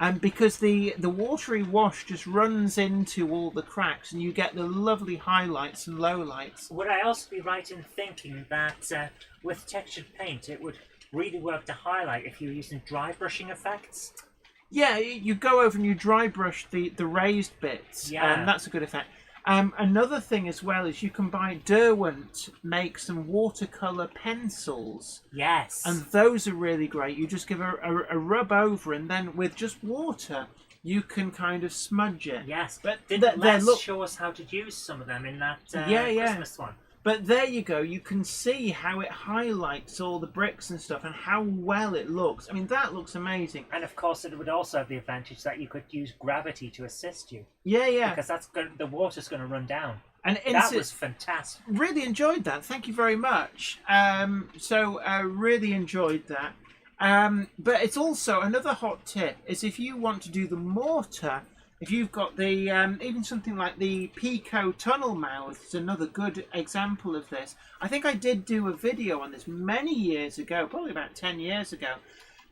Speaker 2: And because the watery wash just runs into all the cracks and you get the lovely highlights and lowlights.
Speaker 1: Would I also be right in thinking that with textured paint it would really work to highlight if you were using dry brushing effects?
Speaker 2: Yeah, you go over and you dry brush the raised bits.
Speaker 1: Yeah.
Speaker 2: That's a good effect. Another thing as well is you can buy Derwent make some watercolor pencils.
Speaker 1: Yes.
Speaker 2: And those are really great. You just give a rub over, and then with just water, you can kind of smudge it.
Speaker 1: Yes.
Speaker 2: But
Speaker 1: Didn't Les show us how to use some of them in that Christmas one?
Speaker 2: But there you go. You can see how it highlights all the bricks and stuff and how well it looks. I mean, that looks amazing.
Speaker 1: And of course, it would also have the advantage that you could use gravity to assist you.
Speaker 2: Yeah.
Speaker 1: Because the water's going to run down.
Speaker 2: And
Speaker 1: that was fantastic.
Speaker 2: Really enjoyed that. Thank you very much. So I really enjoyed that. But it's also another hot tip is if you want to do the mortar. If you've got the, even something like the Pico tunnel mouth is another good example of this. I think I did do a video on this many years ago, probably about 10 years ago.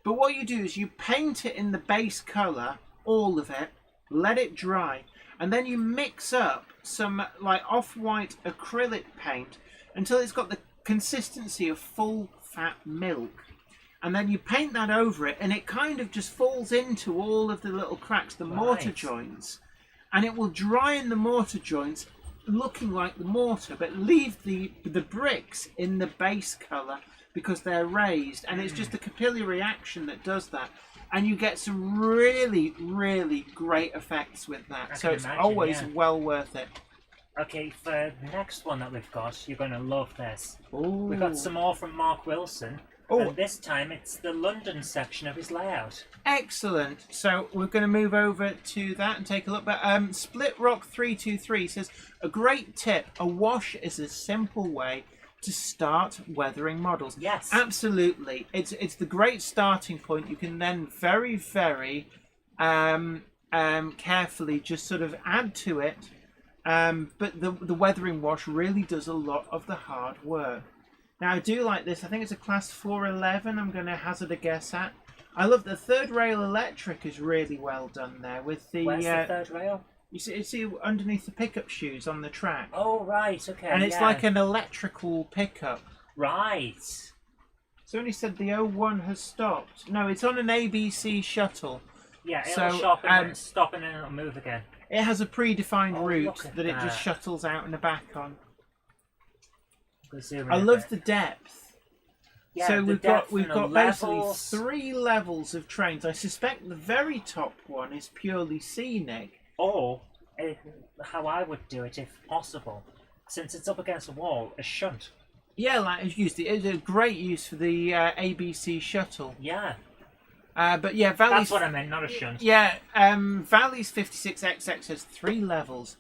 Speaker 2: But what you do is you paint it in the base colour, all of it, let it dry, and then you mix up some like off-white acrylic paint until it's got the consistency of full fat milk. And then you paint that over it, and it kind of just falls into all of the little cracks, the mortar joints. And it will dry in the mortar joints, looking like the mortar, but leave the bricks in the base colour because they're raised. And it's just the capillary action that does that. And you get some really, really great effects with that. So it's always well worth it.
Speaker 1: Okay, for the next one that we've got, you're going to love this.
Speaker 2: Ooh.
Speaker 1: We've got some more from Mark Wilson.
Speaker 2: Oh.
Speaker 1: And this time it's the London section of his layout.
Speaker 2: Excellent. So we're going to move over to that and take a look. But Split Rock 323 says, a great tip. A wash is a simple way to start weathering models.
Speaker 1: Yes.
Speaker 2: Absolutely. It's the great starting point. You can then very, very carefully just sort of add to it. But the weathering wash really does a lot of the hard work. Now, I do like this. I think it's a class 411 I'm going to hazard a guess at. I love the third rail electric is really well done there with the...
Speaker 1: Where's the third rail?
Speaker 2: You see underneath the pickup shoes on the track.
Speaker 1: Oh, right, okay.
Speaker 2: And it's like an electrical pickup.
Speaker 1: Right.
Speaker 2: Somebody said the 01 has stopped. No, it's on an ABC shuttle.
Speaker 1: Yeah, it'll stop and then it'll move again.
Speaker 2: It has a predefined route that it
Speaker 1: that.
Speaker 2: just shuttles out and back on.
Speaker 1: I
Speaker 2: love the depth.
Speaker 1: Yeah,
Speaker 2: so we've got basically
Speaker 1: levels.
Speaker 2: 3 levels of trains. I suspect the very top one is purely scenic.
Speaker 1: Or how I would do it if possible, since it's up against a wall, a shunt.
Speaker 2: Yeah, like it's a great use for the ABC shuttle.
Speaker 1: Yeah.
Speaker 2: But yeah, Valley's...
Speaker 1: That's what I meant, not a shunt.
Speaker 2: Yeah, Valley's 56XX has 3 levels.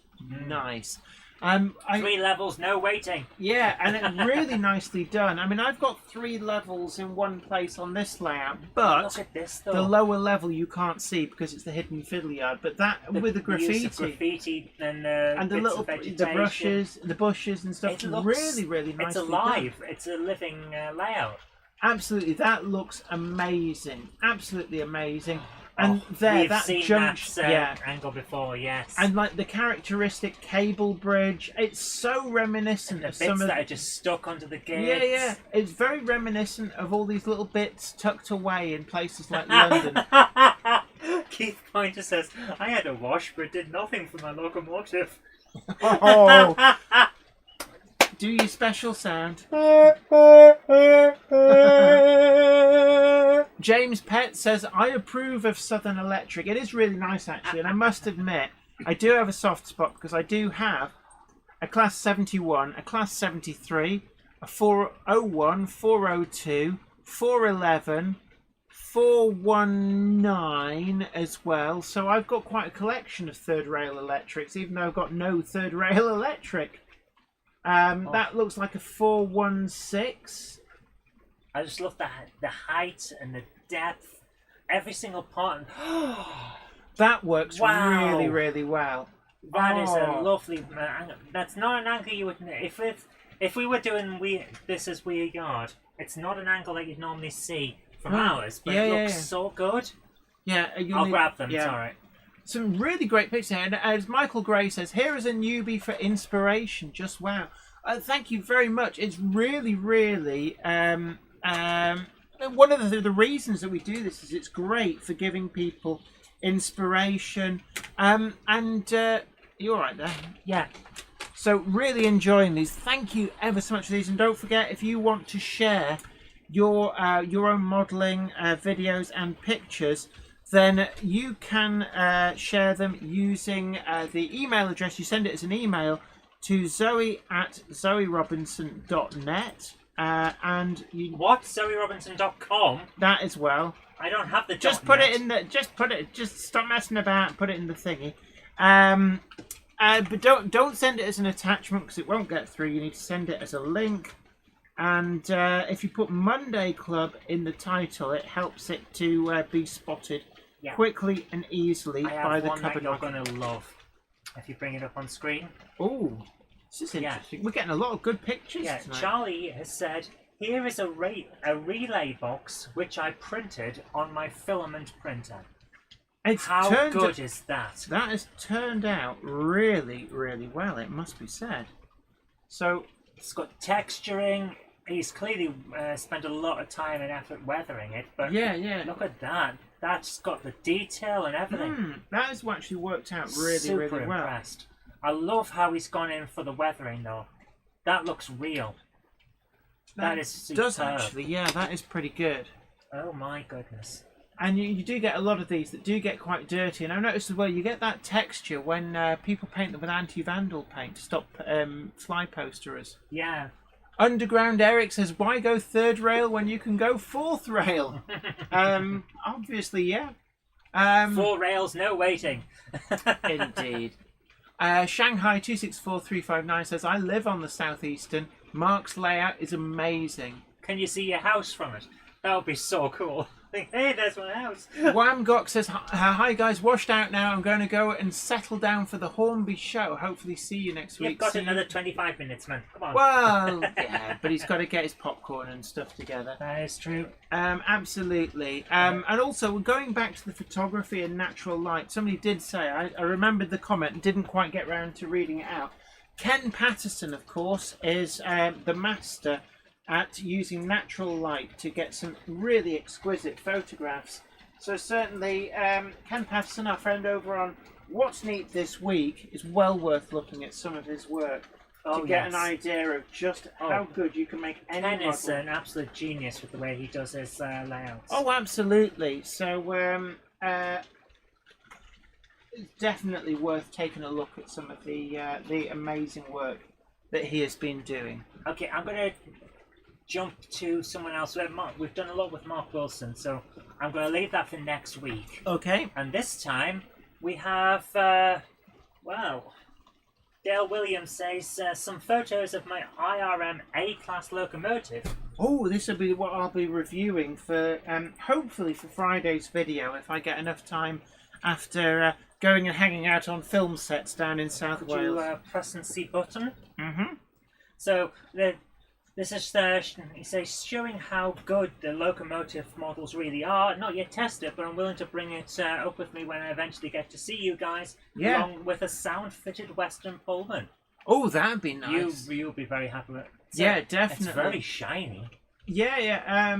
Speaker 2: Nice.
Speaker 1: 3 levels, no waiting.
Speaker 2: Yeah, and it's really nicely done. I mean, I've got 3 levels in one place on this layout, but
Speaker 1: look at this, though.
Speaker 2: the lower level you can't see because it's the hidden fiddle yard. But that with the graffiti,
Speaker 1: use of graffiti and
Speaker 2: the little the bushes and stuff,
Speaker 1: it looks,
Speaker 2: really nicely
Speaker 1: It's alive.
Speaker 2: done.
Speaker 1: It's a living layout.
Speaker 2: Absolutely, that looks amazing. Absolutely amazing. And
Speaker 1: we've
Speaker 2: that
Speaker 1: seen
Speaker 2: junction,
Speaker 1: that angle before, yes.
Speaker 2: And like the characteristic cable bridge, it's so reminiscent
Speaker 1: and
Speaker 2: of
Speaker 1: the
Speaker 2: some
Speaker 1: bits
Speaker 2: of
Speaker 1: that are just stuck onto the gates.
Speaker 2: Yeah, it's very reminiscent of all these little bits tucked away in places like London.
Speaker 1: Keith Pointer says, I had a wash, but it did nothing for my locomotive.
Speaker 2: Oh. Do your special sound. James Pett says, I approve of Southern Electric. It is really nice, actually, and I must admit, I do have a soft spot because I do have a Class 71, a Class 73, a 401, 402, 411, 419 as well. So I've got quite a collection of third rail electrics, even though I've got no third rail electric. That looks like a 416.
Speaker 1: I just love the height and the depth. Every single part.
Speaker 2: That works
Speaker 1: wow.
Speaker 2: really, really well.
Speaker 1: That is a lovely angle. That's not an angle you would... If we were doing this as Weir Yard, it's not an angle that you'd normally see from ours, but it looks so good.
Speaker 2: Yeah,
Speaker 1: I'll grab them, it's alright.
Speaker 2: Some really great pictures here. And as Michael Gray says, here is a newbie for inspiration. Just wow. Thank you very much. It's really, really... one of the reasons that we do this is it's great for giving people inspiration. You're right there.
Speaker 1: Yeah.
Speaker 2: So really enjoying these. Thank you ever so much for these. And don't forget, if you want to share your own modelling videos and pictures, then you can share them using the email address. You send it as an email to zoe@zoerobinson.net. And you
Speaker 1: what? ZoeRobinson.com?
Speaker 2: That as well.
Speaker 1: I don't have the
Speaker 2: just put it in the just stop messing about and put it in the thingy. But don't send it as an attachment because it won't get through. You need to send it as a link. And if you put Monday Club in the title, it helps it to be spotted quickly and easily by the cupboard.
Speaker 1: You're gonna love if you bring it up on screen.
Speaker 2: Oh, this is interesting. We're getting a lot of good pictures.
Speaker 1: Yeah,
Speaker 2: tonight.
Speaker 1: Charlie has said, here is a relay box which I printed on my filament printer. How good is that?
Speaker 2: That has turned out really, really well, it must be said. So
Speaker 1: it's got texturing. He's clearly spent a lot of time and effort weathering it, but look at that. That's got the detail and everything.
Speaker 2: That has actually worked out really,
Speaker 1: Super
Speaker 2: really well.
Speaker 1: Impressed. I love how he's gone in for the weathering though. That looks real. That is superb.
Speaker 2: Does actually, yeah, that is pretty good.
Speaker 1: Oh my goodness.
Speaker 2: And you do get a lot of these that do get quite dirty. And I noticed as well, you get that texture when people paint them with anti-vandal paint to stop fly posterers.
Speaker 1: Yeah.
Speaker 2: Underground Eric says, why go third rail when you can go fourth rail? Obviously, yeah.
Speaker 1: 4 rails, no waiting.
Speaker 2: Indeed. Shanghai 264359 says, I live on the southeastern. Mark's layout is amazing.
Speaker 1: Can you see your house from it? That would be so cool. Hey, there's one else.
Speaker 2: Whamgok says, hi guys, washed out now. I'm going to go and settle down for the Hornby show. Hopefully see you next week.
Speaker 1: You've got another 25 minutes, man. Come on.
Speaker 2: Well, yeah, but he's got to get his popcorn and stuff together.
Speaker 1: That is true.
Speaker 2: Absolutely. And also, going back to the photography and natural light, somebody did say, I remembered the comment and didn't quite get round to reading it out. Ken Patterson, of course, is the master at using natural light to get some really exquisite photographs. So certainly, Ken Patterson, our friend over on What's Neat This Week, is well worth looking at some of his work to get an idea of just how good you can make any
Speaker 1: Ken
Speaker 2: model.
Speaker 1: is an absolute genius with the way he does his layouts.
Speaker 2: Oh, absolutely. So definitely worth taking a look at some of the amazing work that he has been doing.
Speaker 1: Okay, I'm going to jump to someone else. We've done a lot with Mark Wilson, so I'm going to leave that for next week.
Speaker 2: Okay.
Speaker 1: And this time we have, Dale Williams says some photos of my IRM A-class locomotive.
Speaker 2: Oh, this will be what I'll be reviewing for, hopefully for Friday's video, if I get enough time after going and hanging out on film sets down in South Wales.
Speaker 1: Could you press and see button?
Speaker 2: Mm-hmm.
Speaker 1: So this is he says showing how good the locomotive models really are. Not yet tested, but I'm willing to bring it up with me when I eventually get to see you guys.
Speaker 2: Yeah.
Speaker 1: Along with a sound-fitted Western Pullman.
Speaker 2: Oh, that'd be nice.
Speaker 1: You'll be very happy with it. So
Speaker 2: yeah, definitely.
Speaker 1: It's very shiny.
Speaker 2: Yeah.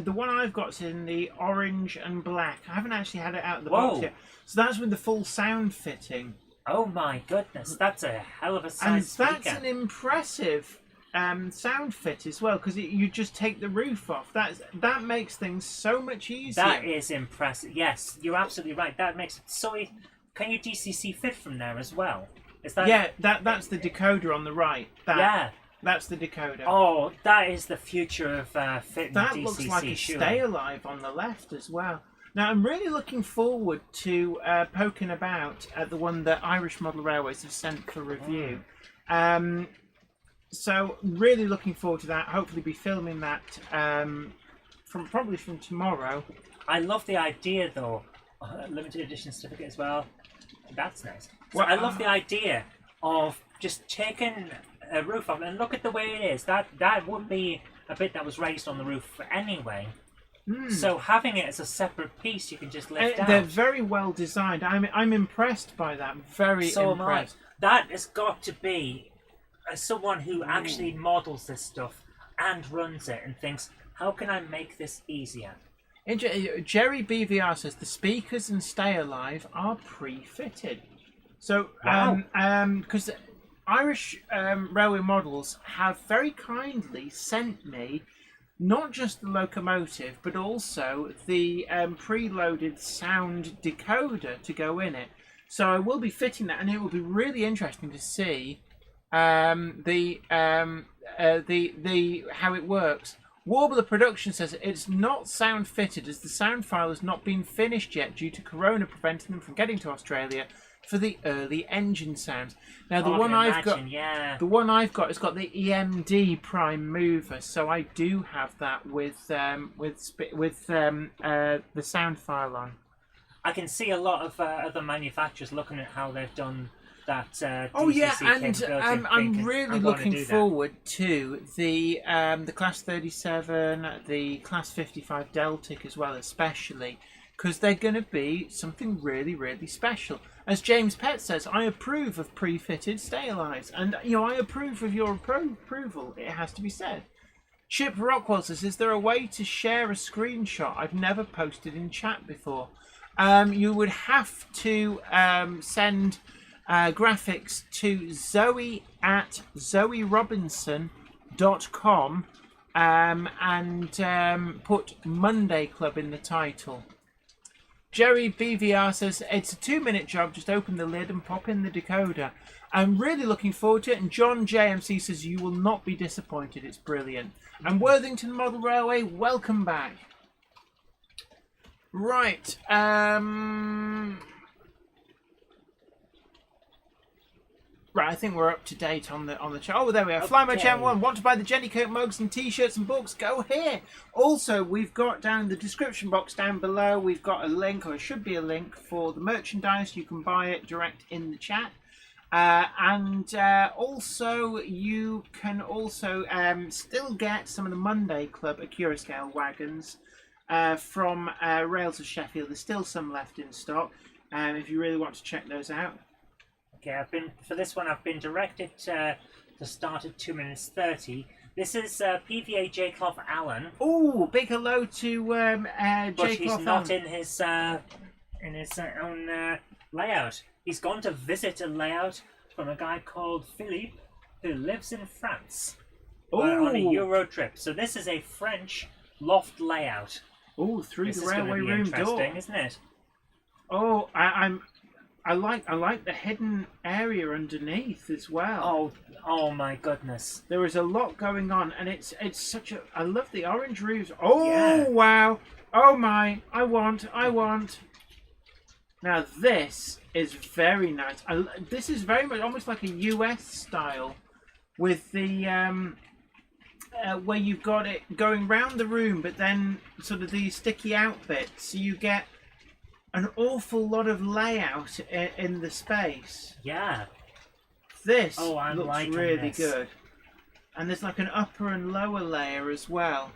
Speaker 2: The one I've got's in the orange and black. I haven't actually had it out of the box yet. So that's with the full sound fitting.
Speaker 1: Oh my goodness, that's a hell of a size speaker.
Speaker 2: And that's an impressive sound fit as well, because you just take the roof off. That makes things so much easier.
Speaker 1: That is impressive. Yes, you're absolutely right. That makes it so. Can you DCC fit from there as well? Is that?
Speaker 2: Yeah, that's the decoder on the right. That's the decoder.
Speaker 1: Oh, that is the future of fitting
Speaker 2: that
Speaker 1: DCC.
Speaker 2: Looks like a Stay Alive on the left as well. Now, I'm really looking forward to poking about at the one that Irish Model Railways have sent for review. So, really looking forward to that. Hopefully be filming that probably from tomorrow.
Speaker 1: I love the idea, though. Limited edition certificate as well. That's nice. So I love the idea of just taking a roof off and look at the way it is. That would be a bit that was raised on the roof anyway. So having it as a separate piece, you can just lift out.
Speaker 2: They're very well designed. I'm impressed by that. Very impressed.
Speaker 1: That has got to be someone who actually models this stuff and runs it and thinks, how can I make this easier?
Speaker 2: Jerry BVR says the speakers and Stay Alive are pre-fitted. So, because Irish Railway Models have very kindly sent me not just the locomotive, but also the preloaded sound decoder to go in it. So I will be fitting that, and it will be really interesting to see how it works. Warbler Production says it's not sound fitted as the sound file has not been finished yet due to Corona preventing them from getting to Australia for the early engine sounds. Now the one I've got has got the EMD prime mover, so I do have that with the sound file on.
Speaker 1: I can see a lot of other manufacturers looking at how they've done that.
Speaker 2: And I'm really looking forward to the Class 37, the Class 55 Deltic as well, especially because they're going to be something really, really special. As James Pett says, I approve of pre-fitted Stay Alives, and I approve of your approval. It has to be said. Chip Rockwell says, "Is there a way to share a screenshot? I've never posted in chat before." You would have to send graphics to Zoe at zoerobinson.com and put Monday Club in the title. Jerry BVR says, it's a 2-minute job, just open the lid and pop in the decoder. I'm really looking forward to it. And John JMC says, you will not be disappointed, it's brilliant. And Worthington Model Railway, welcome back. Right, Right, I think we're up to date on the chart. Oh, there we are. Fly My Channel 1. Want to buy the Jenny Coat mugs and t-shirts and books? Go here. Also, we've got down in the description box down below, we've got a link, or it should be a link, for the merchandise. You can buy it direct in the chat. Also, you can also still get some of the Monday Club Acura Scale wagons from Rails of Sheffield. There's still some left in stock if you really want to check those out.
Speaker 1: Okay, for this one I've been directed to start at 2 minutes 30. This is PVA J Cloth Allen.
Speaker 2: Oh, big hello to
Speaker 1: but
Speaker 2: J
Speaker 1: he's
Speaker 2: Cloth
Speaker 1: not
Speaker 2: Allen.
Speaker 1: in his own layout. He's gone to visit a layout from a guy called Philippe, who lives in France. On a Euro trip. So this is a French loft layout.
Speaker 2: Oh, through
Speaker 1: This
Speaker 2: the
Speaker 1: is going to
Speaker 2: railway
Speaker 1: be
Speaker 2: room
Speaker 1: interesting,
Speaker 2: door.
Speaker 1: isn't it?
Speaker 2: Oh, I like the hidden area underneath as well.
Speaker 1: Oh my goodness!
Speaker 2: There is a lot going on, and it's such a. I love the orange roofs. Oh
Speaker 1: Yeah.
Speaker 2: wow! Oh my! I want. Now this is very nice. This is very much almost like a US style, with the where you've got it going round the room, but then sort of these sticky out bits. So you get an awful lot of layout in the space.
Speaker 1: Yeah.
Speaker 2: This
Speaker 1: I'm
Speaker 2: looks
Speaker 1: liking
Speaker 2: really
Speaker 1: this.
Speaker 2: good. And there's like an upper and lower layer as well.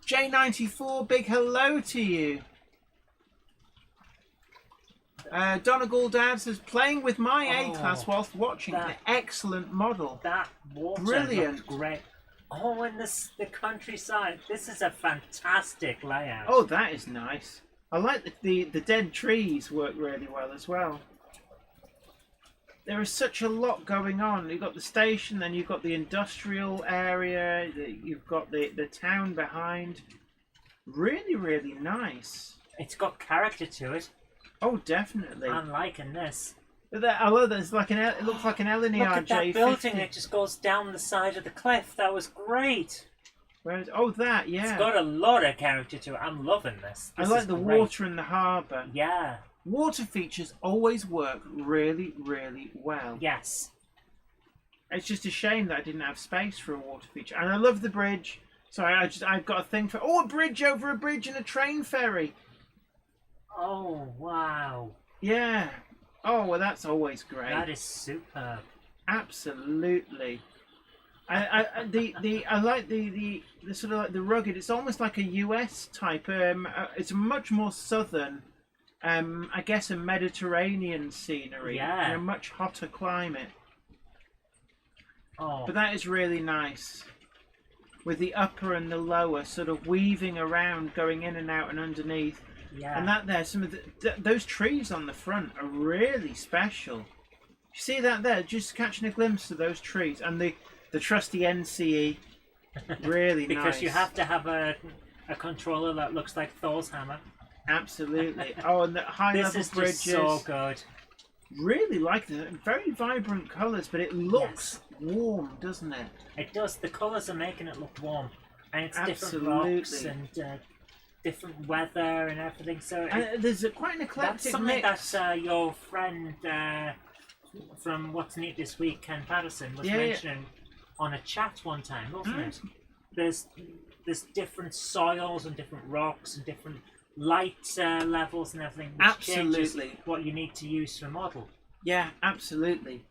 Speaker 2: J94, big hello to you. Donegal Dad says, playing with my A-Class whilst watching an excellent model.
Speaker 1: That water
Speaker 2: Brilliant.
Speaker 1: looked great. Oh, and the countryside. This is a fantastic layout.
Speaker 2: Oh, that is nice. I like the dead trees work really well as well. There is such a lot going on. You've got the station, then you've got the industrial area, you've got the town behind. Really, really nice.
Speaker 1: It's got character to it.
Speaker 2: Oh, definitely.
Speaker 1: I'm liking this.
Speaker 2: I love that. It's like it looks like an
Speaker 1: Look
Speaker 2: LNER
Speaker 1: at that
Speaker 2: J50.
Speaker 1: building. It just goes down the side of the cliff. That was great.
Speaker 2: Whereas, that, yeah.
Speaker 1: It's got a lot of character to it. I'm loving this.
Speaker 2: I
Speaker 1: This
Speaker 2: like
Speaker 1: is
Speaker 2: the
Speaker 1: great.
Speaker 2: water in the harbour.
Speaker 1: Yeah.
Speaker 2: Water features always work really, really well.
Speaker 1: Yes.
Speaker 2: It's just a shame that I didn't have space for a water feature. And I love the bridge. Sorry, I've got a thing for... Oh, a bridge over a bridge and a train ferry.
Speaker 1: Oh, wow.
Speaker 2: Yeah. Oh, well, that's always great.
Speaker 1: That is superb.
Speaker 2: Absolutely. I like the sort of like the rugged. It's almost like a US type. It's much more southern. I guess a Mediterranean scenery.
Speaker 1: Yeah.
Speaker 2: In a much hotter climate.
Speaker 1: Oh.
Speaker 2: But that is really nice. With the upper and the lower sort of weaving around, going in and out and underneath.
Speaker 1: Yeah.
Speaker 2: And that there, some of those trees on the front are really special. You see that there? Just catching a glimpse of those trees and the trusty NCE. Really nice.
Speaker 1: Because you have to have a controller that looks like Thor's hammer.
Speaker 2: Absolutely. Oh, and the high
Speaker 1: This
Speaker 2: level
Speaker 1: is
Speaker 2: bridges.
Speaker 1: just so good.
Speaker 2: Really like it. Very vibrant colours, but it looks warm, doesn't it?
Speaker 1: It does. The colours are making it look warm. And it's different
Speaker 2: Absolutely.
Speaker 1: rocks and different weather and everything. So
Speaker 2: There's quite an eclectic
Speaker 1: that's something
Speaker 2: mix.
Speaker 1: that your friend from What's Neat This Week, Ken Patterson, was mentioning on a chat one time, wasn't it? There's different soils and different rocks and different light levels and everything, which changes what you need to use for a model.
Speaker 2: Yeah, absolutely.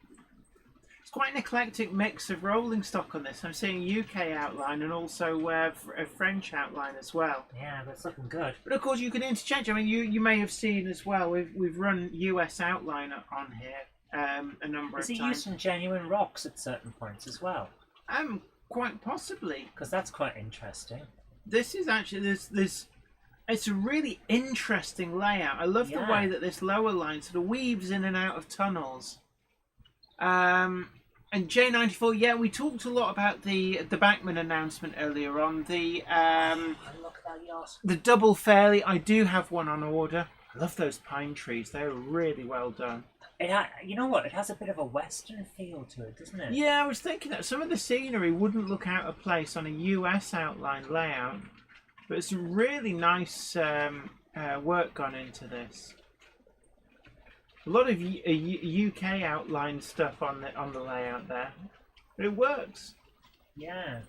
Speaker 2: It's quite an eclectic mix of rolling stock on this. I'm seeing a UK outline and also a French outline as well.
Speaker 1: Yeah, that's looking good.
Speaker 2: But of course, you can interchange. I mean, you may have seen as well. We've run US outline on here a number of
Speaker 1: Is he
Speaker 2: times.
Speaker 1: using genuine rocks at certain points as well?
Speaker 2: Quite possibly.
Speaker 1: Because that's quite interesting.
Speaker 2: This is actually this. It's a really interesting layout. I love the way that this lower line sort of weaves in and out of tunnels. And J94, yeah, we talked a lot about the Bachmann announcement earlier on. The
Speaker 1: Look at that yacht.
Speaker 2: the double fairly. I do have one on order. I love those pine trees. They're really well done.
Speaker 1: You know what? It has a bit of a western feel to it, doesn't it?
Speaker 2: Yeah, I was thinking that some of the scenery wouldn't look out of place on a US outline layout. But it's some really nice work gone into this. A lot of UK outline stuff on the layout there, but it works.
Speaker 1: Yeah.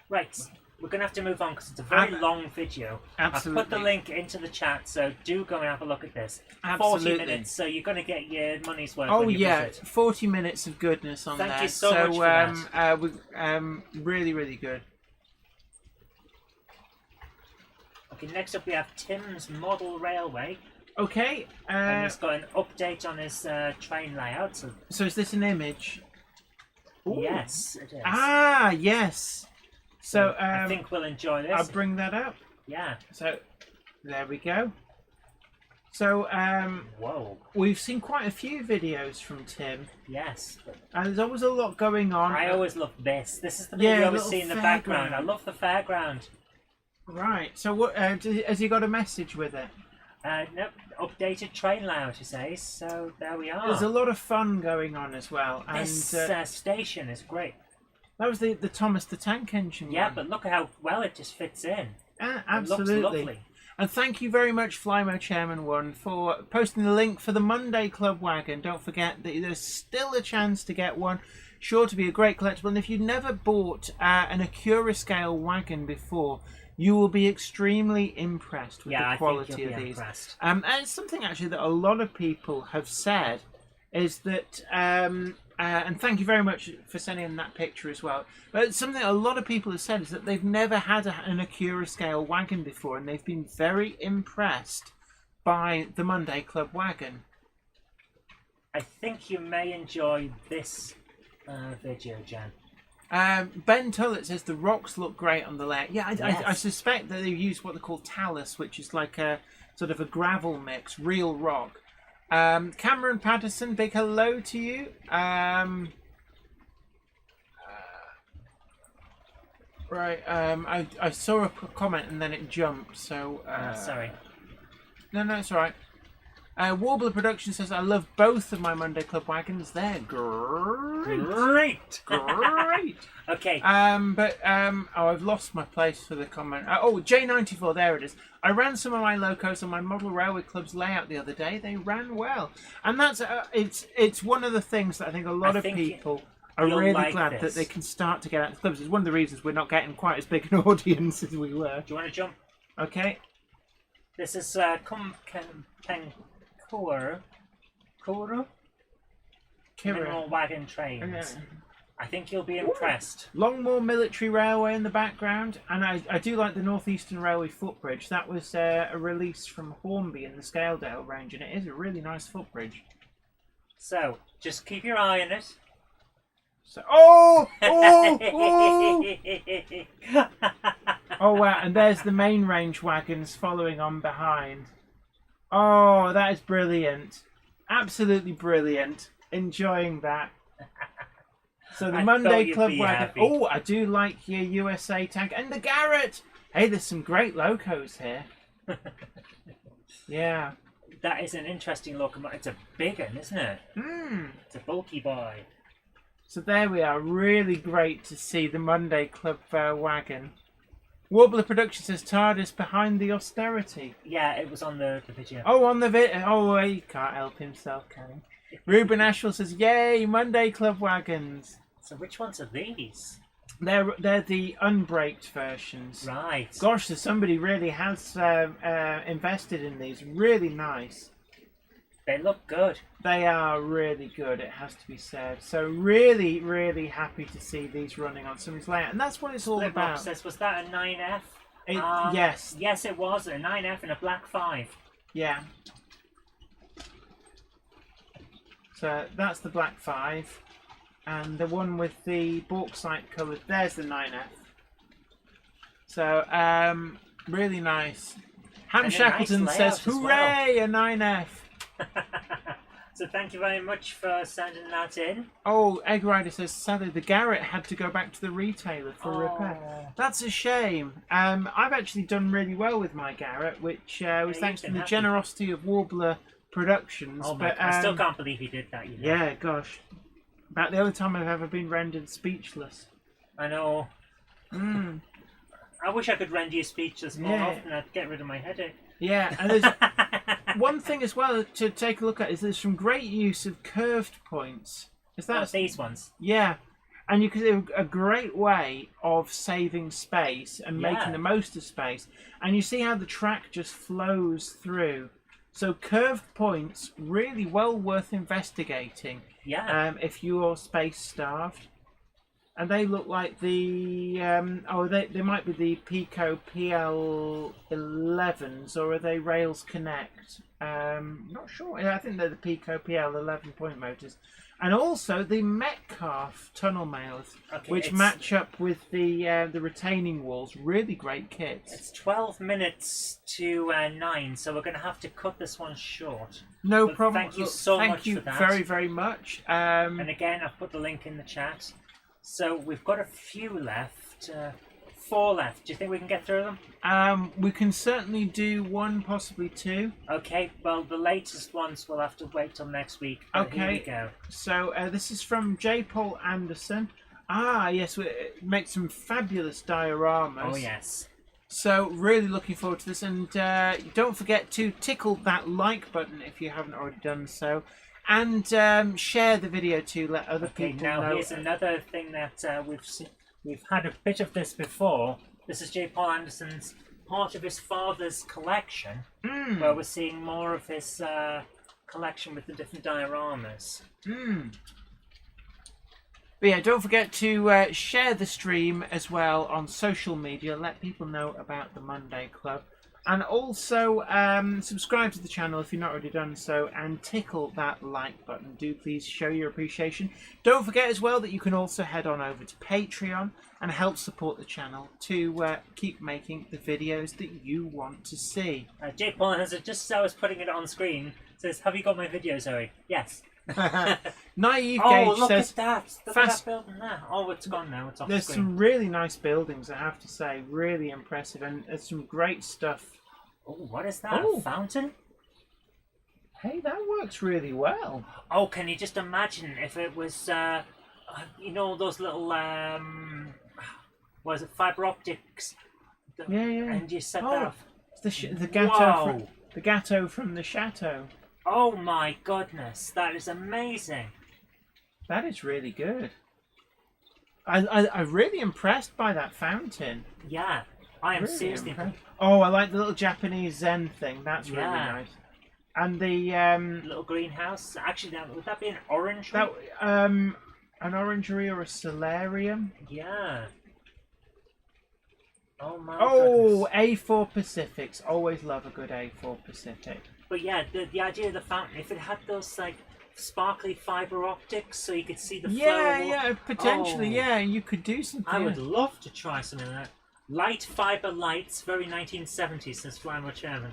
Speaker 1: Right, we're going to have to move on because it's a very long video.
Speaker 2: Absolutely.
Speaker 1: I've put the link into the chat, so do go and have a look at this.
Speaker 2: Absolutely.
Speaker 1: 40 minutes, so you're going to get your money's worth
Speaker 2: Oh
Speaker 1: when you
Speaker 2: yeah,
Speaker 1: visit.
Speaker 2: 40 minutes of goodness on there.
Speaker 1: Thank you so much for
Speaker 2: that. Really, really good.
Speaker 1: Okay, next up we have Tim's Model Railway.
Speaker 2: Okay.
Speaker 1: And he's got an update on his train layout.
Speaker 2: So is this an image? Ooh.
Speaker 1: Yes, it is.
Speaker 2: Ah, yes. So
Speaker 1: I think we'll enjoy this.
Speaker 2: I'll bring that up.
Speaker 1: Yeah.
Speaker 2: So there we go. So
Speaker 1: whoa.
Speaker 2: We've seen quite a few videos from Tim.
Speaker 1: Yes.
Speaker 2: And there's always a lot going on.
Speaker 1: I always love this. This is the video you always see in the background. I love the fairground.
Speaker 2: Right. So what has he got a message with it?
Speaker 1: Nope. Updated train layout, he says. So there we are.
Speaker 2: There's a lot of fun going on as well.
Speaker 1: This station is great.
Speaker 2: That was the Thomas the Tank Engine
Speaker 1: Yeah,
Speaker 2: one.
Speaker 1: but look at how well it just fits in.
Speaker 2: Absolutely.
Speaker 1: It looks lovely.
Speaker 2: And thank you very much, Flymo Chairman 1, for posting the link for the Monday Club Wagon. Don't forget that there's still a chance to get one. Sure to be a great collectible. And if you've never bought an Acura scale wagon before, you will be extremely impressed with the quality of these. And it's something actually that a lot of people have said is that, and thank you very much for sending in that picture as well, but something a lot of people have said is that they've never had an Acura scale wagon before, and they've been very impressed by the Monday Club wagon.
Speaker 1: I think you may enjoy this video, Jan.
Speaker 2: Ben Tullett says the rocks look great on the layout. Yeah, I suspect that they've used what they call talus, which is like a sort of a gravel mix, real rock. Cameron Patterson, big hello to you. I saw a comment and then it jumped, so...
Speaker 1: sorry.
Speaker 2: No, it's alright. Warbler Production says, I love both of my Monday Club wagons. They're great. Great.
Speaker 1: Okay.
Speaker 2: I've lost my place for the comment. J94, there it is. I ran some of my locos on my Model Railway Club's layout the other day. They ran well. And that's, it's one of the things that I think a lot of people are really glad that they can start to get out of the clubs. It's one of the reasons we're not getting quite as big an audience as we were.
Speaker 1: Do you want to jump?
Speaker 2: Okay.
Speaker 1: This is Mineral Wagon Trains. I think you'll be impressed.
Speaker 2: Longmoor Military Railway in the background, and I do like the Northeastern Railway footbridge. That was a release from Hornby in the Scaledale range, and it is a really nice footbridge.
Speaker 1: So, just keep your eye on it.
Speaker 2: So, oh wow, and there's the main range wagons following on behind. Oh, that is brilliant. Absolutely brilliant. Enjoying that. So the Monday Club wagon. Oh, I do like your USA tank. And the Garrett. Hey, there's some great locos here. Yeah.
Speaker 1: That is an interesting locomotive. It's a big one, isn't it? It's a bulky boy.
Speaker 2: So there we are. Really great to see the Monday Club wagon. Warbler Production says TARDIS behind the austerity.
Speaker 1: Yeah, it was on the video.
Speaker 2: Oh, on the video. Oh, he can't help himself, can he? Ruben Ashwell says, yay, Monday Club wagons.
Speaker 1: So which ones are these?
Speaker 2: They're the unbraked versions.
Speaker 1: Right.
Speaker 2: Gosh, so somebody really has invested in these. Really nice.
Speaker 1: They look good.
Speaker 2: They are really good, it has to be said. So really, really happy to see these running on somebody's layout. And that's what it's all about.
Speaker 1: Says, was that a 9F?
Speaker 2: Yes.
Speaker 1: Yes, it was. A 9F and a black 5.
Speaker 2: Yeah. So that's the black 5. And the one with the bauxite coloured, there's the 9F. So, really nice. Ham Shackleton says, hooray, a 9F.
Speaker 1: So thank you very much for sending that in.
Speaker 2: Oh, Egg Rider says, sadly the Garrett had to go back to the retailer for repair. That's a shame. I've actually done really well with my Garrett, which was thanks to the generosity of Warbler Productions.
Speaker 1: Oh, but I still can't believe he did that. You know?
Speaker 2: Yeah, gosh. About the only time I've ever been rendered speechless.
Speaker 1: I know. I wish I could render you speechless more often. I'd get rid of my headache.
Speaker 2: Yeah, and one thing as well to take a look at is there's some great use of curved points. Is that
Speaker 1: these ones?
Speaker 2: Yeah. And you can do a great way of saving space and making the most of space. And you see how the track just flows through. So curved points, really well worth investigating.
Speaker 1: Yeah.
Speaker 2: If you're space starved. And they look like the they might be the Pico PL11s, or are they Rails Connect? Not sure. I think they're the Pico PL11 point motors. And also the Metcalf tunnel mailers, which match up with the retaining walls. Really great kits.
Speaker 1: It's 12 minutes to 9, so we're going to have to cut this one short.
Speaker 2: No problem.
Speaker 1: Thank you so much for that.
Speaker 2: Thank you very, very much.
Speaker 1: And again, I've put the link in the chat. So we've got a few left. 4 left. Do you think we can get through them?
Speaker 2: We can certainly do 1, possibly 2.
Speaker 1: Okay, well, the latest ones we'll have to wait till next week. Okay. Here we go.
Speaker 2: So this is from J. Paul Anderson. Ah, yes, we make some fabulous dioramas.
Speaker 1: Oh, yes.
Speaker 2: So really looking forward to this. And don't forget to tickle that like button if you haven't already done so. And share the video to let other people know.
Speaker 1: Now, here's another thing that we've had a bit of this before. This is J. Paul Anderson's part of his father's collection, where we're seeing more of his collection with the different dioramas.
Speaker 2: But yeah, don't forget to share the stream as well on social media. Let people know about the Monday Club. And also subscribe to the channel if you've not already done so, and tickle that like button. Do please show your appreciation. Don't forget as well that you can also head on over to Patreon and help support the channel to keep making the videos that you want to see.
Speaker 1: Jake Paul has just as I was putting it on screen says, "Have you got my video, Zoe?" Yes.
Speaker 2: Naive Gauge
Speaker 1: look
Speaker 2: says,
Speaker 1: at that! Look at that building there. Oh, it's gone now. It's off
Speaker 2: there's
Speaker 1: the screen.
Speaker 2: some really nice buildings, I have to say. Really impressive, and there's some great stuff.
Speaker 1: Oh, what is that?
Speaker 2: Oh.
Speaker 1: A fountain?
Speaker 2: Hey, that works really well.
Speaker 1: Oh, can you just imagine if it was, you know, those little, what is it, fiber optics?
Speaker 2: Yeah.
Speaker 1: And you set that off.
Speaker 2: It's the Gatto, the Gatto from the Chateau.
Speaker 1: Oh my goodness, that is amazing.
Speaker 2: That is really good. I'm really impressed by that fountain.
Speaker 1: Yeah, I am
Speaker 2: Really
Speaker 1: seriously
Speaker 2: impressed. Oh, I like the little Japanese Zen thing. That's really nice. And the
Speaker 1: little greenhouse. Actually, now, would that be an orangery?
Speaker 2: that an orangery or a solarium?
Speaker 1: Yeah. Oh my
Speaker 2: Oh,
Speaker 1: goodness.
Speaker 2: A4 Pacifics. Always love a good A4 Pacific.
Speaker 1: But yeah, the idea of the fountain, if it had those like sparkly fiber optics so you could see the flow.
Speaker 2: Yeah, potentially,
Speaker 1: Oh.
Speaker 2: yeah, you could do something.
Speaker 1: I would love to try something like that. Light fiber lights, very 1970s, says Flymo Chairman.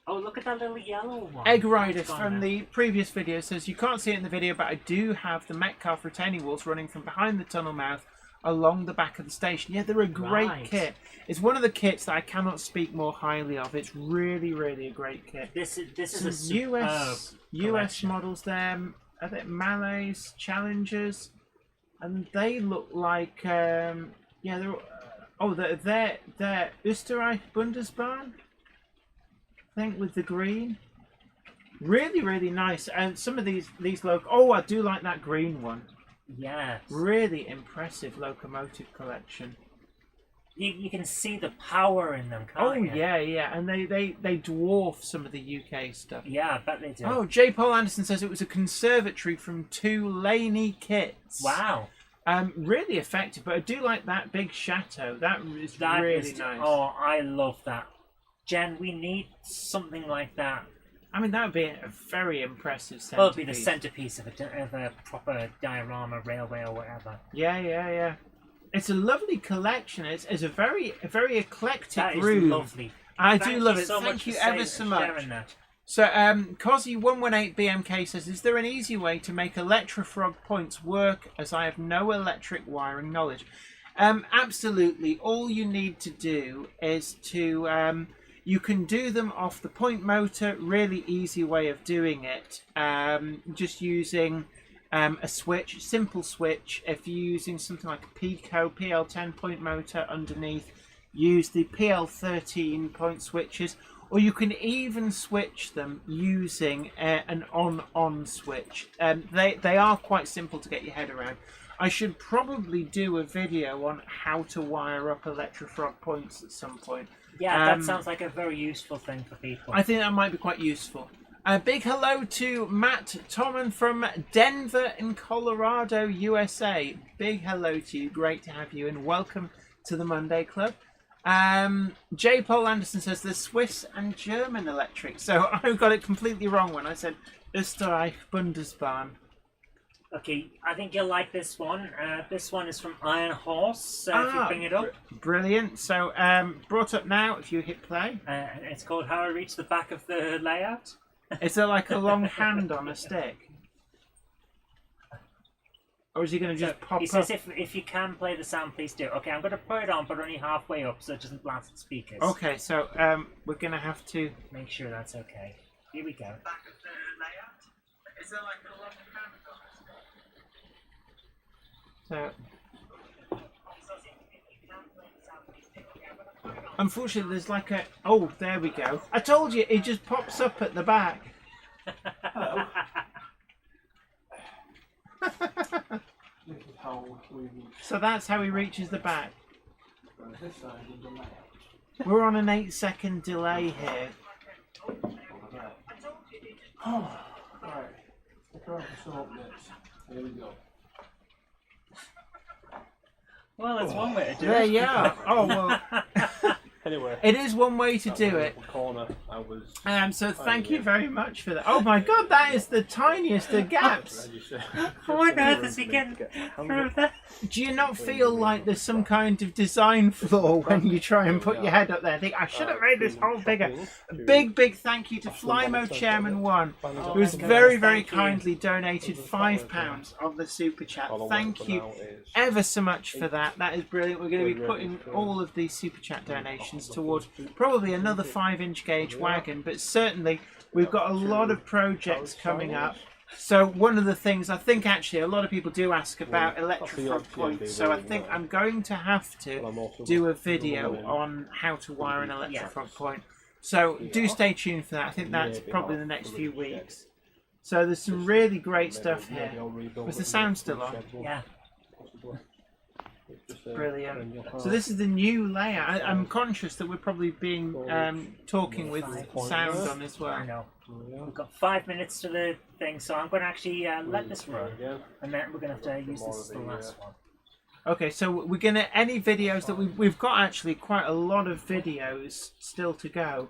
Speaker 1: Oh, look at that little yellow one.
Speaker 2: Egg Rider
Speaker 1: It's gone
Speaker 2: from
Speaker 1: now.
Speaker 2: the previous video says, you can't see it in the video, but I do have the Metcalf retaining walls running from behind the tunnel mouth along the back of the station. Yeah, they're a great
Speaker 1: Right.
Speaker 2: kit. It's one of the kits that I cannot speak more highly of. It's really, really a great kit.
Speaker 1: This is
Speaker 2: Some
Speaker 1: a superb
Speaker 2: US
Speaker 1: collection.
Speaker 2: models there. I think Malays, Challengers, and they look like they're Österreich Bundesbahn, I think, with the green. Really, really nice. And some of these I do like that green one.
Speaker 1: Yes.
Speaker 2: Really impressive Locomotive collection.
Speaker 1: You can see the power in them, can't you?
Speaker 2: Yeah. And they dwarf some of the UK stuff.
Speaker 1: Yeah, I bet they do.
Speaker 2: Oh, J. Paul Anderson says it was a conservatory from 2 Laney kits.
Speaker 1: Wow.
Speaker 2: Really effective, but I do like that big chateau. That is really nice.
Speaker 1: Oh, I love that. Jen, we need something like that.
Speaker 2: I mean, that would be a very impressive centerpiece.
Speaker 1: Well, it'd be the centerpiece of a proper diorama, railway, or whatever.
Speaker 2: Yeah. It's a lovely collection. It's a very eclectic
Speaker 1: That is
Speaker 2: room.
Speaker 1: lovely.
Speaker 2: I
Speaker 1: Thank
Speaker 2: do love
Speaker 1: you
Speaker 2: it.
Speaker 1: so
Speaker 2: Thank
Speaker 1: much
Speaker 2: you
Speaker 1: for
Speaker 2: ever so much.
Speaker 1: sharing that.
Speaker 2: So, Cosy118BMK says, is there an easy way to make Electrified Points work, as I have no electric wiring knowledge? Absolutely. All you need to do is to... you can do them off the point motor. Really easy way of doing it. Just using a switch, simple switch. If you're using something like a Pico PL10 point motor underneath, use the PL13 point switches, or you can even switch them using an on-on switch. They are quite simple to get your head around. I should probably do a video on how to wire up Electrified Points at some point.
Speaker 1: Yeah, that sounds like a very useful thing for people.
Speaker 2: I think that might be quite useful. A big hello to Matt Tommen from Denver in Colorado, USA. Big hello to you. Great to have you, and welcome to the Monday Club. J. Paul Anderson says the Swiss and German electric. So I got it completely wrong when I said Österreich Bundesbahn.
Speaker 1: Okay, I think you'll like this one. This one is from Iron Horse, if you bring it up.
Speaker 2: Brilliant. So, brought up now, if you hit play.
Speaker 1: It's called How I Reach the Back of the Layout.
Speaker 2: Is there like a long hand on a stick? Or is he going to just pop up?
Speaker 1: He says if you can play the sound, please do. Okay, I'm going to put it on, but only halfway up so it doesn't blast the speakers.
Speaker 2: Okay, so we're going to have to...
Speaker 1: Make sure that's okay. Here we go.
Speaker 2: Back of the layout? Is there like a long hand on a stick? So... Unfortunately, there's like a... Oh, there we go. I told you, it just pops up at the back. Hello. So that's how he reaches the back. We're on an 8-second delay here.
Speaker 3: Oh, right. There we go.
Speaker 1: Well, it's one way to do it.
Speaker 2: There you are. Oh, well.
Speaker 3: Anyway.
Speaker 2: It is one way to do it.
Speaker 3: Corner, I was
Speaker 2: So thank you very much for that. Oh my god, that is the tiniest of gaps.
Speaker 1: What on earth is he getting through that?
Speaker 2: Do you not feel like there's some kind of design flaw when you try and put your head up there? Think I should have made this hole bigger. A big thank you to Flymo Chairman 1, who has very kindly donated £5 of the super chat. Thank you ever so much for that. That is brilliant. We're going to be putting all of these super chat donations towards probably another 5-inch gauge wagon, but certainly we've got a lot of projects coming up. So one of the things I think actually a lot of people do ask about Electrified Points, so I think I'm going to have to do a video on how to wire an Electrified Point. So do stay tuned for that. I think that's probably the next few weeks. So there's some really great stuff here. Was the sound still on?
Speaker 1: Yeah.
Speaker 2: Brilliant. So this is the new layout. I'm conscious that we're probably being talking with sound on as well.
Speaker 1: I know. We've got 5 minutes to the thing, so I'm going to actually let this run, and then we're going to have to use this as the last one.
Speaker 2: Okay, so we're going to any videos that we've got actually quite a lot of videos still to go.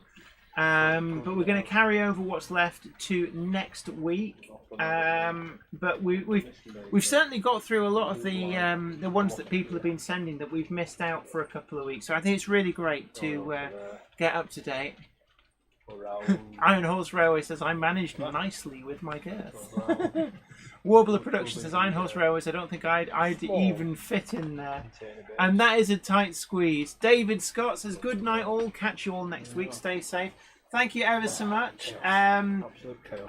Speaker 2: But we're going to carry over what's left to next week. But we've certainly got through a lot of the ones that people have been sending that we've missed out for a couple of weeks. So I think it's really great to get up to date. Iron Horse Railway says I managed nicely with my girth. Warbler Production says Iron Horse Railways. I don't think I'd even fit in there, and that is a tight squeeze. David Scott says good night all. Catch you all next week. Stay safe. Thank you ever so much. And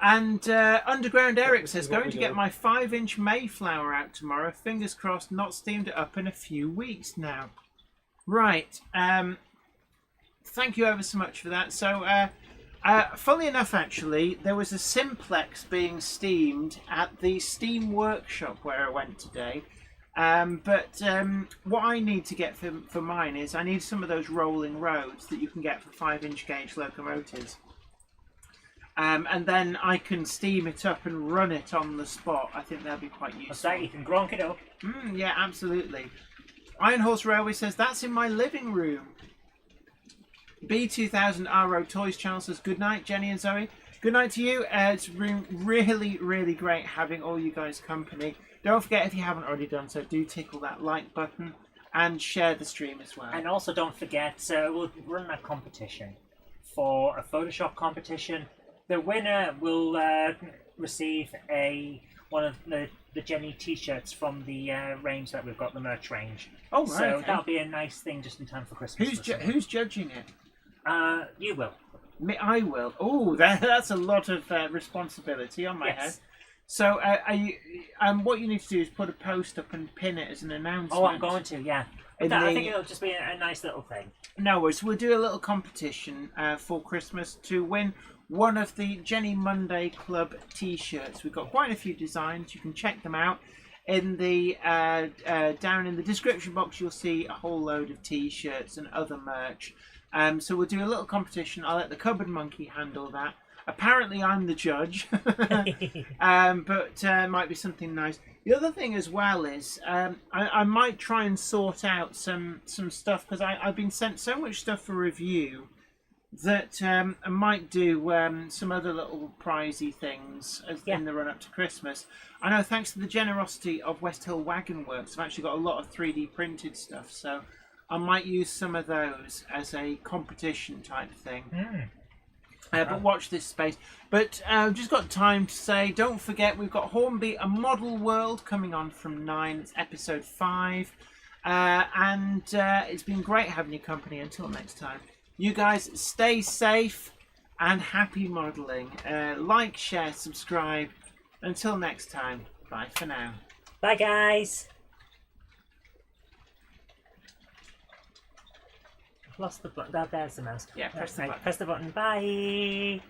Speaker 2: Underground Eric says going to get my 5-inch Mayflower out tomorrow. Fingers crossed. Not steamed it up in a few weeks now. Right. Thank you ever so much for that. So. Funnily enough, actually, there was a Simplex being steamed at the Steam Workshop where I went today. But what I need to get for mine is I need some of those rolling roads that you can get for 5-inch gauge locomotives. And then I can steam it up and run it on the spot. I think that'll be quite useful.
Speaker 1: So you can gronk it up.
Speaker 2: Yeah, absolutely. Iron Horse Railway says, that's in my living room. B2000 R Road Toys channel says good night, Jenny and Zoe. Good night to you. It's been really great having all you guys company. Don't forget, if you haven't already done so, do tickle that like button and share the stream as well.
Speaker 1: And also don't forget, we'll run a competition for a Photoshop competition. The winner will receive one of the Jenny t-shirts from the range that we've got, the merch range.
Speaker 2: Oh, right.
Speaker 1: So
Speaker 2: okay.
Speaker 1: that'll be a nice thing just in time for Christmas.
Speaker 2: Who's judging it?
Speaker 1: You will.
Speaker 2: Me, I will. Oh, that's a lot of responsibility on my head. So, what you need to do is put a post up and pin it as an announcement.
Speaker 1: Oh, I'm going to, yeah. I think it'll just be a nice little thing.
Speaker 2: No worries. We'll do a little competition for Christmas to win one of the Jenny Monday Club T-shirts. We've got quite a few designs. You can check them out in the down in the description box. You'll see a whole load of T-shirts and other merch. So we'll do a little competition. I'll let the Cupboard Monkey handle that. Apparently, I'm the judge, but might be something nice. The other thing as well is I might try and sort out some stuff, because I've been sent so much stuff for review that I might do some other little prizey things in the run up to Christmas. I know, thanks to the generosity of West Hill Wagon Works, I've actually got a lot of 3D printed stuff, so I might use some of those as a competition type thing. But watch this space. But I've just got time to say, don't forget, we've got Hornby, A Model World, coming on from 9. It's episode 5. And it's been great having your company. Until next time. You guys stay safe and happy modelling. Like, share, subscribe. Until next time. Bye for now.
Speaker 1: Bye, guys. Lost the button. There's the mouse.
Speaker 2: Yeah, press the button.
Speaker 1: Press the button. Bye.